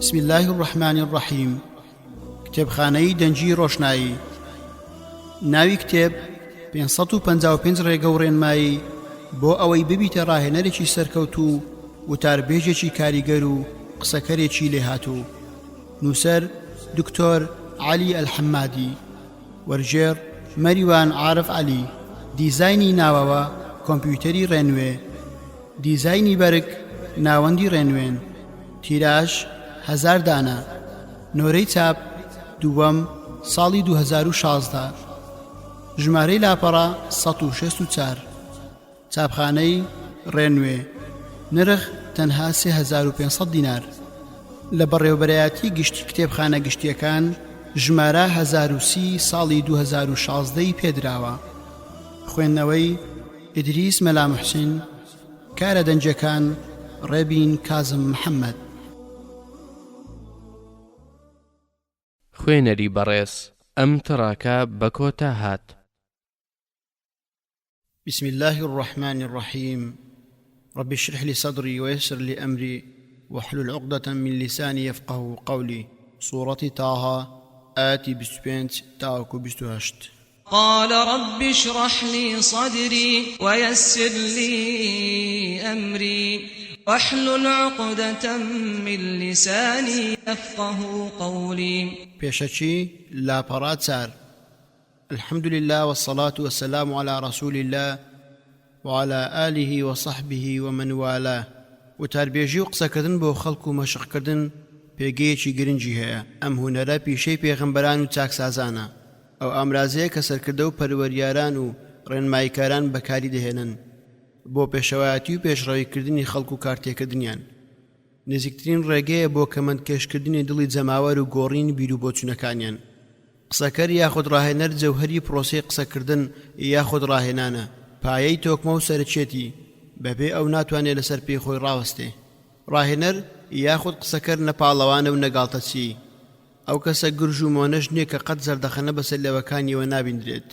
بسم الله الرحمن الرحيم. کتێبخانەی دەنجی ڕۆشنایی. ناوی کتێب 555 ڕێگە و ڕێنمایی بۆ ئەوەی ببیتە ڕاهێنەرێکی سەرکەوتوو وتاربێژێکی کاریگەر و قسەکەرێکی لێهاتوو. نووسەر دکتۆر علی الحەمادی، وەرجێڕ مەریوان عارف علی. دیزایانی ناوەوە کۆمپیوتەری ڕێنوێ، دیزایانی بەرگ ناوەندی ڕێنوێن، تیراژ 1000 دانە، نۆرەی چاپ دووەم ساڵی 2016، ژمارەی لاپەڕە 164، چاپخانەی ڕێنوێ، نرخ تەنها 3500 دینار. لە بەڕێوەبەرایەتی گشتی کتێبخانە گشتیەکان ژمارە 1030 ساڵی 2016 پێدراوە. خوێندنەوەی ئیدریس مەلا موحسین، کارە دەنجەکان ڕێبین کازم محەممەد. خوێنەری بەڕێز ئەم تڕاکە بە کۆتا هات. بسم الله الرحمن الرحيم. رب اشرح لي صدري ويسر لي أمري واحلل عقدة من لساني يفقه قولي. سورة طه آية 25 تاوكو 28. قال رب اشرح لي صدري ويسر لي أمري واحلل عقدة من لساني يفقه قولي. بيشتشي لا براتسار. الحمد لله والصلاة والسلام على رسول الله وعلى آله وصحبه ومن والاه. وتربيجي وقسەکردن بۆ خەڵک و مەشقکردن پێگەیەکی گرنگی هەیە. ئەم هونەرە پیشەی پێغەمبەران و چاکسازانە. ئەو ئامرازەیە کە سەرکردە و پەروەریاران و ڕێنماییکاران بەکاری دەهێنن بۆ پێشەوایەتی و پێشڕەویکردنی خەڵک و کارتێکردنیان. نزیکترین ڕێگەیە بۆ کەمەندکێشکردنی دڵی جەماوەر و گۆڕین بیر و بۆچوونەکانیان. قسەکەر یاخود ڕاهێنەر جەوهەری پرۆسەی قسەکردن یاخود ڕاهێنانە، پایەی تۆکمە و سەرچێتی، بەبێ ئەو ناتوانێت لەسەر پێی خۆی ڕاوەستێ. ڕاهێنەر یاخود قسەکەر نەپاڵەوانە و نەگاڵتەچی، ئەو کەسە گرژ و مۆنەش نییە کە قەت زەردەخەنە بەسەر لێوەکانیەوە نابیندرێت.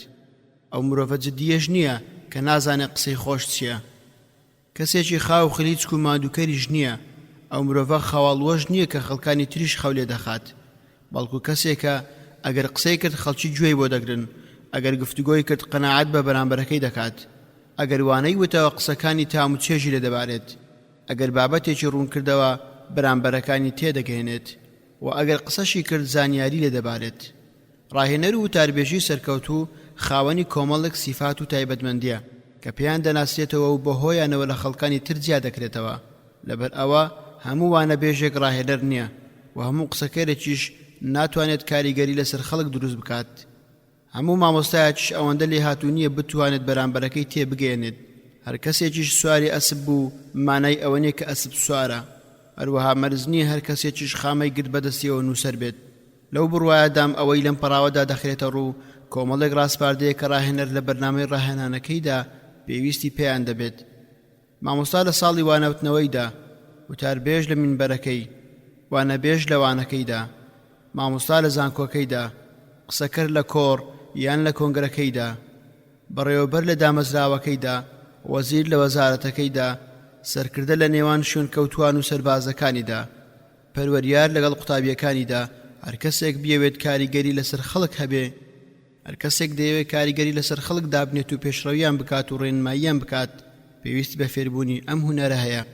ئەو مرۆڤە جددیەش نییە کە نازانێت قسەی خۆش چییە. کەسێکی خاو خلیچک و مادووکەریش نییە. ئەو مرۆڤە خەواڵوەش نییە کە خەڵکانی تریش خەو لێ دەخات، بەڵکو کەسێکە ئەگەر قسەی کرد خەڵکی گوێی بۆ دەگرن، ئەگەر گفتوگۆی کرد قەناعەت بە بەرامبەرەکەی دەکات، ئەگەر وانەی وتەوە قسەکانی تام و چێژی لێ دەبارێت، ئەگەر بابەتێکی ڕوون کردەوە بەرامبەرەکانی تێدەگەێنێت، و ئەگەر قسەشی کرد زانیاری لێ دەبارێت. ڕاهێنەر و وتاربێژی سەرکەوتوو خاوەنی کۆمەڵێک سیفات و تایبەتمەندیە کە پێیان دەناسرێتەوە و بە هۆیانەوە لە خەڵکانی تر جیا دەکرێتەوە. لەبەر ئەوە هەموو وانە بێژێک ڕاهێنەر نییە و هەموو قسەکەرێکیش ناتوانێت کاریگەری لەسەر خەڵک دروست بکات. هەموو مامۆستایەکیش ئەوەندە لێ هاتوو نییە بتوانێت بەرامبەرەکەی تێبگەێنێت. هەر کەسێکیش سواری ئەسب بوو مانای ئەوە نیە کە ئەسب سوارە. هەروەها مەرز نییە هەر کەسێکیش خامەی گرت بەدەستیەوە نووسەر بێت. لەو بڕوایەدام ئەوەی لەم پەراوەدا دەخرێتە ڕوو کۆمەڵێک ڕاستپاردەیە کە ڕاهێنەر لە بەرنامەی ڕاهێنانەکەیدا پێویستی پێیان دەبێت. مامۆستا لە ساڵی وانەوتنەوەیدا، وتاربێژ لە مینبەرەکەی، وانەبێژ لە وانەکەیدا، مامۆستا لە زانکۆکەیدا، قسەکەر لە کۆڕ یان لە کۆنگرەکەیدا، بەڕێوەبەر لە دامەزراوەکەیدا، وەزیر لە وەزارەتەکەیدا، سەرکردە لە نێوان شوێنکەوتوان و سەربازەکانیدا، پەروەریار لەگەڵ قوتابیەکانیدا. هەر کەسێک بیەوێت کاریگەری لەسەر خەڵک هەبێ، هەر کەسێک دەیەوێت کاریگەری لەسەر خەڵک دابنێت و پێشڕەویان بکات و ڕێنماییان بکات، پێویست بە فێربوونی ئەم هونەرە هەیە.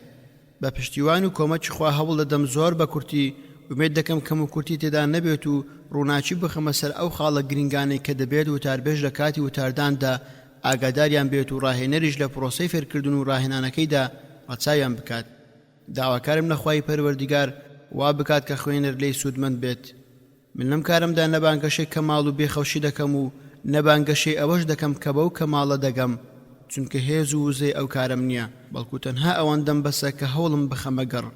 بە پشتیوان و کۆمەکی خوا هەوڵ دەدەم زۆر بە کورتی، ومێد دەکەم کەم و کورتی تێدا نەبێت و ڕووناچی بخەمە سەر ئەو خاڵە گرنگانەی کە دەبێت وتاربێژ لە کاتی وتارداندا ئاگاداریان بێت و ڕاهێنەریش لە پرۆسەی فێرکردن و ڕاهێنانەکەیدا ڕەچاویان بکات. داواکارم لە خوای پەروەردیگار وا بکات کە خوێنەر لێی سوودمەند بێت. من لەم کارمدا نەبانگەشەی کەماڵ و بێخەوشی دەکەم و نەبانگەشەی ئەوەش دەکەم کە بەو کەماڵە دەگەم، چونکە هێز و وزەی ئەو کارم نییە، بەڵکو تەنها ئەوەندەم بەسە کە هەوڵم بخەمە گەڕ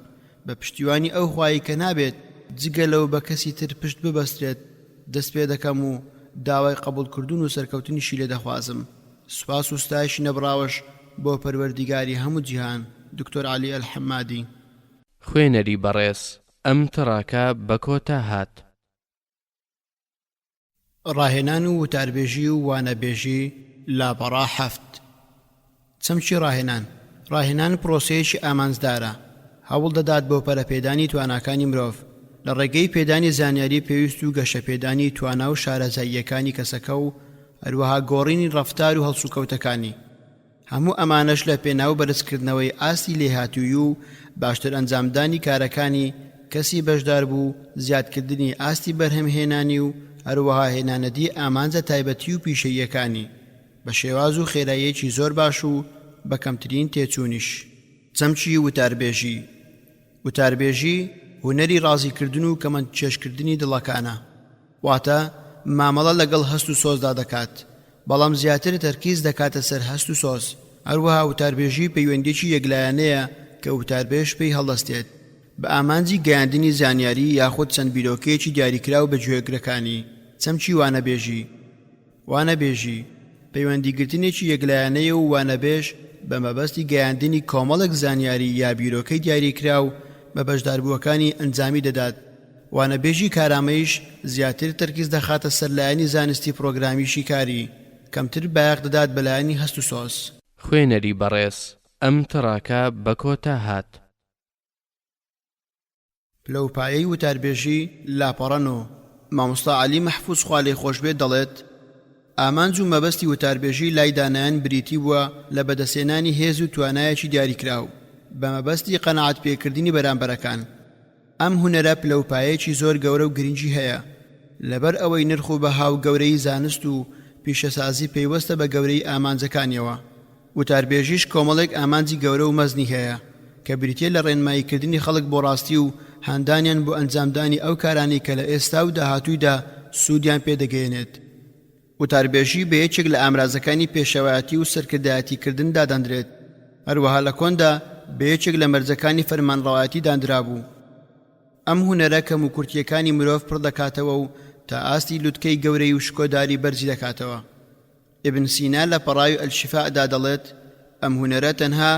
بە پشتیوانی ئەو خوایی کە نابێت جگە لەو بە کەسی تر پشت ببەسترێت دەست پێ دەکەم و داوای قبولکردن و سەرکەوتنیشی لێ دەخوازم. سوپاس و ستایشی نەبراوەش بۆ پەروەردیگاری هەموو جیهان. دکتۆر علی الحەمادی. خوێنەری بەڕێز ئەم تڕاکە بە کۆتا هات. ڕاهێنان و وتاربێژی و وانەبێژی لاپەڕا 7. چەمچی ڕاهێنان پرۆسەیەکی ئامانزدارە، هەوڵ دەدات بۆ پەرەپێدانی تواناکانی مرۆڤ لە ڕێگەی پێدانی زانیاری پێویست و گەشە پێدانی توانا و شارەزاییەکانی کەسەکە و هەروەها گۆڕینی ڕەفتار و هەڵسوکەوتەکانی. هەموو ئەمانەش لە پێناو بەرزکردنەوەی ئاستی لێهاتووی و باشتر ئەنجامدانی کارەکانی کەسی بەشدار بوو، زیادکردنی ئاستی بەرهەمهێنانی و هەروەها هێنانەدی ئامانجە تایبەتی و پیشەییەکانی بە شێواز و خێراییەکی زۆر باش و بە کەمترین تێچوونیش. چەمچی وتاربێژی. وتاربێژی هونەری ڕازیکردن و کەمەند چێشکردنی دڵەکانە، واتە مامەڵە لەگەڵ هەست و سۆزدا دەکات، بەڵام زیاتر تەرکیز دەکاتە سەر هەست و سۆز. هەروەها وتاربێژی پەیوەندێکی یەکلایەنەیە کە وتاربێژ پێی هەڵدەستێت بە ئامانجی گەیاندنی زانیاری یاخود چەند بیرۆکەیەکی دیاریکراو بە گوێگرەکانی. چەمچی وانەبێژی. وانەبێژی پەیوەندیگرتنێکی یەکلایەنەیە و وانەبێژ بە مەبەستی گەیاندنی کۆمەڵێک زانیاری یا بیرۆکەی دیاریکراو بە بەشداربووەکانی ئەنجامی دەدات. وانەبێژی کارامەیش زیاتر تەرکیز دەخاتە سەر لایەنی زانستی پرۆگرامیشی کاری، کەمتر بایەق دەدات بەلایەنی هەست و سۆز. خوێنەری بەڕێز، ئەم تڕاکە بە کۆتا هات. پلەپایەی وتاربێژی لاپەڕەنۆ. مامۆستا عەلی مەحفوظ خوا لێی خۆش بێت دەڵێت ئامانج و مەبەستی وتاربێژی لای دانایان بریتی بووە لە بەدەستێنانی هێز و توانایەکی دیاریکراو بە مەبەستی قەنەعەت پێکردنی بەرامبەرەکان. ئەم هونەرە پلەپایەکی زۆر گەورە و گرنگی هەیە لەبەر ئەوەی نرخ و بەها و گەورەی زانست و پیشەسازی پەیوەستە بە گەورەی ئامانجەکانیەوە. وتاربێژیش کۆمەڵێک ئامانجی گەورە و مەزنی هەیە کە بریتیە لە ڕێنماییکردنی خەڵک بۆ ڕاستی و هەندانیان بۆ ئەنجامدانی ئەو کارانی کە لە ئێستا و داهاتوویدا سوودیان پێدەگەێنێت. وتاربێژی بە یەکێک لە ئامرازەکانی پێشەوایەتی و سەرکردایەتیکردن دادەنرێت. هەروەها لە کۆندا بە یەکێک لە مەرجەکانی فەرمانڕەوایەتی دانرابوو. ئەم هونەرە کەم و کورتیەکانی مرۆڤ پڕ دەکاتەوە و تا ئاستی لوتکەی گەورەی و شکۆداری بەرزی دەکاتەوە. ئیبن سینا لە پەڕای ئەلشیفاءدا دەڵێت ئەم هونەرە تەنها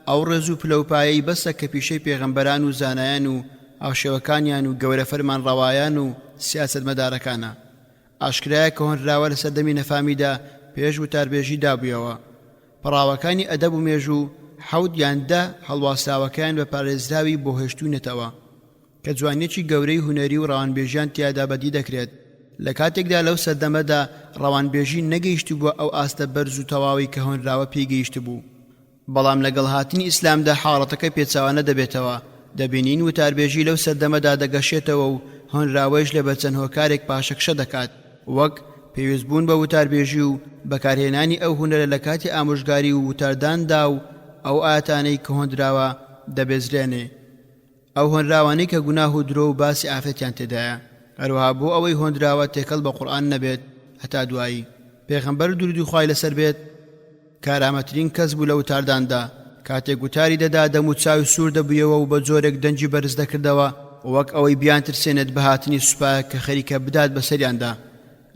ئەو ڕێز و پلەپایەی بەسە کە پیشەی پێغەمبەران و زانایان و ئاوشێوەکانیان و گەورە فەرمانڕەوایان و سیاسەتمەدارەکانە. ئاشکرایە کە هۆنراوە لە سەردەمی نەفامیدا پێش وتاربێژی دابوویەوە. پەڕاوەکانی ئەدەب و مێژوو 7 یان 10 هەڵواساوەکەیان بە پارێزراوی بۆ هێشتوونەتەوە کە جوانێکی گەورەی هونەری و ڕەوانبێژیان تیادا بەدی دەکرێت. لە کاتێکدا لەو سەردەمەدا ڕەوانبێژی نەگەیشت بووە ئەو ئاستە بەرز و تەواوی کە هۆنراوە پێیگەیشت بوو. بەڵام لەگەڵ هاتنی ئیسلامدا حاڵەتەکە پێچاوانە دەبێتەوە. دەبینین وتاربێژی لەو سەردەمەدا دەگەشێتەوە و هۆنراوەیش لە بەرچەند هۆکارێک پاشەکشە دەکات، وەک پێویستبوون بە وتاربێژی و بەکارهێنانی ئەو هونەرە لە کاتی ئامۆژگاری و وتارداندا و ئەو ئاتانەی کە هۆندراوە دەبێزرێنێ، ئەو هۆنراوانەی کە گوناه و درۆ و باسی ئافرەتیان تێدایە. هەروەها بۆ ئەوەی هۆندراوە تێکەڵ بە قورئان نەبێت هەتا دوایی. پێغەمبەر درودی خوای لەسەر بێت کارامەترین کەس بوو لە وتارداندا، کاتێک وتاری دەدا دەم و چاوی سوور دەبوویەوە و بە جۆرێک دەنجی بەرز دەکردەوە وەک ئەوەی بیان ترسێنێت بە هاتنی سوپایە کە خەریکە بدات بەسەریاندا.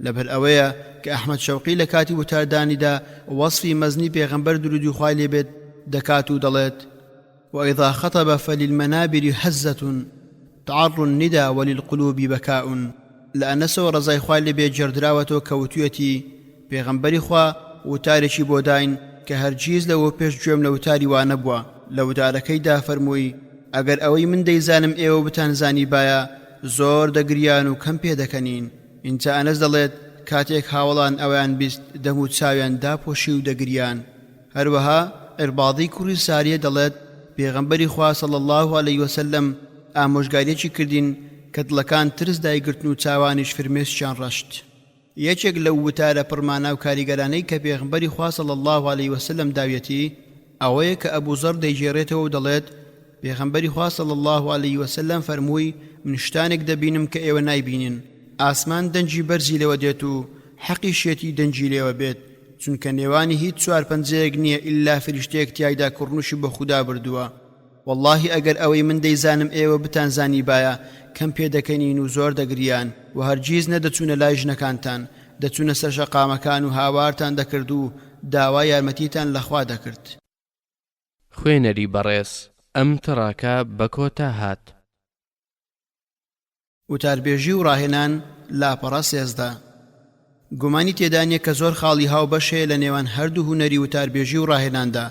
لەبەر ئەوەیە کە ئەحمەد شەوقی لە کاتی وتاردانیدا وەصفی مەزنی پێغەمبەر درودی خوای لێبێت دەکات و دەڵێت وإذا خطب فللمنابر هزة تعر الندى وللقلوب بكاء. لأنس ورزاي خوای لێبێت جێردراوەتەوە کەوتویەتی پێغەمبەری خوا وتارێکی بۆ داین کە هەرگیز لەوە پێش گوێم لە وتاری وا نەبووە. لە وتارەکەیدا فەرمووی ئەگەر ئەوەی من دەیزانم ئێوە بتانزانی باە زۆر دەگریان و کەم پێدەکەنین. اینجا ئەنەس دەڵێت کاتێک هاوڵان ئەویان بیست دەم و چاویان داپۆشی و دەگریان. هەروەها ئەرباضی کوڕی ساریە دەڵێت پێغەمبەری خوا صلی الله علیه وسلم ئامۆژگاریەکی کردین کە دڵەکان ترس دایگرتن و چاوانیش فرمێسکیان ڕەشت. یەکێک لەو وتارە پڕمانە و کاریگەرانەی کە پێغەمبەری خوا صلی الله علیه وسلم داویەتی ئەوەیە کە ئەبوو زەر دەیگێڕێتەوە و دەڵێت پێغەمبەری خوا صلی الله علیه وسلم فەرمووی من شتانێک دەبینم کە ئێوە نایبینن. ئاسمان دەنجی بەرزی لەوە دێت و حەقی شێتی دەنجی لێوە بێت، چونکە نێوانی هیچ چوار پەنجەیەک نییە ئیلا فریشتەیەک تیایدا کوڕنوشی بە خوددا بردووە. واللهی ئەگەر ئەوەی من دەیزانم ئێوە بتانزانی باە کەم پێدەکەنین و زۆر دەگریان و هەرگیز نەدەچوونە لای ژنەکانتان، دەچوونە سەر شەقامەکان و هاوارتان دەکرد و داوای یارمەتیتان لەخوا دەکرد. خوێنەری بەڕێز، ئەم تڕاکە بە کۆتا هات. وتاربێژی و ڕاهێنان لاپەڕە 13. گومانی تێدانیە کە زۆر خاڵی هاو بەشەیە لە نێوان هەردوو هونەری وتاربێژی و ڕاهێناندا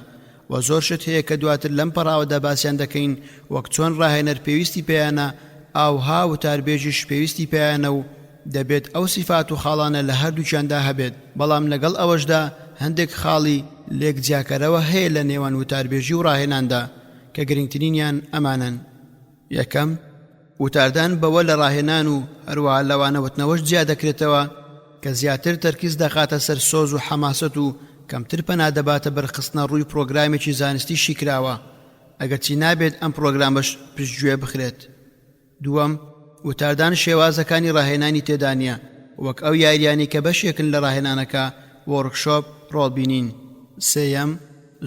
و زۆر شت هەیە کە دواتر لەم پەڕاوەدا باسییان دەکەین وەک چۆن ڕاهێنەر پێویستی پێیانە ئاوها وتاربێژیش پێویستی پێیانە و دەبێت ئەو سیفات و خاڵانە لە هەردووچیاندا هەبێت بەڵام لەگەڵ ئەوەشدا هەندێک خاڵی لێک جیاکەرەوە هەیە لە نێوان وتاربێژی و ڕاهێناندا کە گرنگترینیان ئەمانن. یەکەم، وتاردان بەوە لە ڕاهێنان و هەروەها لەوانە وتنەوەش جیا دەکرێتەوە کە زیاتر تەرکیز دەخاتە سەر سۆز و حەماسەت و کەمتر پەنا دەباتە بەرخستنە ڕووی پرۆگرامێکی زانستی شیکراوە ئەگەرچی نابێت ئەم پرۆگرامەش پشتگوێ بخرێت. دووەم، وتاردان شێوازەکانی ڕاهێنانی تێدا نییە وەک ئەو یاریانی کە بەشێکن لە ڕاهێنانەکە وەرکشۆپ ڕۆڵبینین. سێیەم،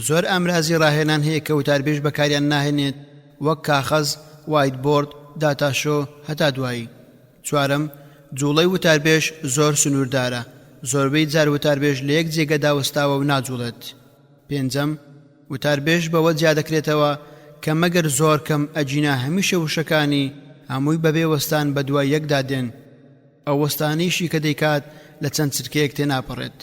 زۆر ئامرازی ڕاهێنان هەیە کە وتاربێژ بەکاریان ناهێنێت وەک کاغەز، وایت بۆرد، داتاشۆ هەتا دوایی. چوارەم، جوڵەی وتاربێژ زۆر سنووردارە، زۆربەی جار وتاربێژ لە یەک جێگەدا وەستاوە و ناجوڵێت. پێنجەم، وتاربێژ بەوە جیا دەکرێتەوە کە مەگەر زۆر کەم ئەجینا هەمیشە وشەکانی هەمووی بەبێ وەستان بە دوای یەکدا دێن، ئەو وەستانیشی کە دەیکات لە چەند چرکەیەک تێناپەڕێت.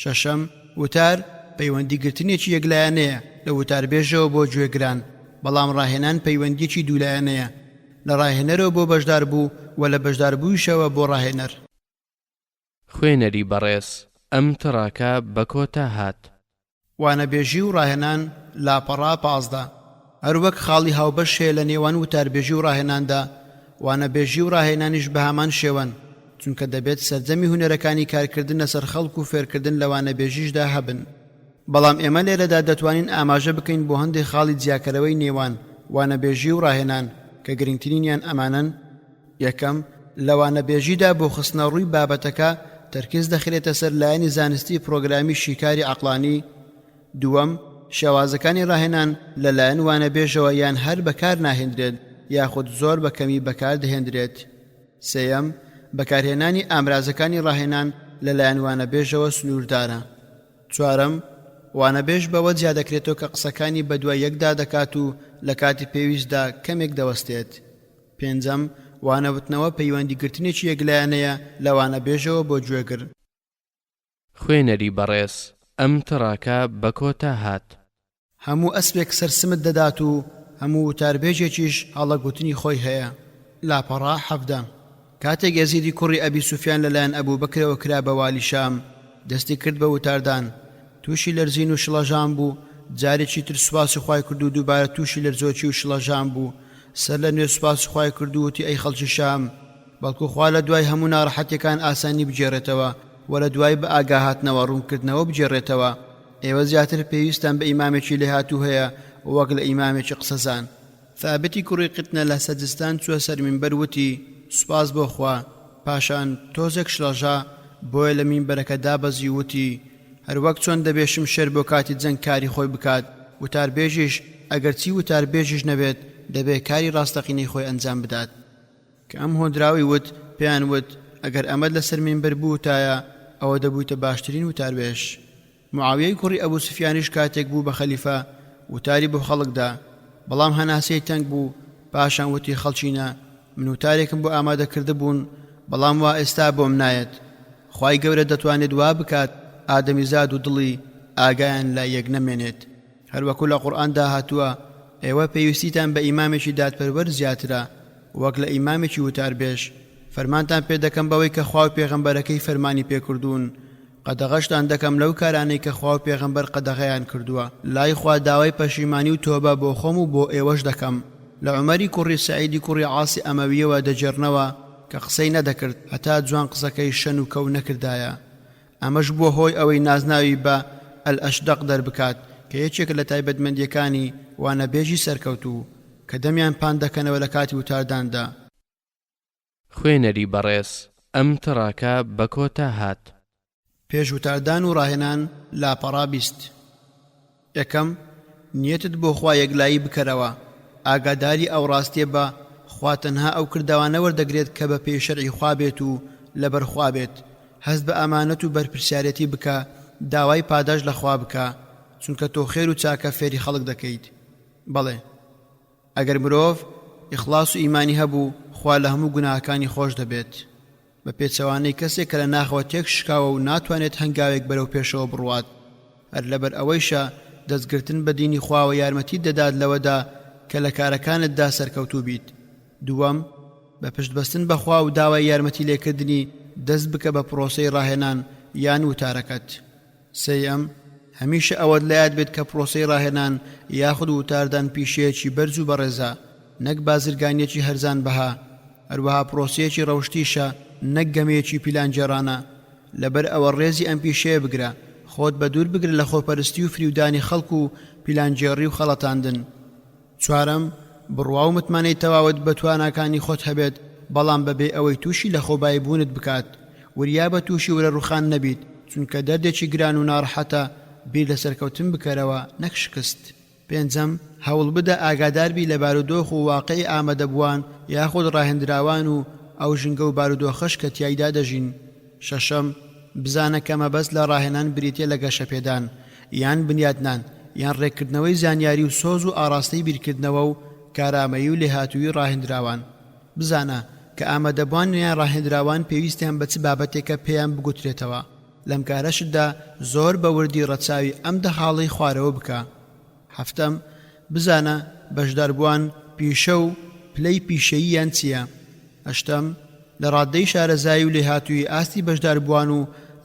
شەشەم، وتار پەیوەندیگرتنێکی یەکلایەنەیە لە وتاربێژەوە بۆ گوێگران بەڵام ڕاهێنان پەیوەندیەکی دوولایەنەیە لە ڕاهێنەرەوە بۆ بەشدار بوو و لە بەشداربوویشەوە بۆ ڕاهێنەر. خوێنەری بەڕێز، ئەم تڕاکە بە کۆتا هات. وانەبێژی و ڕاهێنان لاپەڕا 15. هەروەک خاڵی هاوبەش هەیە لە نێوان وتاربێژی و ڕاهێناندا، وانەبێژی و ڕاهێنانیش بە هەمان شێوەن چونکە دەبێت سەرجەمی هونەرەکانی کارکردن لەسەر خەڵک و فێرکردن لە وانەبێژیشدا هەبن. بەڵام ئێمە لێرەدا دەتوانین ئاماژە بکەین بۆ هەندێک خاڵی جیاکەرەوەی نێوان وانەبێژی و ڕاهێنان کە گرنگترینیان ئەمانن. یەکەم، لە وانەبێژیدا بۆ خستنە ڕووی بابەتەکە تەرکیز دەخرێتە سەر لایەنی زانستی پرۆگرامی شیکاری عەقڵانی. دووەم، شێوازەکانی ڕاهێنان لەلایەن وانەبێژەوە یان هەر بەکار ناهێنرێت یاخود زۆر بەکەمی بەکار دەهێنرێت. سێیەم، بەکارهێنانی ئامرازەکانی ڕاهێنان لەلایەن وانەبێژەوە سنووردارە. چوارەم، وانەبێژ بەوە جیا دەکرێتەوە کە قسەکانی بە دوای یەکدا دەکات و لە کاتی پێویستدا کەمێک دەوەستێت. پێنجەم، وانەوتنەوە پەیوەندیگرتنێکی یەکلایەنەیە لە وانەبێژەوە بۆ گوێگر. خوێنەری بەڕێز، ئەم تڕاکە بە کۆتا هات. هەموو ئەسپێک سەرسمت دەدات و هەموو وتاربێژێکیش هەڵەگوتنی خۆی هەیە. لاپەڕا 17. کاتێک یەزیدی کوڕی ئەبی سوفیان لەلایەن ئەبوو بەکرەوە کرا بە والی شام، دەستی کرد بە وتاردان، تووشی لەرزین و شڵەژان بوو، جارێکی تر سوپاسی خوای کرد و دووبارە تووشی لەرزۆکی و شڵەژان بوو، سەر لە نوێ سوپاسی خوای کرد و وتی ئەی خەڵکی شام، بەڵکو خوا لە دوای هەموو ناڕەحەتیەکان ئاسانی بجێڕێتەوە و لە دوای بە ئاگاهاتنەوە ڕوونکردنەوە بجێڕێتەوە. ئێوە زیاتر پێویستان بە ئیمامێکی لێهاتوو هەیە وەک لە ئیمامێکی قسەزان. ثابتی کوڕی قتنە لە سەجستان چووە سەر مینبەر وتی سوپاس بۆ خوا، پاشان تۆزێک شڵەژا بۆیە لە مینبەرەکە دابەزی وتی هەروەک چۆن دەبێشم شێر بۆ کاتی جەنگ کاری خۆی بکات، وتاربێژیش ئەگەرچی وتاربێژیش نەبێت دەبێت کاری ڕاستەقینەی خۆی ئەنجام بدات. کە ئەم هۆدراوی وت پێیان وت ئەگەر ئەمەد لەسەر مینبەر بووتایە ئەوە دەبوویتە باشترین وتاربێژ. معاویەی کوڕی ئەبوو سوفیانیش کاتێک بوو بە خەلیفە وتاری بۆ خەڵکدا، بەڵام هەناسەی تەنگ بوو. پاشان وتی خەڵچینە من وتارێکم بۆ ئامادە کرده بوون بەڵام وا ئێستا بۆم نایەت. خوای گەورە دەتوانێت وا بکات ئادەمیزاد و دڵی ئاگایان لە یەک نەمێنێت. هەروەکو لە قورئاندا هاتووە ئێوە پێویستیتان بە ئیمامێکی دادپەروەر زیاترە وەک لە ئیمامێکی وتاربێژ. فەرمانتان پێ دەکەم بەوەی کە خوا و پێغەمبەرەکەی فەرمانی پێکردوون، قەدەغەشتان دەکەم لەو کارانەی کە خوا و پێغەمبەر قەدەغەیان کردووە. لای خوا داوای پەشیمانی و تۆبە بۆ خۆم و بۆ ئێوەش دەکەم. لە عومەری کوڕی سەعیدی کوڕی عاسی ئەمەویەوە دەجێڕنەوە کە قسەی نەدەکرد هەتا جوان قسەکەی شەن و کەو نەکردایە. ئەمەش بووە هۆی ئەوەی نازناوی بە ئەلئەشدەق دەربکات کە یەکێک لە تایبەتمەندیەکانی وانەبێژی سەرکەوتوو کە دەمیان پان دەکەنەوە لە کاتی وتارداندا. خوێنەری بەڕێز، ئەم تڕاکە بە کۆتا هات. پێش وتاردان و ڕاهێنان لاپەڕا 20. یەکەم، نیەتت بۆ خوا یەکلایی بکەرەوە، ئاگاداری ئەو ڕاستیە بە خوا تەنها ئەو کرداوانە وەردەگرێت کە بە پێی شەرعی خوا بێت و لەبەر خوا بێت. هەست بە ئەمانەت و بەرپرسیارەتی بکە، داوای پاداش لە خوا بکە، چونکە تۆ خێر و چاکە فێری خەڵک دەکەیت. بەڵێ ئەگەر مرۆڤ ئیخلاس و ئیمانی هەبوو خوا لە هەموو گوناهەکانی خۆش دەبێت. بە پێچەوانەی کەسێک کە لە ناخەوە تێک شکاوە و ناتوانێت هەنگاوێک بەرەو پێشەوە بڕوات. هەر لەبەر ئەوەیشە دەستگرتن بە دینی خواوە یارمەتی دەدات لەوەدا کە لە کارەکانتدا سەرکەوتوو بیت. دووەم بە پشتبەستن بەخوا و داوای یارمەتی لێکردنی دەست بکە بە پرۆسەی ڕاهێنان یان وتارەکەت. سێیەم هەمیشە ئەوەت لە یاد بێت کە پرۆسەی ڕاهێنان یاخود وتاردان پیشەیەکی بەرز و بەڕێزە، نەک بازرگانیەکی هەرزان بەها. هەروەها پرۆسەیەکی ڕەوشتیشە، نەک گەمەیەکی پیلانجێڕانە. لەبەر ئەوە ڕێزی ئەم پیشەیە بگرە، خۆت بە دوور بگرە لە خۆپەرستی و فریودانی خەڵک و پیلانجێڕی و خەڵەتاندن. چوارەم بڕوا و متمانەی تەواوت بە تواناکانی خۆت هەبێت، بەڵام بەبێ ئەوەی تووشی لە خۆبایی بوونت بکات. وریا بە تووشی وەرە ڕوخان نەبیت، چونکە دەردێکی گران و ناڕەحەتە، بیر لە سەرکەوتن بکەرەوە نەک شکست. پێنجەم هەوڵ بدە ئاگاداربی لە بارودۆخ و واقعی ئامادەبووان یاخود ڕاهێنراوان و ئەو ژنگە و بارودۆخەش کە تیایدا دەژین. شەشەم بزانە کە مەبەست لە ڕاهێنان بریتێ لە گەشەپێدان یان بنیادنان یان ڕێککردنەوەی زانیاری و سۆز و ئاراستەی بیرکردنەوە و کارامەیی و لێهاتووی ڕاهێنراوان. بزانە کە ئامادەبووان یان ڕاهێنراوان پێویستیان بە چ بابەتێکە پێیان بگوترێتەوە. لەم کارەشتدا زۆر بە وردی ڕەچاوی ئەم دەحاڵەی خوارەوە بکە. هەفتەم بزانە بەشداربووان پیشە و پلەی پیشەییان چییە. هەشتەم لە ڕادەی شارەزایی و لێهاتووی ئاستی بەشداربووان و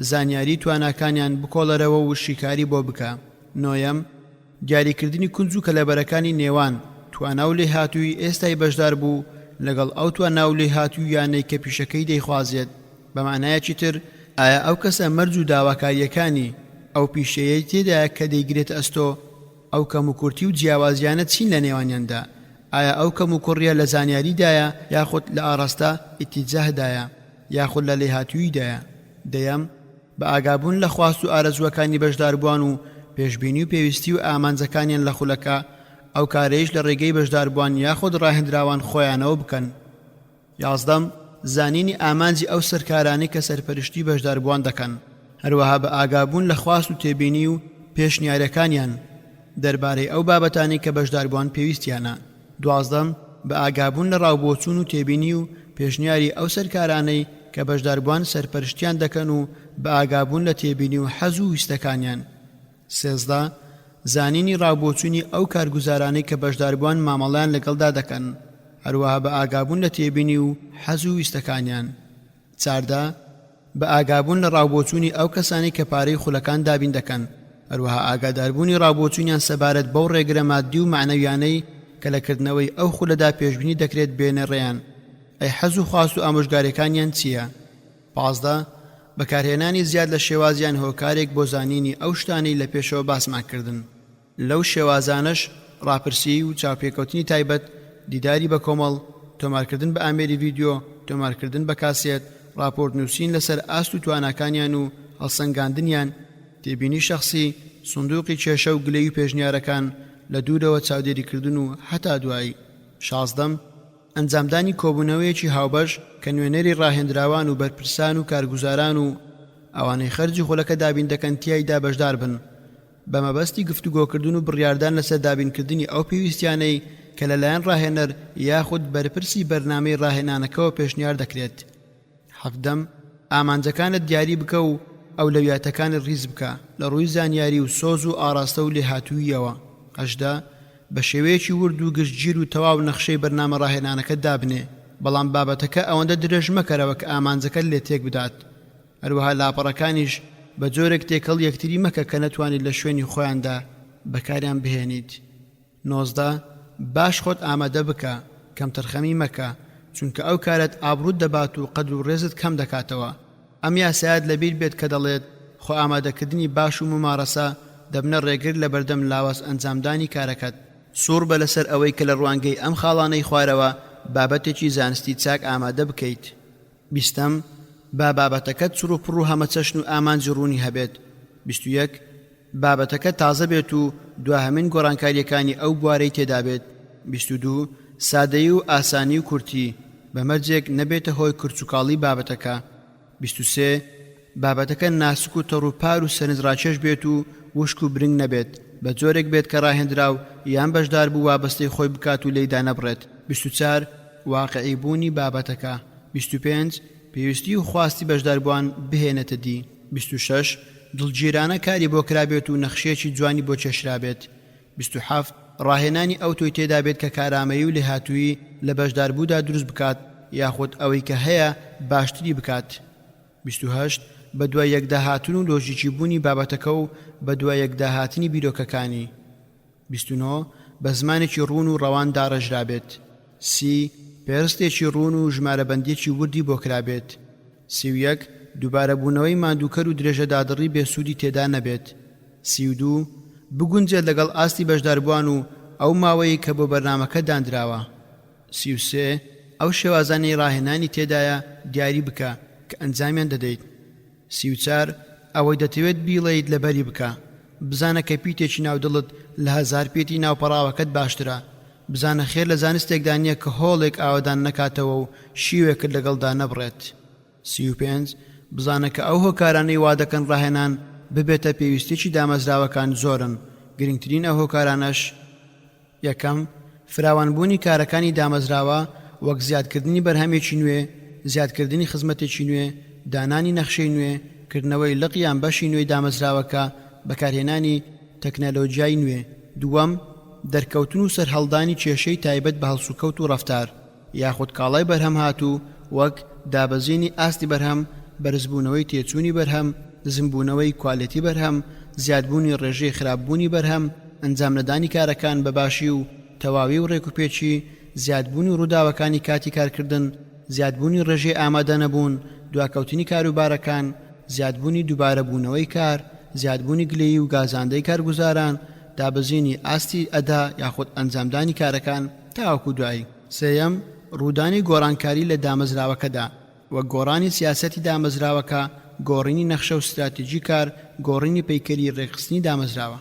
زانیاری تواناکانیان بکۆڵەرەوە و شیکاری بۆ بکە. نۆیەم دیاریکردنی کونج و کەلەبەرەکانی نێوان توانا و لێهاتووی ئێستای بەشدار بوو لەگەڵ ئەو توانا و لێهاتووی یانەی کە پیشەکەی دەیخوازێت. بە معنایەکی تر ئایا ئەو کەسە مەرج و داواکاریەکانی ئەو پیشەیەی تێدایە کە دەیگرێت ئەستۆ ئەو کەم و کورتی و جیاوازیانە چین لە نێوانیاندا؟ ئایا ئەو کەم و کوڕیە لە زانیاریدایە یاخود لە ئاڕاستە ئیتیجاهدایە یاخود لە لێهاتوویدایە؟ دەیەم بە ئاگابوون لە خواست و ئارەزوەکانی بەشداربووان و پێشبینی و پێویستی و ئامانجەکانیان لە خولەکە ئەو کارەیەش لە ڕێگەی بەشداربووان یاخود ڕاهێنراوان خۆیانەوە بکەن. یازدەم زانینی ئامانجی ئەو سەرکارانی کە سەرپەرشتی بەشداربووان دەکەن، هەروەها بە ئاگابوون لە خواست و تێبینی و پێشنیارەکانیان دەربارەی ئەو بابەتانی کە بەشداربووان پێویستیانە. دوازدەم بە ئاگابوون لە ڕاوبۆچوون و تێبینی و پێشنیاری ئەو سەرکارانەی کە بەشداربووان سەرپەرشتیان دەکەن و بە ئاگابوون لە تێبینی و حەز و ویستەکانیان. سێزدە زانینی ڕاوبۆچوونی ئەو کارگوزارانەی کە بەشداربووان مامەڵیان لەگەڵدا دەکەن، هەروەها بە ئاگابوون لە تێبینی و حەز و ویستەکانیان. چاردە بە ئاگابوون لە ڕاوبۆچوونی ئەو کەسانی کە پارەی خولەکان دابین دەکەن، هەروەها ئاگاداربوونی ڕاوبۆچوونیان سەبارەت بەو ڕێگرە مادی و معنەویانەی کە لەکردنەوەی ئەو خولەدا پێشبینی دەکرێت بێنە ڕێیان. ئەی حەز و خواست و ئامۆژگاریەکانیان چییە؟ پازدە بەکارهێنانی زیاد لە شێوازیان هۆکارێک بۆ زانینی ئەو شتانەی لە پێشەوە باسمان کردن. لەو شێوازانش ڕاپرسی و چاوپێکەوتنی تایبەت، دیداری بە کۆمەڵ، تۆمارکردن بە ئامێری ڤیدیۆ، تۆمارکردن بە کاسێت، راپۆرت نووسین لەسەر ئاست و تواناکانیان و هەڵسەنگاندنیان، تێبینی شەخصی، سندوقی کێشە و گلەی و پێشنیارەکان لە دوورەوە چاودێریکردن و هەتا دوایی. شازدەم ئەنجامدانی کۆبوونەوەیەکی هاوبەش کە نوێنەری ڕاهێنراوان و بەرپرسان و کارگوزاران و ئەوانەی خەرجی خولەکە دابین دەکەن تیایدا بەشدار بن، بە مەبەستی گفتوگۆکردن و بڕیاردان لەسەر دابینکردنی ئەو پێویستیانەی کە لەلایەن ڕاهێنەر یاخود بەرپرسی بەرنامەی ڕاهێنانەکەەوە پێشنیار دەکرێت. حەفدەم ئامانجەکانت دیاری بکە و ئەولەویاتەکانت ڕیز بکە لە ڕووی زانیاری و سۆز و ئاراستە و لێهاتوویەوە. هەژدە بە شێوەیەکی ورد و گشتگیر و تەواو نەخشەی بەرنامە ڕاهێنانەکە دابنێ، بەڵام بابەتەکە ئەوەندە درێژ مەکەرەوە کە ئامانجەکە لێ تێک بدات. هەروەها لاپەڕەکانیش بە جۆرێک تێکەڵ یەکتری مەکە کە نەتوانیت لە شوێنی خۆیاندا بەکاریان بهێنیت. نۆزدە باش خۆت ئامادە بکە، کەم تەرخەمی مەکە، چونکە ئەو کارت ئابڕوت دەبات و قەدر و ڕێزت کەم دەکاتەوە. ئەم یاسایەت لەبیر بێت کە دەڵێت خۆ ئامادەکردنی باش و ممارەسە دەبنە ڕێگر لە بەردەم لاوەز ئەنجامدانی کارەکەت. سوور بە لەسەر ئەوەی کە لە ڕوانگەی ئەم خاڵانەی خوارەوە بابەتێکی زانستی چاک ئامادە بکەیت. بیستەم با بابەتەکەت چڕ و پڕ و هەمە چەشن و ئامانجی ڕوونی هەبێت. 21 بابەتەکە تازە بێت و دواهەمین گۆڕانکاریەکانی ئەو بوارەی تێدا بێت. 22 سادەیی و ئاسانی و کورتی بەمەرجێک نەبێتە هۆی کرچوکاڵی بابەتەکە. 23 بابەتەکە ناسک و تەڕووپار و سەرنجڕاکێش بێت و وشک و برنگ نەبێت، بە جۆرێک بێت کە ڕاهێنراو یان بەشدار بوو وابەستەی خۆی بکات و لێیدا نەبڕێت. 24 واقعی بوونی بابەتەکە. 25 پێویستی و خواستی بەشداربووان بهێنێتە دی. 26 دڵگیرانە کاری بۆ کرابێت و نەخشێکی جوانی بۆ چێشرابێت. 27 ڕاهێنانی ئەو تۆی تێدا بێت کە کارامەیی و لێهاتووی لە بەشداربوودا دروست بکات یاخود ئەوەی کە هەیە باشتری بکات. 28 بە دوای یەکداهاتن و لۆژیکی بوونی بابەتەکە و بە دوای یەکداهاتنی بیرۆکەکانی. 29 بە زمانێکی ڕوون و ڕەوان داڕێژرابێت. 30 پێرستێکی ڕوون و ژمارەبەندێکی وردی بۆ کرابێت. 31 دووبارەبوونەوەی ماندووکەر و درێژە دادڕی بێسوودی تێدا نەبێت. 32 بگونجێت لەگەڵ ئاستی بەشداربووان و ئەو ماوەی کە بۆ بەرنامەکە دانراوە. 33 ئەو شێوازانەی ڕاهێنانی تێدایە دیاری بکە کە ئەنجامیان دەدەیت. 34 ئەوەی دەتەوێت بیڵێیت لەبەری بکە. بزانە کە پیتێکی ناودڵت لە هەزار پێتی ناوپەڕاوەکەت باشترە. بزانە خێر لە زانستێکدا نییە کە هۆڵێک ئاوادان نەکاتەوە و شیوێکت لەگەڵدا نەبڕێت. 35 بزانە کە ئەو هۆکارانەی وا دەکەن ڕاهێنان ببێتە پێویستێکی دامەزراوەکان زۆرن. گرنگترین ئەو هۆکارانەش: یەکەم، فراوانبوونی کارەکانی دامەزراوە وەک زیادکردنی بەرهەمێکی نوێ، زیادکردنی خزمەتێکی نوێ، دانانی نەخشەی نوێ، کردنەوەی لقیان بەشی نوێی دامەزراوەکە، بەکارهێنانی تەکنەلۆجیای نوێ. دووەم، دەرکەوتن و سەرهەڵدانی کێشەی تایبەت بە هەڵسوکەوت و ڕەفتار یاخود کاڵای بەرهەم هاتوو وەک دابەزینی ئاستی بەرهەم، بەرزبوونەوەی تێچوونی بەرهەم، زمبوونەوەی کوالێتی بەرهەم، زیادبوونی ڕێژەی خراپبوونی بەرهەم، ئەنجام نەدانی کارەکان بەباشی و تەواوی و ڕێکوپێکی، زیادبوونی ڕووداوەکانی کاتی کارکردن، زیادبوونی ڕێژەی ئامادە نەبوون، دواکەوتنی کاروبارەکان، زیادبوونی دووبارەبوونەوەی کار، زیادبوونی گلەیی و گازاندەی کارگوزاران، دابەزینی ئاستی ئەدا یاخود ئەنجامدانی کارەکان تاوەکو دوایی. سێیەم، ڕوودانی گۆڕانکاری لە دامەزراوەکەدا وە گۆڕانی سیاسەتی دامەزراوەکە، گۆڕینی نەخشە و استراتیژی کار، گۆڕینی پەیکەری ڕێکخستنی دامەزراوە.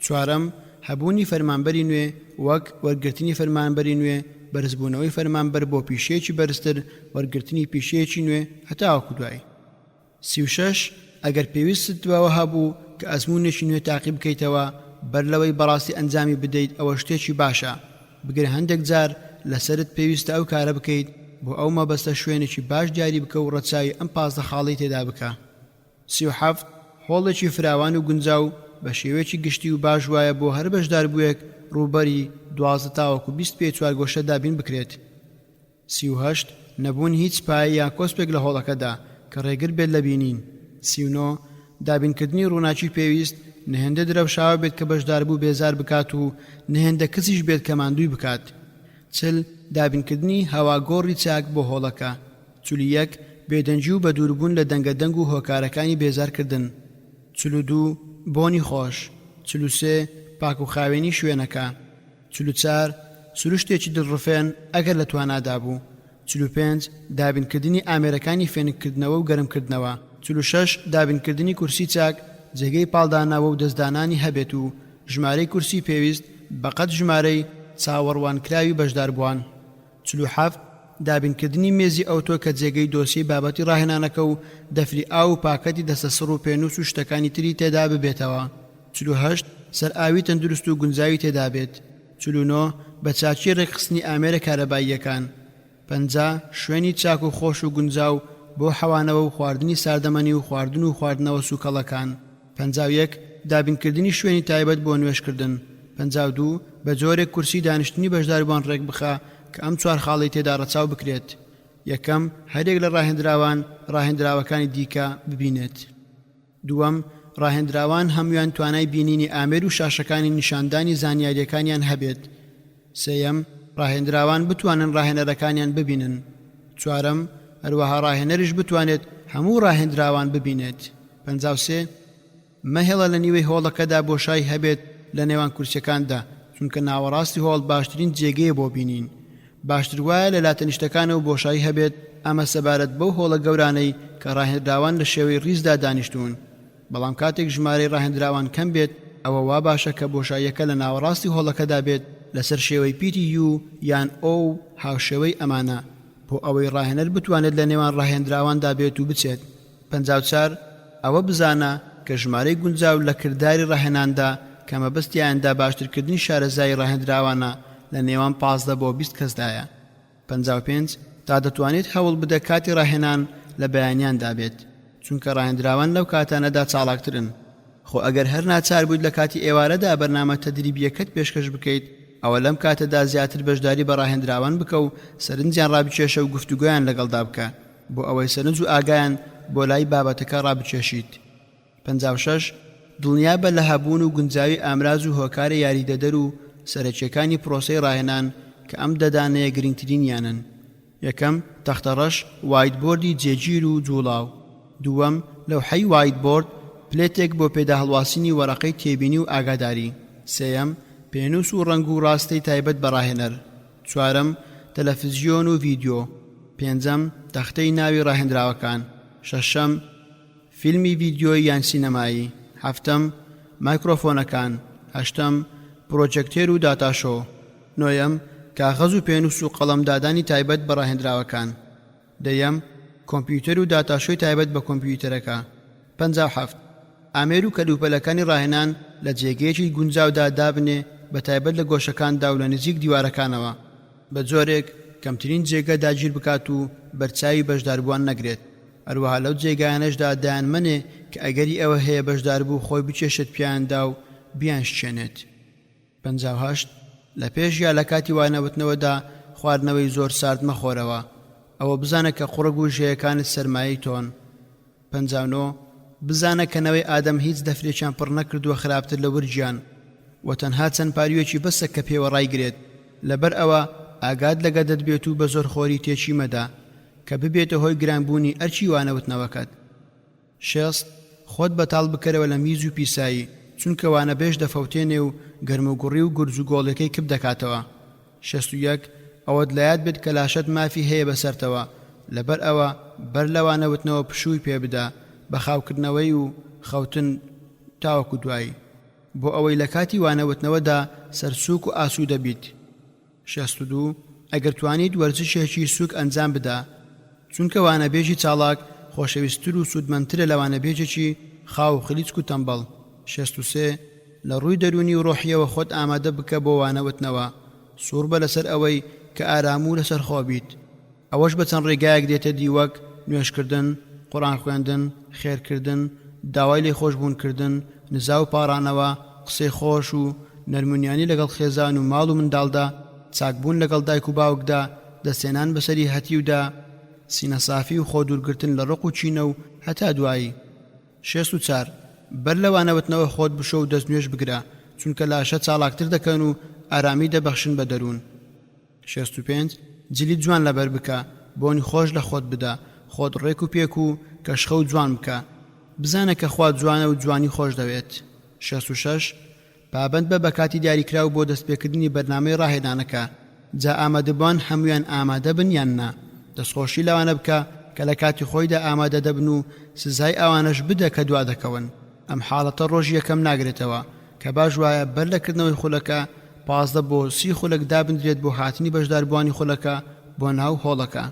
چوارەم، هەبوونی فەرمانبەری نوێ وەک وەرگرتنی فەرمانبەری نوێ، بەرزبوونەوەی فەرمانبەر بۆ پیشەیەکی بەرزتر، وەرگرتنی پیشەیەکی نوێ هەتاوەکو دوایی. 36 ئەگەر پێویستت بەوە هەبوو کە ئەزموونێکی نوێ تاقی بکەیتەوە بەر لەوەی بەڕاستی ئەنجامی بدەیت، ئەوە شتێکی باشە. بگرە هەندێک جار لەسرت پێویستە ئەو کارە بکەیت بۆ ئەو مەبەستە شوێنێکی باش دیاری بکە و ڕەچاوی ئەم 15 خاڵی تێدا بکە. 37 هۆڵێکی فراوان و گونجاو بە شێوەیەکی گشتی و باش وایە بۆ هەر بەشداربوویەک ڕووبەری 12 تاوەکو 20 پێ 4 گۆشە دابین بکرێت. 38 نەبوون هیچ پایە یان کۆسپێک لە هۆڵەکەدا کە ڕێگر بێت لە بینین. 39 دابینکردنی ڕووناکی پێویست نهێندە درەوشاوە بێت کە بەشداربوو بێزار بکات و نهێندە کەسیش بێت کە ماندووی بکات. 40 دابینکردنی هەواگۆڕی چاک بۆ هۆڵەکە. 41 بێدەنجی و بەدووربوون لە دەنگەدەنگ و هۆکارەکانی بێزارکردن. 42 بۆنی خۆش. 43 پاک و خاوێنی شوێنەکە. 44 سروشتێکی دڵڕفێن ئەگەر لە توانادا بوو. 45 دابینکردنی ئامێرەکانی فێنکردنەوە و گەرمکردنەوە. 46 دابینکردنی کورسی چاک، جێگەی پاڵدانەوە و دەستدانانی هەبێت و ژمارەی کورسی پێویست بەقەت ژمارەی چاوەڕوانکراوی بەشداربووان. 47 دابینکردنی مێزی ئەوتۆ کە جێگەی دۆسی بابەتی ڕاهێنانەکە و دەفری ئاو و پاکەتی دەستەسڕ و پێنووس و شتەکانی تری تێدا ببێتەوە. 48 سەرئاوی تەندروست و گونجاوی تێدا بێت. 49 بەچاکی ڕێکخستنی ئامێرە کارەباییەکان. 50 شوێنی چاک و خۆش و گونجاو بۆ حەوانەوە و خواردنی ساردەمەنی و خواردن و خواردنەوە سوکەڵەکان. 51 دابینکردنی شوێنی تایبەت بۆ نوێشکردن. 52 بە جۆرێک کورسی دانیشتنی بەشداربووان ڕێک بخە کە ئەم 4 خاڵی تێدا ڕەچاو بکرێت. یەکەم، هەرێک لە ڕاهێنراوەکانی دیکە ببینێت. دووەم، ڕاهێنراوان هەمویان توانای بینینی ئامێر و شاشەکانی نیشاندانی زانیاریەکانیان هەبێت. سێیەم، ڕاهێنراوان بتوانن ڕاهێنەرەکانیان ببینن. چوارەم، هەروەها ڕاهێنەریش بتوانێت هەموو ڕاهێنراوان ببینێت. 53 مەهێڵە لە نیوەی هۆڵەکەدا بۆشای هەبێت لە نێوان کورسەکاندا، چونکە ناوەڕاستی هۆڵ باشترین جێگەیە بۆ بینین. باشتر وایە لە لاتەنیشتەکانەوە بۆشایی هەبێت، ئەمە سەبارەت بەو هۆڵە گەورانەی کە ڕاهێنراوان لە شێوەی ڕیزدا دانیشتون. بەڵام کاتێک ژمارەی ڕاهێنراوان کەم بێت، ئەوە وا باشە کە بۆشاییەکە لە ناوەڕاستی هۆڵەکەدا بێت لەسەر شێوەی پیتی یو یان ئۆ هاوشێوەی ئەمانە بۆ ئەوەی ڕاهێنەر بتوانێت لە نێوان ڕاهێنراواندا بێت و بچێت. 54 ئەوە بزانە کە ژمارەی گونجاو لە کردداری ڕاهێناندا کە مەبەستیاندا باشترکردنی شارەزای ڕاهێنراوانە لە نێوان 15 بۆ 20 کەسدایە. 55 تا دەتوانێت هەوڵ بدە کاتی ڕاهێنان لە بەیانیاندا بێت، چونکە ڕاهێنراوان لەو کاتانەدا چاڵاکترن. خۆ ئەگەر هەر ناچار بوویت لە کاتی ئێوارەدا بەرنامە تەدریبیەکەت پێشکەش بکەیت ئەوە لەم کاتەدا زیاتر بەشداری بە ڕاهێنراوان بکە و سەرنجیان ڕابچێشە و گفتوگۆیان لەگەڵدا بکە بۆ ئەوەی سەرنج و ئاگایان بۆ لای بابەتەکە ڕابچێشیت. 56 دڵنیابە لە هەبوون و گونجاوی ئامراز و هۆکارە یاریدەدەر و سەرەکیەکانی پرۆسەی ڕاهێنان کە ئەم دەدانەیە گرنگترینیانن. یەکەم تەختەڕەش وایتبۆردی جێگیر و جوڵاو. دووەم لەوحەی وایتبۆرد پلێتێک بۆ پێدا هەڵواسینی وەرەقەی تێبینی و ئاگاداری. سێیەم پێنووس و ڕنگ و ڕاستەی تایبەت بە ڕاهێنەر. چوارەم تەلەڤیزیۆن و ڤیدیۆ. پێنجەم تەختەی ناوی ڕاهێنراوەکان. شەشەم فیلمی ڤیدیۆی یان سینەمایی. هەفتەم مایکرۆفۆنەکان. هەشتەم پرۆجێکتێر و داتاشۆ. نۆیەم کاغەز و پێنووس و قەڵەمدادانی تایبەت بە ڕاهێنراوەکان. دەیەم کۆمپیوتەر و داتاشۆی تایبەت بە کۆمپیوتەرەکە. 57 ئامێر و کەلوپەلەکانی ڕاهێنان لە جێگەیەکی گونجاودا دابنێ بە تایبەت لە گۆشەکاندا و لە نزیک دیوارەکانەوە بە جۆرێک کەمترین جێگە داگیر بکات و بەرچاوی بەشداربووان نەگرێت. هەروەها لەو جێگایانەشدا دایانمەنێ کە ئەگەری ئەوە هەیە بەشدار بوو خۆی بچێشت پیاندا و بیانشچێنێت. 58 لە پێش یا لە کاتی وانەوتنەوەدا خواردنەوەی زۆر سارد مەخۆرەوە، ئەوە بزانە کە قوڕگ و ژێیەکانت سەرمایەی تۆن. 59 بزانە کەنەوەی ئادەم هیچ دەفرێکیان پڕ نەکردووە خراپتر لە ورجیان و تەنها چەند پاریوێکی بەسە کە پێوە ڕایگرێت. لەبەر ئەوە ئاگاد لەگە دەتبێت و بە زۆر خۆری تێکی مەدا کە ببێتە هۆی گرانبوونی ئەرچی وانەوتنەوەکەت. 60 خۆت بەتاڵ بکەرەوە لە میز و پیسایی، چونکە وانە بێش دەفەوتێنێ و گەرموگوڕی و گورج و گۆڵەکەی کپ دەکاتەوە. 61 ئەوەت لایات بێت کە لاشت مافی هەیە بەسەرتەوە، لەبەر ئەوە بەر لەوانەوتنەوە پشووی پێ بدە بە خاوکردنەوەی و خەوتن تاوەکو دوایی بۆ ئەوەی لە کاتی وانەوتنەوەدا سەرسووک و ئاسوودە بیت. 62 ئەگەر توانیت وەرزشێکی سووک ئەنجام بدە، چونکە وانەبێژی چاڵاک خۆشەویستتر و سوودمەندترە لە وانەبێژێکی خاو و خلیچک و تەمبەڵ. 63 لە ڕووی دەرونی و ڕۆحیەوە خۆت ئامادە بکە بۆ وانەوتنەوە، سوور بە لەسەر ئەوەی کە ئارام و لەسەر خۆ بیت. ئەوەش بە چەند ڕێگایەک دێتە دی وەک نوێشکردن، قورآن خوێندن، خێرکردن، داوای لێ خۆشبوونکردن، نزا و پاڕانەوە، قسەی خۆش و نەرمونیانی لەگەڵ خێزان و ماڵ و منداڵدا، چاکبوون لەگەڵ دایک و باوکدا، دەستێنان بەسەری هەتیودا، سینەسافی و خۆ دوورگرتن لە ڕق و چینە و هەتا دوایی. 64 بەر لەوانەوتنەوە خۆت بشۆ و دەستنوێژ بگرە، چونکە لاشە چاڵاکتر دەکەن و ئارامی دەبەخشن بە دەروون. 65 جلی جوان لەبەر بکە، بۆنی خۆش لە خۆت بدە، خۆت ڕێک و پێک و کەشخە و جوان بکە، بزانە کە خوا جوانە و جوانی خۆش دەوێت. 66 پابەند بە بەکاتی دیاریکراو بۆ دەستپێکردنی بەرنامەی ڕاهێنانەکە، جا ئامادەبووان هەمویان ئامادە بن یان نا. دەستخۆشی لەوانە بکە کە لە کاتی خۆیدا ئامادە دەبن و سزای ئەوانەش بدە کە دوا دەکەون. ئەم حاڵەتە ڕۆژی یەکەم ناگرێتەوە کە باش وایە بەر لەکردنەوەی خولەکە 15 بۆ 30 خولەک دابندرێت بۆ هاتنی بەشداربووانی خولەکە بۆ ناو هۆڵەکە.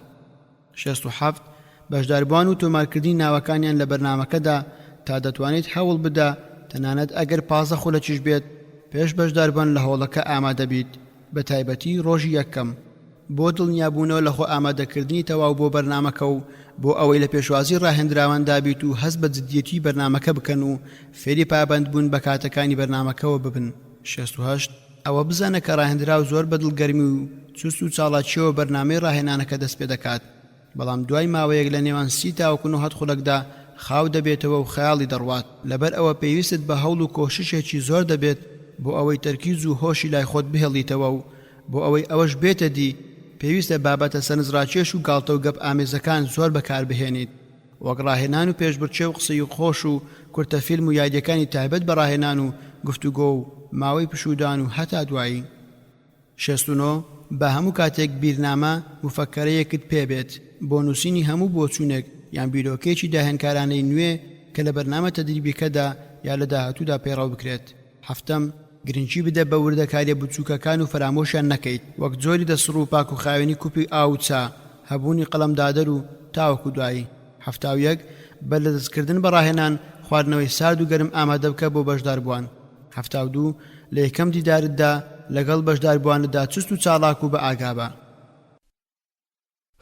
67 بەشداربووان و تۆمارکردنی ناوەکانیان لە بەرنامەکەدا تا دەتوانێت هەوڵ بدە تەنانەت ئەگەر 15 خولەکیش بێت پێش بەشداربوون لە هۆڵەکە ئامادە بیت، بە تایبەتی ڕۆژی یەکەم بۆ دڵنیابوونەوە لە خۆ ئامادەکردنی تەواو بۆ بەرنامەکە و بۆ ئەوەی لە پێشوازی ڕاهێنراواندا بیت و هەست بە جددیەتی بەرنامەکە بکەن و فێری پابەند بوون بە کاتەکانی بەرنامەکەەوە ببن. 68 ئەوە بزانە کە ڕاهێنراو زۆر بەدڵگەرمی و چوست و چاڵاکیەوە بەرنامەی ڕاهێنانەکە دەست پێ دەکات، بەڵام دوای ماوەیەک لە نێوان 30 تا 90 خولەکدا خاو دەبێتەوە و خەیاڵی دەڕوات. لەبەر ئەوە پێویستت بە هەوڵ و کۆششێکی زۆر دەبێت بۆ ئەوەی تەرکیز و هۆشی لای خۆت بهێڵیتەوە و بۆ ئەوەی ئەوەش بێتە دی پێویستە بابەتە سەرنجڕاکێش و گاڵتە و گەپ ئامێزەکان زۆر بەکاربهێنیت، وەک ڕاهێنان و پێشبڕکێ و قسەی خۆش و کورتە فیلم و یادیەکانی تایبەت بە ڕاهێنان و گفتوگۆ و ماوەی پشودان و هەتا دوایی. 69 بە هەموو کاتێک بیرنامە مفەکەرەیەکت پێبێت بۆ نووسینی هەموو بۆچوونێک یان بیرۆکێکی داهێنکارانەی نوێ کە لە بەرنامە تەدریبیەکەدا یا لە داهاتوودا پێڕاو بکرێت. هەفتەم گرنگی بدە بە وردەکاریە بچووکەکان و فرامۆشیان نەکەیت، وەک جۆری دەسڕ و پاک و خاوێنی کوپی ئاو چا، هەبوونی قەڵەمدادەر و تاوەکو دوایی. 71 بە لەدەستکردن بە ڕاهێنان خواردنەوەی سارد و گەرم ئامادە بکە بۆ بەشداربووان. 72 لە یەکەم دیدارتدا لەگەڵ بەشداربووانتدا چست و چاڵاک و بە ئاگابە.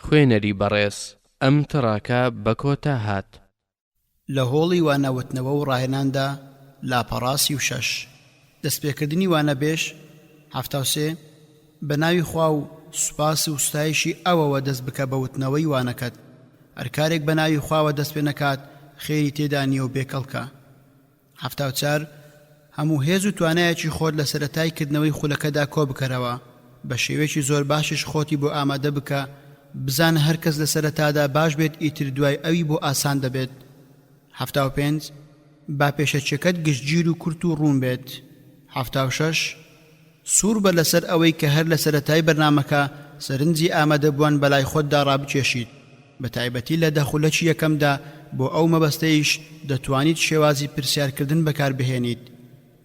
خوێنەری بەڕێز ئەم تڕاکە بە کۆتا هات. لە هۆڵی وانەوتنەوە و ڕاهێناندا لاپەڕاسی و 6 دەستپێکردنی وانەبێش 73 بەناوی خوا و سوپاس و ستایشی ئەوەوە دەست بکە بەوتنەوەی وانەکەت هەر کارێک بەناوی خواوە دەست پێ نەکات خێری تێدا نییە و بێکەڵکە 74 هەموو هێز و توانایەکی خۆت لە سەرەتای کردنەوەی خولەکەدا کۆ بکەرەوە بە شێوەیەکی زۆر باشش خۆتی بۆ ئامادە بکە بزانە هەر کەس لە سەرەتادا باش بێت ئیتر دوای ئەوی بۆ ئاسان دەبێت 75 با پێشەچەکەت گشتگیر و کورت و ڕوون بێت 76 سوور بە لەسەر ئەوەی کە هەر لە سەرەتای بەرنامەکە سەرنجی ئامادەبووان بەلای خۆتدا ڕابچێشیت بە تایبەتی لە دەخولەکی یەکەمدا بۆ ئەو مەبەستەیش دەتوانیت شێوازی پرسیارکردن بەکاربهێنیت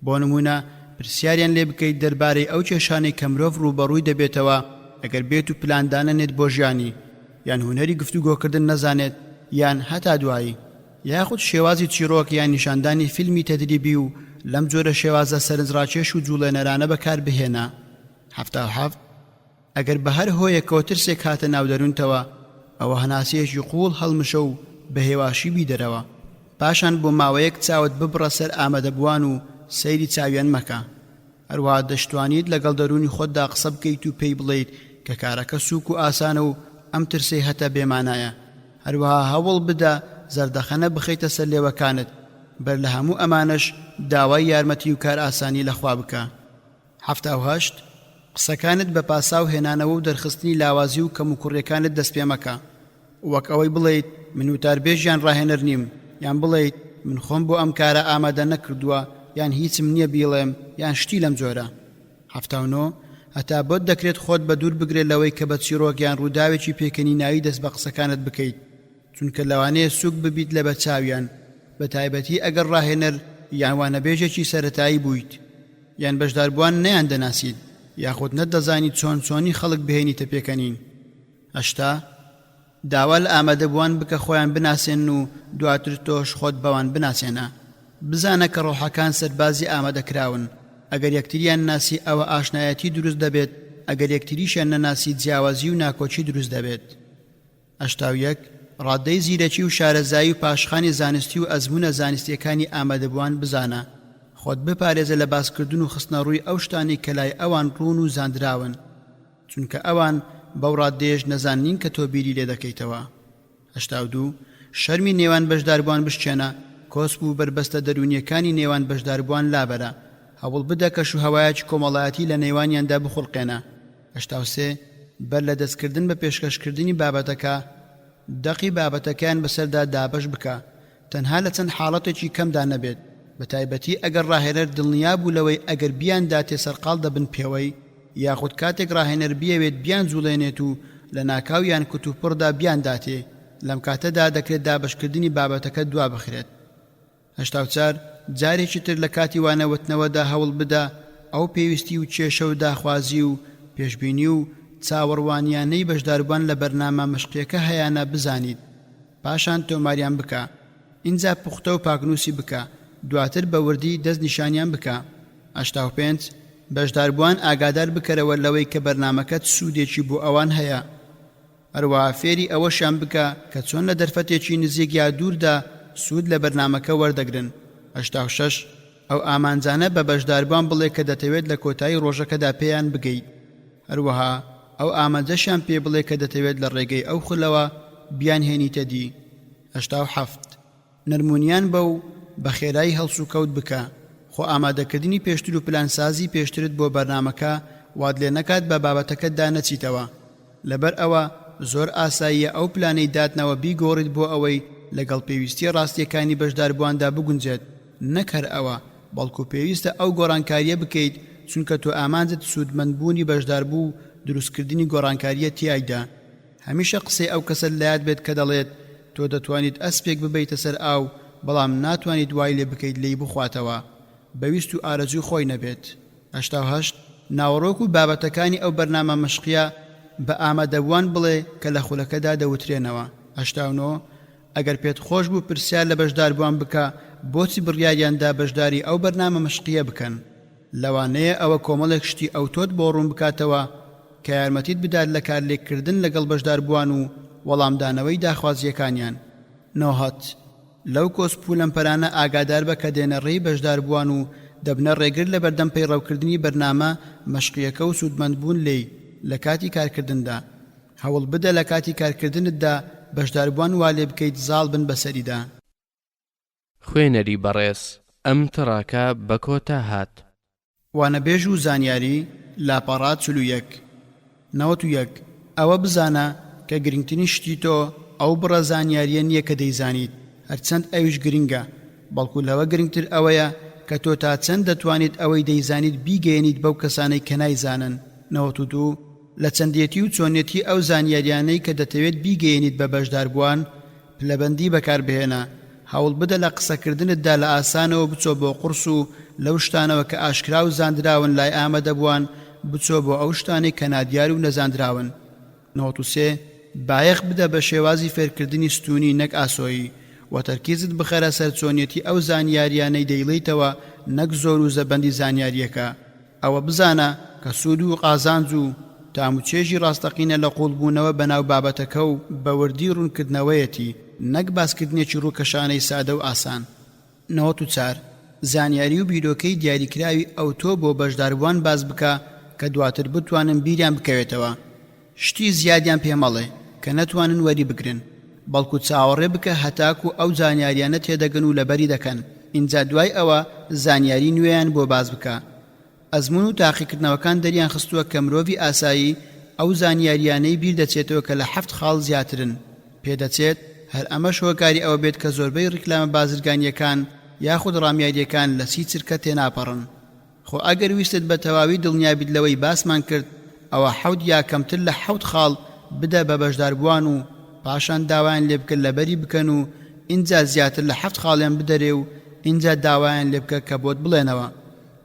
بۆ نمونە پرسیاریان لێ بکەیت دەربارەی ئەو کێشانەی کە مرۆڤ ڕووبەڕووی دەبێتەوە ئەگەر بێت و پلاندانەنێت بۆ ژیانی یان هونەری گفتوگۆکردن نەزانێت یان هەتا دوایی یاخود شێوازی چیرۆک یان نیشاندانی فیلمی تەدریبی و لەم جۆرە شێوازە سەرنجڕاکێش و جوڵێنەرانە بەکاربهێنە 77 ئەگەر بە هەر هۆیەکەوە ترسێک هاتە ناودەروونتەوە ئەوە هەناسەیەکی قوڵ هەڵمشە و بە هێواشی بیدەرەوە پاشان بۆ ماوەیەک چاوت ببڕە سەر ئامادەبووان و سەیری چاویان مەکە هەروەها دەشتوانیت لەگەڵ دەرونی خۆتدا قسە بکەیت و پێی بڵێیت کە کارەکە سووک و ئاسانە و ئەم ترسەی هەتا بێمانایە هەروەها هەوڵ بدە زەردەخەنە بخەیتە سەر لێوەکانت بەر لە هەموو ئەمانش داوای یارمەتی و کار ئاسانی لەخوا بکە 78 قسەکانت بە پاساو هێنانەوە و دەرخستنی لاوازی و کەم و کوڕیەکانت دەست پێ مەکە وەک ئەوەی بڵێیت من وتاربێژیان ڕاهێنەر نیم یان بڵێیت من خۆم بۆ ئەم کارە ئامادە نەکردووە یان هیچم نییە بیڵێم یان شتی لەم جۆرە 79 هەتا بۆت دەکرێت خۆت بە دوور بگرێت لەوەی کە بە چیرۆک یان ڕووداوێکی پێکەنی ناوی دەست بە قسەکانت بکەیت چونکە لەوانەیە سووک ببیت لە بەرچاویان بە تایبەتی ئەگەر ڕاهێنەر یان وانەبێژێکی سەرەتایی بوویت یان بەشداربووان نەیان دەناسیت یاخود نەدەزانیت چۆنی خەڵک بهێنیتە پێکەنین 80 داوا لە ئامادەبووان بکە خۆیان بناسێن و دواتر تۆش خۆت بەوان بناسێنە بزانە کە ڕۆحەکان سەربازی ئامادەکراون ئەگەر یەکتریان ناسی ئەوە ئاشنایەتی دروست دەبێت ئەگەر یەکتریشیان نەناسی جیاوازی و ناکۆچی دروست دەبێت 81 ڕادەی زیرەکی و شارەزایی و پاشخانی زانستی و ئەزمونە زانستیەکانی ئامادەبووان بزانە خۆت بپارێزە لە باسکردن و خستنە ڕووی ئەو شتانی کە لای ئەوان ڕوون و زاندراون چونکە ئەوان بەو ڕادەیەش نەزانین کە تۆ بیری لێ دەکەیتەوە 82 شەرمی نێوان بەشداربووان بشکێنە کۆسپ و بربەستە دەرونیەکانی نێوان بەشداربووان لابەرە هەوڵ بدە کە شوهەوایەکی کۆمەڵایەتی لە نێوانیاندا بخوڵقێنە 83 بەر لە دەستکردن بە پێشکەشکردنی بابەتەکە دەقی بابەتەکان بەسەردا دابەش بکە تەنها لە چەند حاڵەتێکی کەمدا نەبێت بە تایبەتی ئەگەر ڕاهێنەر دڵنیا بوو لەوەی ئەگەر بیاندا تێسەرقاڵ دەبن پێوەی یاخود کاتێک ڕاهێنەر بیەوێت بیان جوڵێنێت و لە ناکاویان کتوپڕدا بیانداتێ لەم کاتەدا دەکرێت دابشکردنی بابەتەکە دوا بخرێت 84 جارێکی تر لە کاتی وانەوتنەوەدا هەوڵ بدە ئەو پێویستی و کێشە و داخوازی و پێشبینی و چاوەڕوانیانەی بەشداربووان لە بەرنامە مشقیەکە هەیانە بزانیت پاشان تۆماریان بکە ئینجا پوختە و پاکنووسی بکە دواتر بە وردی دەست نیشانیان بکە 85 بەشداربووان ئاگادار بکەرەوە لەوەی کە بەرنامەکەت سوودێکی بۆ ئەوان هەیە هەروەها فێری ئەوەشان بکە کە چۆن لە دەرفەتێکی نزیک یا دووردا سوود لە بەرنامەکە وەردەگرن 86 ئەو ئامانجانە بە بەشداربووان بڵێ کە دەتەوێت لە کۆتایی ڕۆژەکەدا پێیان بگەیت هەروەها ئەو ئامانجەشیان پێ بڵێ کە دەتەوێت لە ڕێگەی ئەو خولەوە بیان هێنیتە دی 87 نەرمونیان بە و بە خێرایی هەڵس و کەوت بکە خۆ ئامادەکردنی پێشتر و پلانسازی پێشترت بۆ بەرنامەکە واد لێ نەکات بە بابەتەکەتدا نەچیتەوە لەبەر ئەوە زۆر ئاساییە ئەو پلانەی داتنەوە بیگۆڕیت بۆ ئەوەی لەگەڵ پێویستی ڕاستیەکانی بەشداربوواندا بگونجێت نەکەر ئەوە بەڵکو پێویستە ئەو گۆڕانکاریە بکەیت چونکە تۆ ئامانجت سوودمەندبوونی بەشداربوو دروستکردنی گۆڕانکاریە تیایدا هەمیشە قسەی ئەو کەسە لایەت بێت کە دەڵێت تۆ دەتوانیت ئەسپێک ببیتە سەر ئاو بەڵام ناتوانیت دوای لێ بکەیت لێی بخواتەوە بەویست و ئارەزوی خۆی نەبێت 88 ناوەڕۆک و بابەتەکانی ئەو بەرنامە مشقیە بە ئامادەبووان بڵێ کە لە خولەکەدا دەوترێنەوە 89 ئەگەر پێت خۆش بوو پرسیار لە بەشداربووان بکە بۆچی بڕیاریاندا بەشداری ئەو بەرنامە مشقیە بکەن لەوانەیە ئەوە کۆمەڵێک شتی ئەو تۆت بۆ ڕوون بکاتەوە کە یارمەتیت بدات لە کارلێککردن لەگەڵ بەشداربووان و وەڵامدانەوەی داخوازیەکانیان نۆهات لەو کۆسپ و لەمپەرانە ئاگادار بە کە دێنە ڕێی بەشداربووان و دەبنە ڕێگر لە بەردەم پەیڕەوکردنی بەرنامە مەشقیەکە و سوودمەندبوون لێی لە کاتی کارکردندا. هەوڵ بدە لە کاتی کارکردنتدا بەشداربووان وا لێ بکەیت زاڵ بن بەسەریدا. خوێنەری بەڕێز ئەم تڕاکە بە کۆتا هات. وانەبێژ و زانیاری لاپەڕات 41 ئەوە بزانە کە گرنگترین شتی تۆ ئەو بڕە زانیاریە نییە کە دەیزانیت، هەرچەند ئەویش گرنگە، بەڵکو لەوە گرنگتر ئەوەیە کە تۆ تا چەند دەتوانیت ئەوەی دەیزانیت بیگەێنیت بەو کەسانەی کە نایزانن. 92 لە چەندێتی و چۆنێتی ئەو زانیاریانەی کە دەتەوێت بیگەێنیت بە بەشداربووان پلەبەندی بەکاربهێنە. هەوڵ بدە لە قسەکردنتدا لە ئاسانەوە بچۆ بۆ قورس و لەو شتانەوە کە ئاشکرا و زاندراون لای ئامادەبووان بچۆ بۆ ئەو شتانەی کە نادیار و نەزاندراون. 93 بایەخ بدە بە شێوازی فێرکردنی ستونی نەک ئاسۆیی و تەرکیزت بخەرە سەر چۆنێتی ئەو زانیاریانەی دەیڵیتەوە نەک زۆر و زەبەندی زانیاریەکە. ئەوە بزانە کە سوود و قازانج و تاموچێژی ڕاستەقینە لە قوڵبوونەوە بەناو بابەتەکە و بەوردی ڕوونکردنەوەیەتی نەک باسکردنێکی ڕووکەشانەی سادە و ئاسان. 94 زانیاری و بیرۆکەی دیاریکراوی ئەو تۆ بۆ بەشداربووان باز بکە کە دواتر بتوانن بیریان بکەوێتەوە. شتی زیادیان پێمەڵێ کە نەتوانن وەری بگرن، بەڵکو چاوەڕێ بکە هەتاکو ئەو زانیاریانە تێدەگەن و لەبەری دەکەن. اینجا دوای ئەوە زانیاری نوێیان بۆ باز بکە. ئەزمون و تاقیکردنەوەکان دەریان خستووە کە مرۆڤی ئاسایی ئەو زانیاریانەی بیر دەچێتەوە کە لە 7 خاڵ زیاترن. پێدەچێت هەر ئەمەش هۆکاری ئەوە بێت کە زۆربەی ڕیکلامە بازرگانیەکان یاخود ڕامیاریەکان لە سی چرکە تێناپەڕن. خۆ ئەگەر ویستت بە تەواوی دڵنیابیت لەوەی باسمان کرد، ئەوە 7 یا کەمتر لە 7 خاڵ بدە بە بەشداربووان و پاشان داوایان لێ بکە لەبەری بکەن و اینجا زیاتر لە 7 خاڵیان بدەرێ و اینجا داوایان لێ بکە کە بۆت بڵێنەوە.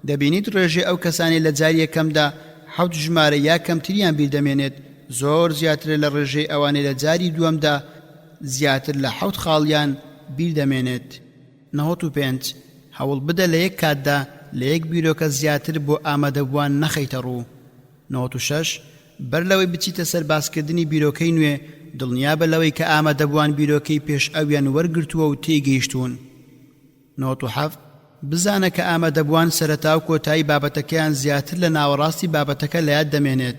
دەبینیت ڕێژێ ئەو کەسانی لە جاری یەکەمدا 7 ژمارە یا کەمتریان بیردەمێنێت زۆر زیاتر لە ڕێژەی ئەوانەی لە جاری دووەمدا زیاتر لە 7 خاڵیان بیردەمێنێت. 95 هەوڵ بدە لە یەک کاتدا لە یەک بیرۆکە زیاتر بۆ ئامادەبووان نەخەیتە ڕوو. 96 بەر لەوەی بچیتە سەر باسکردنی بیرۆکەی نوێ دڵنیا بە لەوەی کە ئامادەبووان بیرۆکەی پێش ئەویان وەرگرتووە و تێگەیشتوون. 97 بزانە کە ئامادەبووان سەرەتا و کۆتایی بابەتەکەیان زیاتر لە ناوەڕاستی بابەتەکە لە یاد دەمێنێت.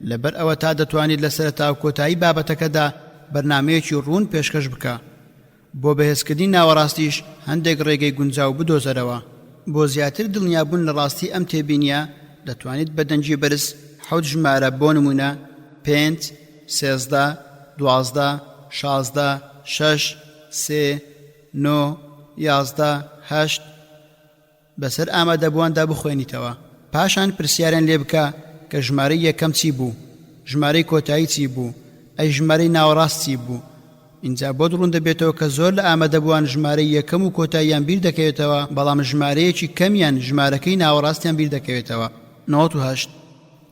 لەبەر ئەوە تا دەتوانیت لە سەرەتا و کۆتایی بابەتەکەدا بەرنامەیەکی ڕوون پێشکەش بکە. بۆ بەهێزکردنی ناوەڕاستیش هەندێک ڕێگەی گونجاو بدۆزەرەوە. بۆ زیاتر دڵنیابوون لە ڕاستی ئەم تێبینیە دەتوانیت بە دەنجی بەرز 7 ژمارە بۆ نمونە 5 13 12 16 6 3 9 11 8 بەسەر ئامادەبوواندا بخوێنیتەوە. پاشان پرسیاریان لێ بکە کە ژمارەی یەکەم چی بوو، ژمارەی کۆتایی چی بوو، ئەی ژمارەی ناوەڕاست چی بوو. اینجا بۆ دڕون دەبێتەوە کە زۆر لە ئامادەبووان ژمارەی یەکەم و کۆتاییان بیر دەکەوێتەوە، بەڵام ژمارەیەکی کەمیان ژمارەکەی ناوەڕاستیان بیر دەکەوێتەوە. 98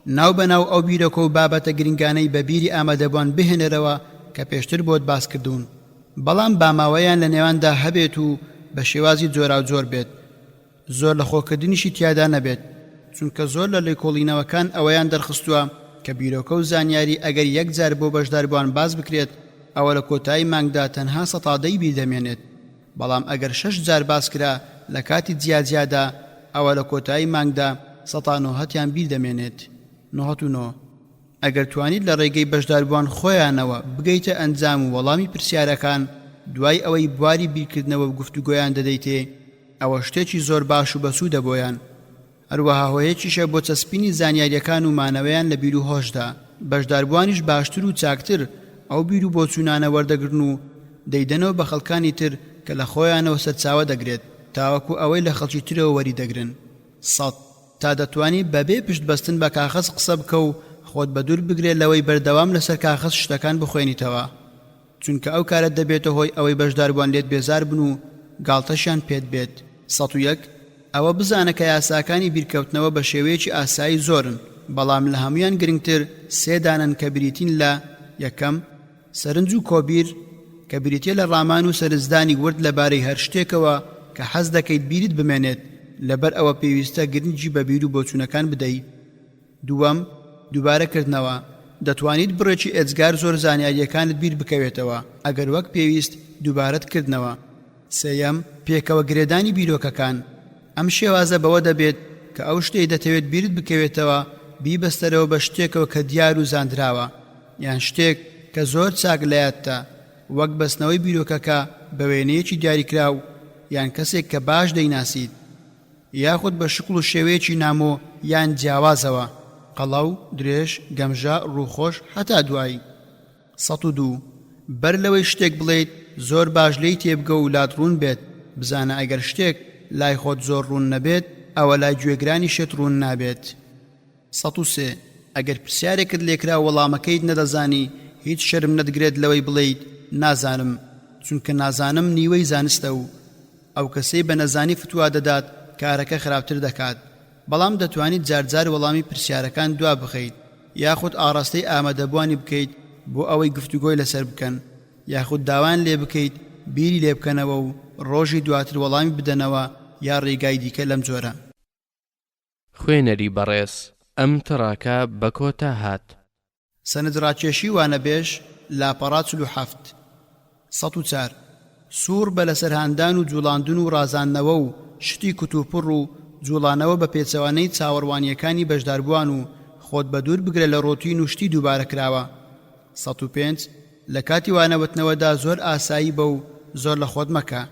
ناو بەناو ئەو بیرۆکە و بابەتە گرنگانەی بە بیری ئامادەبووان بهێنەرەوە کە پێشتر بۆت باس کردوون، بەڵام باماوەیان لە نێواندا هەبێت و بە شێوازی جۆرا و جۆر بێت. زۆر لە خۆکردنیشی تیادا نەبێت، چونکە زۆر لە لێکۆڵینەوەکان ئەوەیان دەرخستووە کە بیرۆکە و زانیاری ئەگەر یەک جار بۆ بەشداربووان باز بکرێت ئەوە لە کۆتایی مانگدا تەنها سەتادەی بیردەمێنێت، بەڵام ئەگەر 6 جار باز کرا لە کاتی جیاجیادا ئەوە لە کۆتایی مانگدا 190 بیردەمێنێت. 99 ئەگەر توانیت لە ڕێگەی بەشداربووان خۆیانەوە بگەیتە ئەنجام و وەڵامی پرسیارەکان دوای ئەوەی بواری بیرکردنەوە و گفتوگۆیان دەدەیتێ، ئەوە شتێکی زۆر باش و بەسوودە بۆیان. هەروەها هۆیەکیشە بۆ چەسپینی زانیاریەکان و مانەوەیان لە بیر و هۆشدا. بەشداربووانیش باشتر و چاکتر ئەو بیر و بۆچوونانە وەردەگرن و دەیدەنەوە بە خەڵکانی تر کە لە خۆیانەوە سەرچاوە دەگرێت تاوەکو ئەوەی لە خەڵکی ترەوە وەری دەگرن. 100 تا دەتوانی بەبێ پشت بەستن بە کاغەز قسە بکە و خۆت بە دوور بگرێت لەوەی بەردەوام لەسەر کاغەز شتەکان بخوێنیتەوە، چونکە ئەو کارت دەبێتە هۆی ئەوەی بەشداربووان لێت بێزار بن و گاڵتەشیان پێت بێت. 101 ئەوە بزانە کە یاساکانی بیرکەوتنەوە بە شێوەیەکی ئاسایی زۆرن، بەڵام لە هەمویان گرنگتر سێدانن کە بریتین لە: یەکەم سەرنج و کۆبیر کە بریتە لە ڕامان و سەرنجدانی ورد لەبارەی هەر شتێکەوە کە حەز دەکەیت بیرت بمێنێت، لەبەر ئەوە پێویستە گرنگی بە بیر و بۆچوونەکان بدەیت. دووەم دووبارەکردنەوە دەتوانیت بڕێکی ئێجگار زۆر زانیاریەکانت بیر بکەوێتەوە ئەگەر وەک پێویست دووبارەت کردنەوە. سێیەم پێکەوە گرێدانی بیرۆکەکان ئەم شێوازە بەوە دەبێت کە ئەو شتەی دەتەوێت بیرت بکەوێتەوە بیبەستەرەوە بە شتێکەوە کە دیار و زاندراوە، یان شتێک کە زۆر چاک لایەتە، وەک بەستنەوەی بیرۆکەکە بە وێنەیەکی دیاریکراو یان کەسێک کە باش دەیناسیت، یاخود بە شکل و شێوەیەکی نامۆ یان جیاوازەوە، قەڵەو، درێژ، گەمژە، ڕووخۆش هەتا دوایی. 102 بەر لەوەی شتێک بڵێیت زۆر باش لێی تێبگە و لات ڕوون بێت، بزانە ئەگەر شتێک لای خۆت زۆر ڕوون نەبێت ئەوە لای گوێگرانی شت ڕوون نابێت. 103 ئەگەر پرسیارێکت لێکرا وەڵامەکەیت نەدەزانی هیچ شەرم نەدەگرێت لەوەی بڵێیت نازانم، چونکە نازانم نیوەی زانستە و ئەو کەسەی بە نەزانی فتوا دەدات کارەکە خراپتر دەکات. بەڵام دەتوانیت جارجار وەڵامی پرسیارەکان دوا بخەیت، یاخود ئاڕاستەی ئامادەبوانی بکەیت بۆ ئەوەی گفتوگۆی لەسەر بکەن، یاخود داوان لێ بکەیت بیری لێ بکەنەوە و ڕۆژی دواتر وەڵامی بدەنەوە یا ڕێگای دیکە لەم جۆرە. خوێنەری بەڕێز ئەم تڕاکە بە کۆتا هات. سەنەدڕاکێشی وانەبێژ لاپەڕا 47 104 سوور بە لەسەرهاندان و جوڵاندن و ڕازاندنەوە و شتی کتوپڕ و جوڵانەوە بە پێچەوانەی چاوەڕوانیەکانی بەشداربووان و خۆت بە دوور بگرە لە ڕۆتین و شتی دووبارە کراوە. 105 لە کاتی وانەوتنەوەدا زۆر ئاسایی بە و زۆر لە خۆت مەکە،